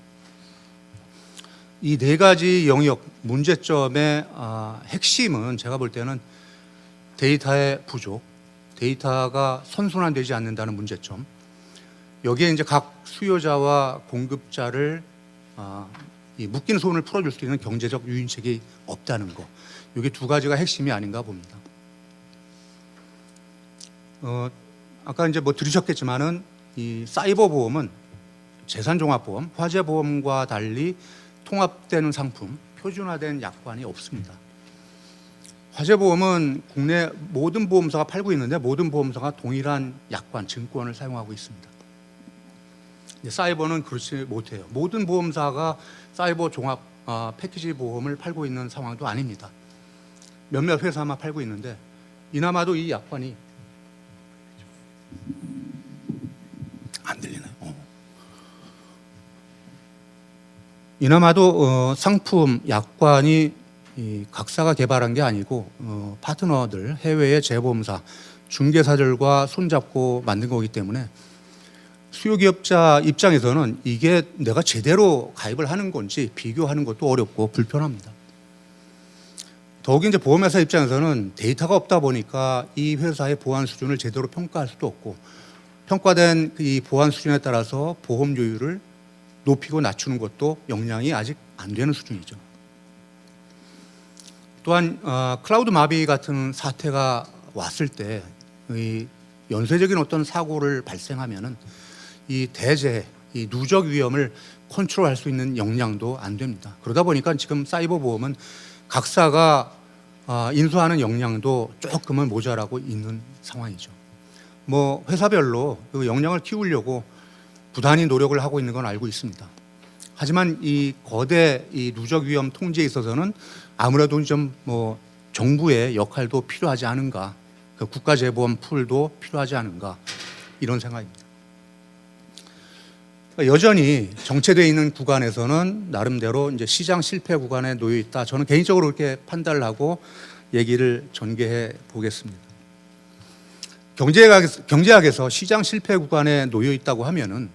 이 네 가지 영역 문제점의 핵심은 제가 볼 때는 데이터의 부족, 데이터가 선순환되지 않는다는 문제점. 여기에 이제 각 수요자와 공급자를 이 묶인 손을 풀어줄 수 있는 경제적 유인책이 없다는 거. 이게 두 가지가 핵심이 아닌가 봅니다. 아까 이제 들으셨겠지만은 이 사이버 보험은 재산종합보험, 화재보험과 달리 통합되는 상품, 표준화된 약관이 없습니다. 화재보험은 국내 모든 보험사가 팔고 있는데 모든 보험사가 동일한 약관, 증권을 사용하고 있습니다. 사이버는 그렇지 못해요. 모든 보험사가 사이버 종합 패키지 보험을 팔고 있는 상황도 아닙니다. 몇몇 회사만 팔고 있는데 이나마도 이 약관이 안 들리나요? 이나마도 상품 약관이 각사가 개발한 게 아니고 파트너들 해외의 재보험사 중개사들과 손잡고 만든 거기 때문에 수요기업자 입장에서는 이게 내가 제대로 가입을 하는 건지 비교하는 것도 어렵고 불편합니다. 더욱이 이제 보험회사 입장에서는 데이터가 없다 보니까 이 회사의 보안 수준을 제대로 평가할 수도 없고 평가된 이 보안 수준에 따라서 보험료율을 높이고 낮추는 것도 역량이 아직 안 되는 수준이죠. 또한 클라우드 마비 같은 사태가 왔을 때 이 연쇄적인 어떤 사고를 발생하면은 이 대재해, 이 누적 위험을 컨트롤할 수 있는 역량도 안 됩니다. 그러다 보니까 지금 사이버 보험은 각사가 인수하는 역량도 조금은 모자라고 있는 상황이죠. 회사별로 그 역량을 키우려고 부단히 노력을 하고 있는 건 알고 있습니다. 하지만 이 거대 이 누적 위험 통제에 있어서는 아무래도 좀 뭐 정부의 역할도 필요하지 않은가, 그 국가재보험 풀도 필요하지 않은가 이런 생각입니다. 여전히 정체되어 있는 구간에서는 나름대로 이제 시장 실패 구간에 놓여 있다. 저는 개인적으로 그렇게 판단을 하고 얘기를 전개해 보겠습니다. 경제학에서 시장 실패 구간에 놓여 있다고 하면은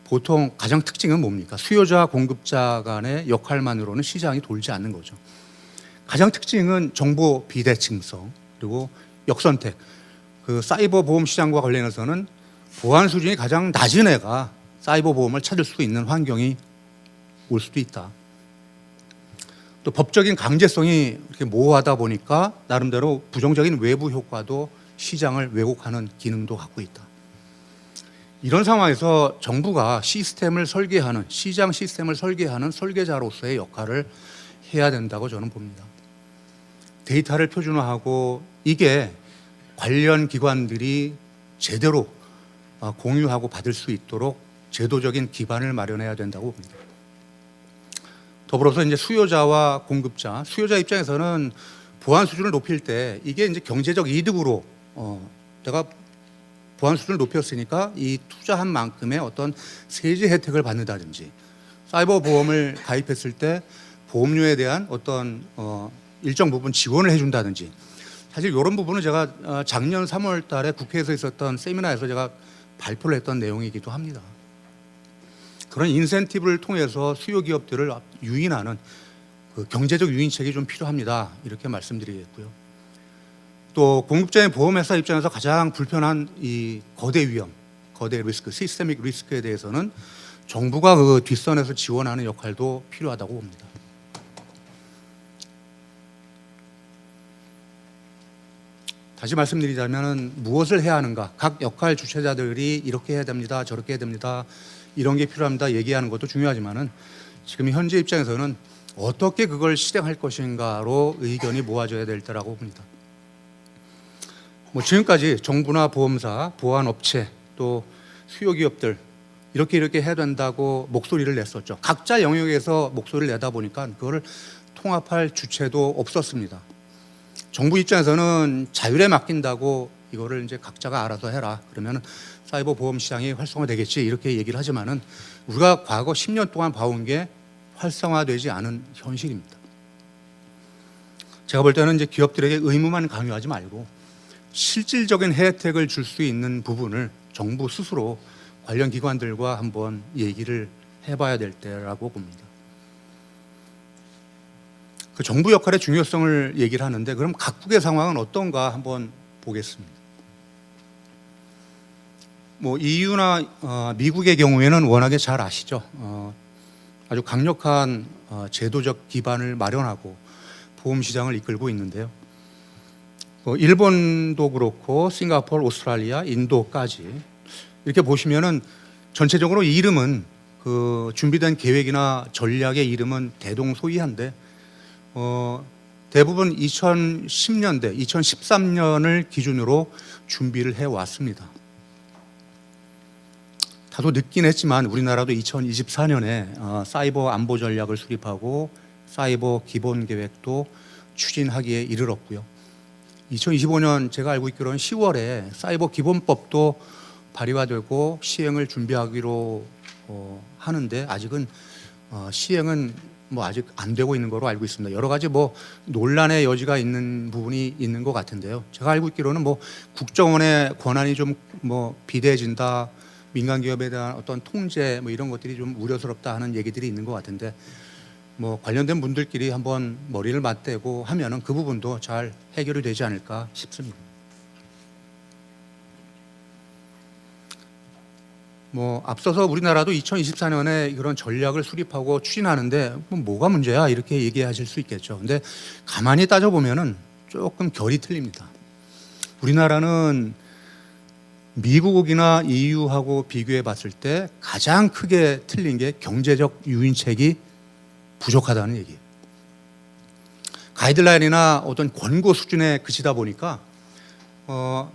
보통 가장 특징은 뭡니까? 수요자, 공급자 간의 역할만으로는 시장이 돌지 않는 거죠. 가장 특징은 정보 비대칭성, 그리고 역선택. 그 사이버 보험 시장과 관련해서는 보안 수준이 가장 낮은 애가 사이버 보험을 찾을 수 있는 환경이 올 수도 있다. 또 법적인 강제성이 이렇게 모호하다 보니까 나름대로 부정적인 외부 효과도 시장을 왜곡하는 기능도 갖고 있다. 이런 상황에서 정부가 시스템을 설계하는, 시장 시스템을 설계하는 설계자로서의 역할을 해야 된다고 저는 봅니다. 데이터를 표준화하고 이게 관련 기관들이 제대로 공유하고 받을 수 있도록 제도적인 기반을 마련해야 된다고 봅니다. 더불어서 이제 수요자와 공급자, 수요자 입장에서는 보안 수준을 높일 때 이게 이제 경제적 이득으로 내가 보안 수준을 높였으니까 이 투자한 만큼의 어떤 세제 혜택을 받는다든지, 사이버 보험을 가입했을 때 보험료에 대한 어떤 일정 부분 지원을 해준다든지, 사실 이런 부분은 제가 작년 3월 달에 국회에서 있었던 세미나에서 제가 발표를 했던 내용이기도 합니다. 그런 인센티브를 통해서 수요 기업들을 유인하는 그 경제적 유인책이 좀 필요합니다. 이렇게 말씀드리겠고요. 또 공급자인 보험회사 입장에서 가장 불편한 이 거대 위험, 거대 리스크, 시스테믹 리스크에 대해서는 정부가 그 뒷선에서 지원하는 역할도 필요하다고 봅니다. 다시 말씀드리자면 무엇을 해야 하는가, 각 역할 주체자들이 이렇게 해야 됩니다, 저렇게 해야 됩니다, 이런 게 필요합니다 얘기하는 것도 중요하지만은 지금 현재 입장에서는 어떻게 그걸 실행할 것인가로 의견이 모아져야 될 때라고 봅니다. 뭐 지금까지 정부나 보험사, 보안업체, 또 수요기업들 이렇게 해야 된다고 목소리를 냈었죠. 각자 영역에서 목소리를 내다 보니까 그거를 통합할 주체도 없었습니다. 정부 입장에서는 자율에 맡긴다고 이거를 이제 각자가 알아서 해라, 그러면 사이버 보험 시장이 활성화되겠지 이렇게 얘기를 하지만은 우리가 과거 10년 동안 봐온 게 활성화되지 않은 현실입니다. 제가 볼 때는 이제 기업들에게 의무만 강요하지 말고 실질적인 혜택을 줄 수 있는 부분을 정부 스스로 관련 기관들과 한번 얘기를 해봐야 될 때라고 봅니다. 그 정부 역할의 중요성을 얘기를 하는데 그럼 각국의 상황은 어떤가 한번 보겠습니다. 뭐 EU나 미국의 경우에는 워낙에 잘 아시죠. 아주 강력한 제도적 기반을 마련하고 보험 시장을 이끌고 있는데요. 일본도 그렇고 싱가포르, 오스트랄리아, 인도까지 이렇게 보시면은 전체적으로 이름은 그 준비된 계획이나 전략의 이름은 대동소이한데 대부분 2010년대, 2013년을 기준으로 준비를 해왔습니다. 다소 늦긴 했지만 우리나라도 2024년에 사이버 안보 전략을 수립하고 사이버 기본 계획도 추진하기에 이르렀고요. 2025년 제가 알고 있기로는 10월에 사이버 기본법도 발의가 되고 시행을 준비하기로 하는데 아직은 시행은 뭐 아직 안 되고 있는 거로 알고 있습니다. 여러 가지 뭐 논란의 여지가 있는 부분이 있는 것 같은데요. 제가 알고 있기로는 뭐 국정원의 권한이 좀 뭐 비대해진다, 민간 기업에 대한 어떤 통제 뭐 이런 것들이 좀 우려스럽다 하는 얘기들이 있는 것 같은데 뭐 관련된 분들끼리 한번 머리를 맞대고 하면은 그 부분도 잘 해결이 되지 않을까 싶습니다. 뭐 앞서서 우리나라도 2024년에 그런 전략을 수립하고 추진하는데 뭐가 문제야 이렇게 얘기하실 수 있겠죠. 근데 가만히 따져보면은 조금 결이 틀립니다. 우리나라는 미국이나 EU하고 비교해 봤을 때 가장 크게 틀린 게 경제적 유인책이 부족하다는 얘기예요. 가이드라인이나 어떤 권고 수준에 그치다 보니까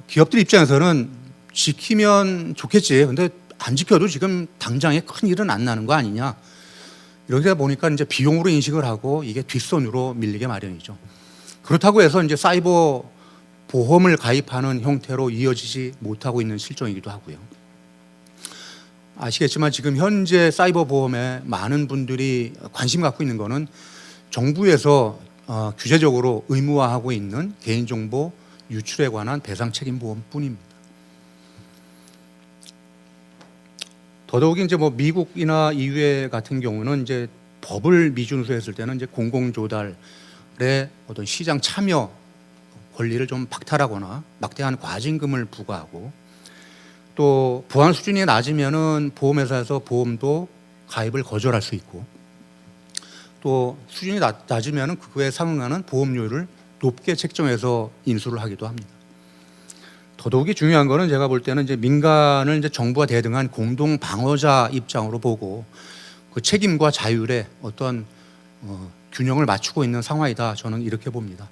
기업들 입장에서는 지키면 좋겠지. 근데 안 지켜도 지금 당장에 큰 일은 안 나는 거 아니냐. 이러다 보니까 이제 비용으로 인식을 하고 이게 뒷선으로 밀리게 마련이죠. 그렇다고 해서 이제 사이버 보험을 가입하는 형태로 이어지지 못하고 있는 실정이기도 하고요. 아시겠지만 지금 현재 사이버 보험에 많은 분들이 관심 갖고 있는 거는 정부에서 규제적으로 의무화하고 있는 개인정보 유출에 관한 배상 책임 보험뿐입니다. 더더욱이 이제 뭐 미국이나 EU에 같은 경우는 이제 법을 미준수했을 때는 이제 공공조달의 어떤 시장 참여 권리를 좀 박탈하거나 막대한 과징금을 부과하고 또 보안 수준이 낮으면은 보험회사에서 보험도 가입을 거절할 수 있고 또 수준이 낮으면은 그거에 상응하는 보험료를 높게 책정해서 인수를 하기도 합니다. 더더욱이 중요한 거는 제가 볼 때는 이제 민간을 이제 정부와 대등한 공동 방어자 입장으로 보고 그 책임과 자율의 어떤 균형을 맞추고 있는 상황이다. 저는 이렇게 봅니다.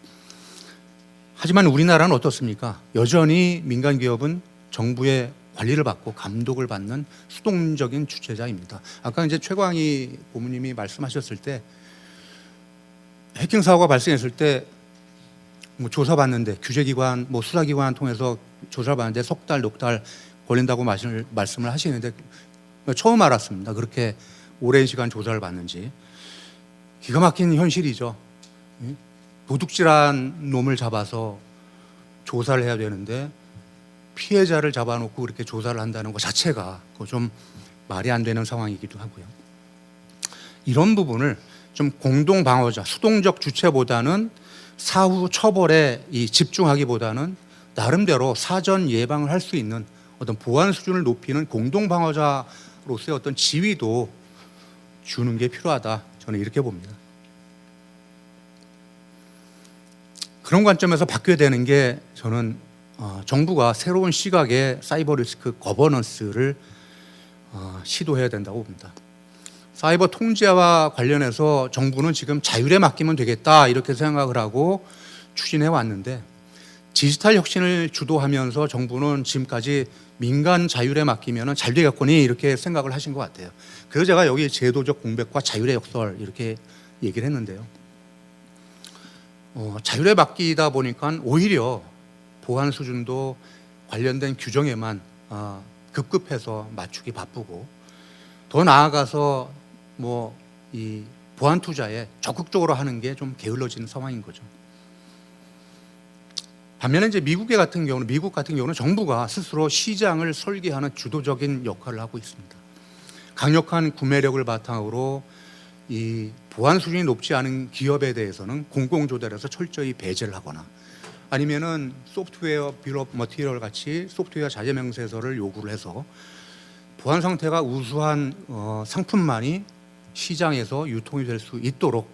하지만 우리나라는 어떻습니까? 여전히 민간 기업은 정부의 관리를 받고 감독을 받는 수동적인 주체자입니다. 아까 이제 최광희 고문님이 말씀하셨을 때 해킹 사고가 발생했을 때 뭐 조사받는데 규제기관, 뭐 수사기관 통해서 조사를 받는데 석 달, 넉 달 걸린다고 말씀을 하시는데 처음 알았습니다. 그렇게 오랜 시간 조사를 받는지. 기가 막힌 현실이죠. 도둑질한 놈을 잡아서 조사를 해야 되는데 피해자를 잡아놓고 그렇게 조사를 한다는 것 자체가 좀 말이 안 되는 상황이기도 하고요. 이런 부분을 좀 공동 방어자, 수동적 주체보다는 사후 처벌에 집중하기보다는 나름대로 사전 예방을 할 수 있는 어떤 보안 수준을 높이는 공동 방어자로서의 어떤 지위도 주는 게 필요하다. 저는 이렇게 봅니다. 그런 관점에서 바뀌어야 되는 게 저는 정부가 새로운 시각의 사이버 리스크 거버넌스를 시도해야 된다고 봅니다. 사이버 통제와 관련해서 정부는 지금 자율에 맡기면 되겠다 이렇게 생각을 하고 추진해 왔는데 디지털 혁신을 주도하면서 정부는 지금까지 민간 자율에 맡기면 잘 되겠거니 이렇게 생각을 하신 것 같아요. 그래서 제가 여기 제도적 공백과 자율의 역설 이렇게 얘기를 했는데요. 자율에 맡기다 보니까 오히려 보안 수준도 관련된 규정에만 급급해서 맞추기 바쁘고 더 나아가서 뭐 이 보안 투자에 적극적으로 하는 게 좀 게을러지는 상황인 거죠. 반면에 이제 미국 같은 경우는 정부가 스스로 시장을 설계하는 주도적인 역할을 하고 있습니다. 강력한 구매력을 바탕으로 이 보안 수준이 높지 않은 기업에 대해서는 공공조달에서 철저히 배제를 하거나 아니면은 소프트웨어 빌 오브 머티리얼 같이 소프트웨어 자재 명세서를 요구를 해서 보안 상태가 우수한 상품만이 시장에서 유통이 될 수 있도록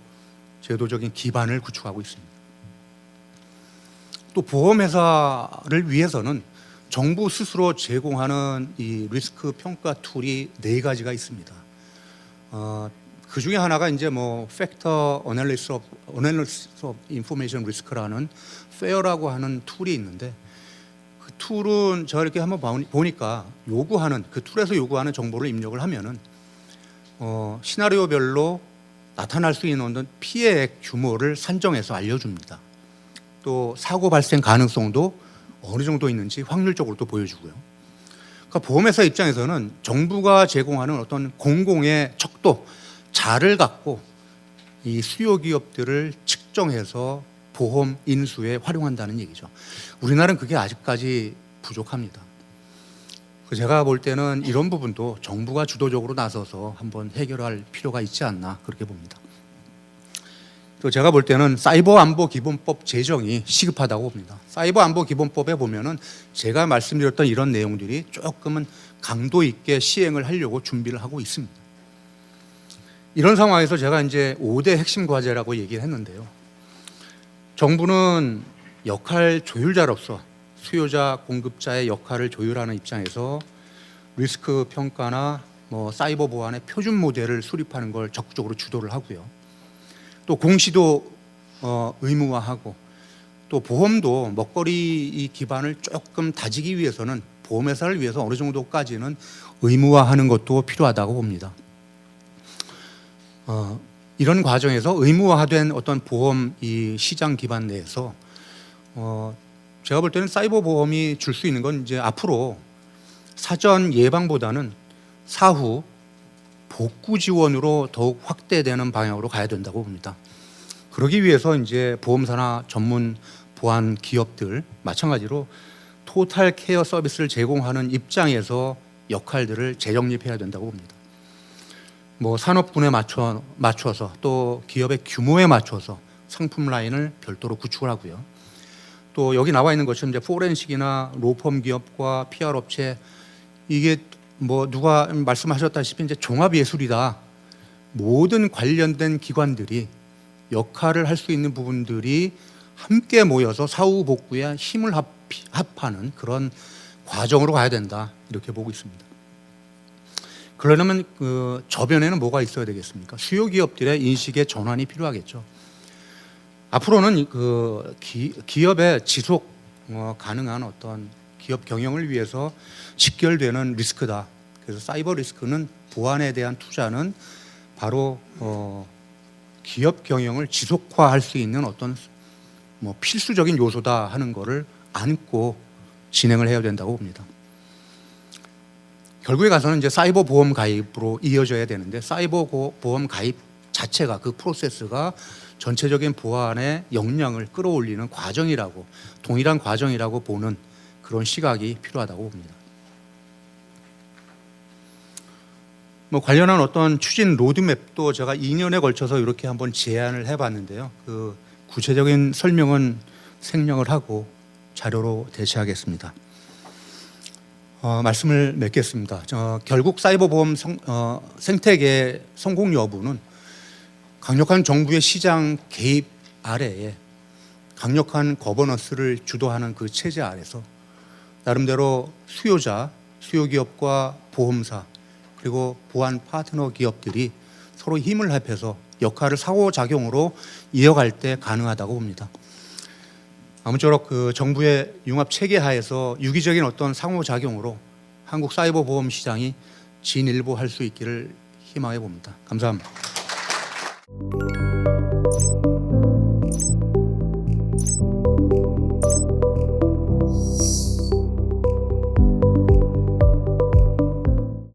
제도적인 기반을 구축하고 있습니다. 또 보험회사를 위해서는 정부 스스로 제공하는 이 리스크 평가 툴이 4가지가 있습니다. 그 중에 하나가 이제 뭐 팩터 어널리시스 오브 인포메이션 리스크라는 페어라고 하는 툴이 있는데 그 툴은 제가 이렇게 한번 보니까 그 툴에서 요구하는 정보를 입력을 하면은 시나리오별로 나타날 수 있는 어떤 피해액 규모를 산정해서 알려줍니다. 또 사고 발생 가능성도 어느 정도 있는지 확률적으로도 보여주고요. 그러니까 보험회사 입장에서는 정부가 제공하는 어떤 공공의 척도, 자를 갖고 이 수요 기업들을 측정해서 보험 인수에 활용한다는 얘기죠. 우리나라는 그게 아직까지 부족합니다. 제가 볼 때는 이런 부분도 정부가 주도적으로 나서서 한번 해결할 필요가 있지 않나 그렇게 봅니다. 또 제가 볼 때는 사이버 안보 기본법 제정이 시급하다고 봅니다. 사이버 안보 기본법에 보면은 제가 말씀드렸던 이런 내용들이 조금은 강도 있게 시행을 하려고 준비를 하고 있습니다. 이런 상황에서 제가 이제 5대 핵심 과제라고 얘기를 했는데요. 정부는 역할 조율자로서 수요자, 공급자의 역할을 조율하는 입장에서 리스크 평가나 뭐 사이버 보안의 표준 모델을 수립하는 걸 적극적으로 주도를 하고요. 또 공시도 의무화하고 또 보험도 먹거리 이 기반을 조금 다지기 위해서는 보험회사를 위해서 어느 정도까지는 의무화하는 것도 필요하다고 봅니다. 이런 과정에서 의무화된 어떤 보험 이 시장 기반 내에서 제가 볼 때는 사이버 보험이 줄 수 있는 건 이제 앞으로 사전 예방보다는 사후 복구 지원으로 더욱 확대되는 방향으로 가야 된다고 봅니다. 그러기 위해서 이제 보험사나 전문 보안 기업들 마찬가지로 토탈 케어 서비스를 제공하는 입장에서 역할들을 재정립해야 된다고 봅니다. 뭐 산업군에 맞춰서 또 기업의 규모에 맞춰서 상품 라인을 별도로 구축을 하고요. 또 여기 나와 있는 것처럼 이제 포렌식이나 로펌 기업과 PR 업체 이게 뭐 누가 말씀하셨다시피 이제 종합 예술이다. 모든 관련된 기관들이 역할을 할 수 있는 부분들이 함께 모여서 사후 복구에 힘을 합하는 그런 과정으로 가야 된다 이렇게 보고 있습니다. 그러려면 그 저변에는 뭐가 있어야 되겠습니까? 수요 기업들의 인식의 전환이 필요하겠죠. 앞으로는 그 기업의 지속 가능한 어떤 기업 경영을 위해서 직결되는 리스크다. 그래서 사이버 리스크는 보안에 대한 투자는 바로 기업 경영을 지속화할 수 있는 어떤 뭐 필수적인 요소다 하는 것을 안고 진행을 해야 된다고 봅니다. 결국에 가서는 이제 사이버 보험 가입으로 이어져야 되는데 사이버 보험 가입 자체가 그 프로세스가 전체적인 보안의 역량을 끌어올리는 과정이라고 동일한 과정이라고 보는 그런 시각이 필요하다고 봅니다. 뭐 관련한 어떤 추진 로드맵도 제가 2년에 걸쳐서 이렇게 한번 제안을 해봤는데요. 그 구체적인 설명은 생략을 하고 자료로 대체하겠습니다. 말씀을 맺겠습니다. 결국 사이버 보험 생태계 성공 여부는 강력한 정부의 시장 개입 아래에 강력한 거버넌스를 주도하는 그 체제 아래서 나름대로 수요자, 수요기업과 보험사 그리고 보안 파트너 기업들이 서로 힘을 합해서 역할을 상호작용으로 이어갈 때 가능하다고 봅니다. 아무쪼록 그 정부의 융합 체계 하에서 유기적인 어떤 상호작용으로 한국 사이버 보험 시장이 진일보할 수 있기를 희망해 봅니다. 감사합니다.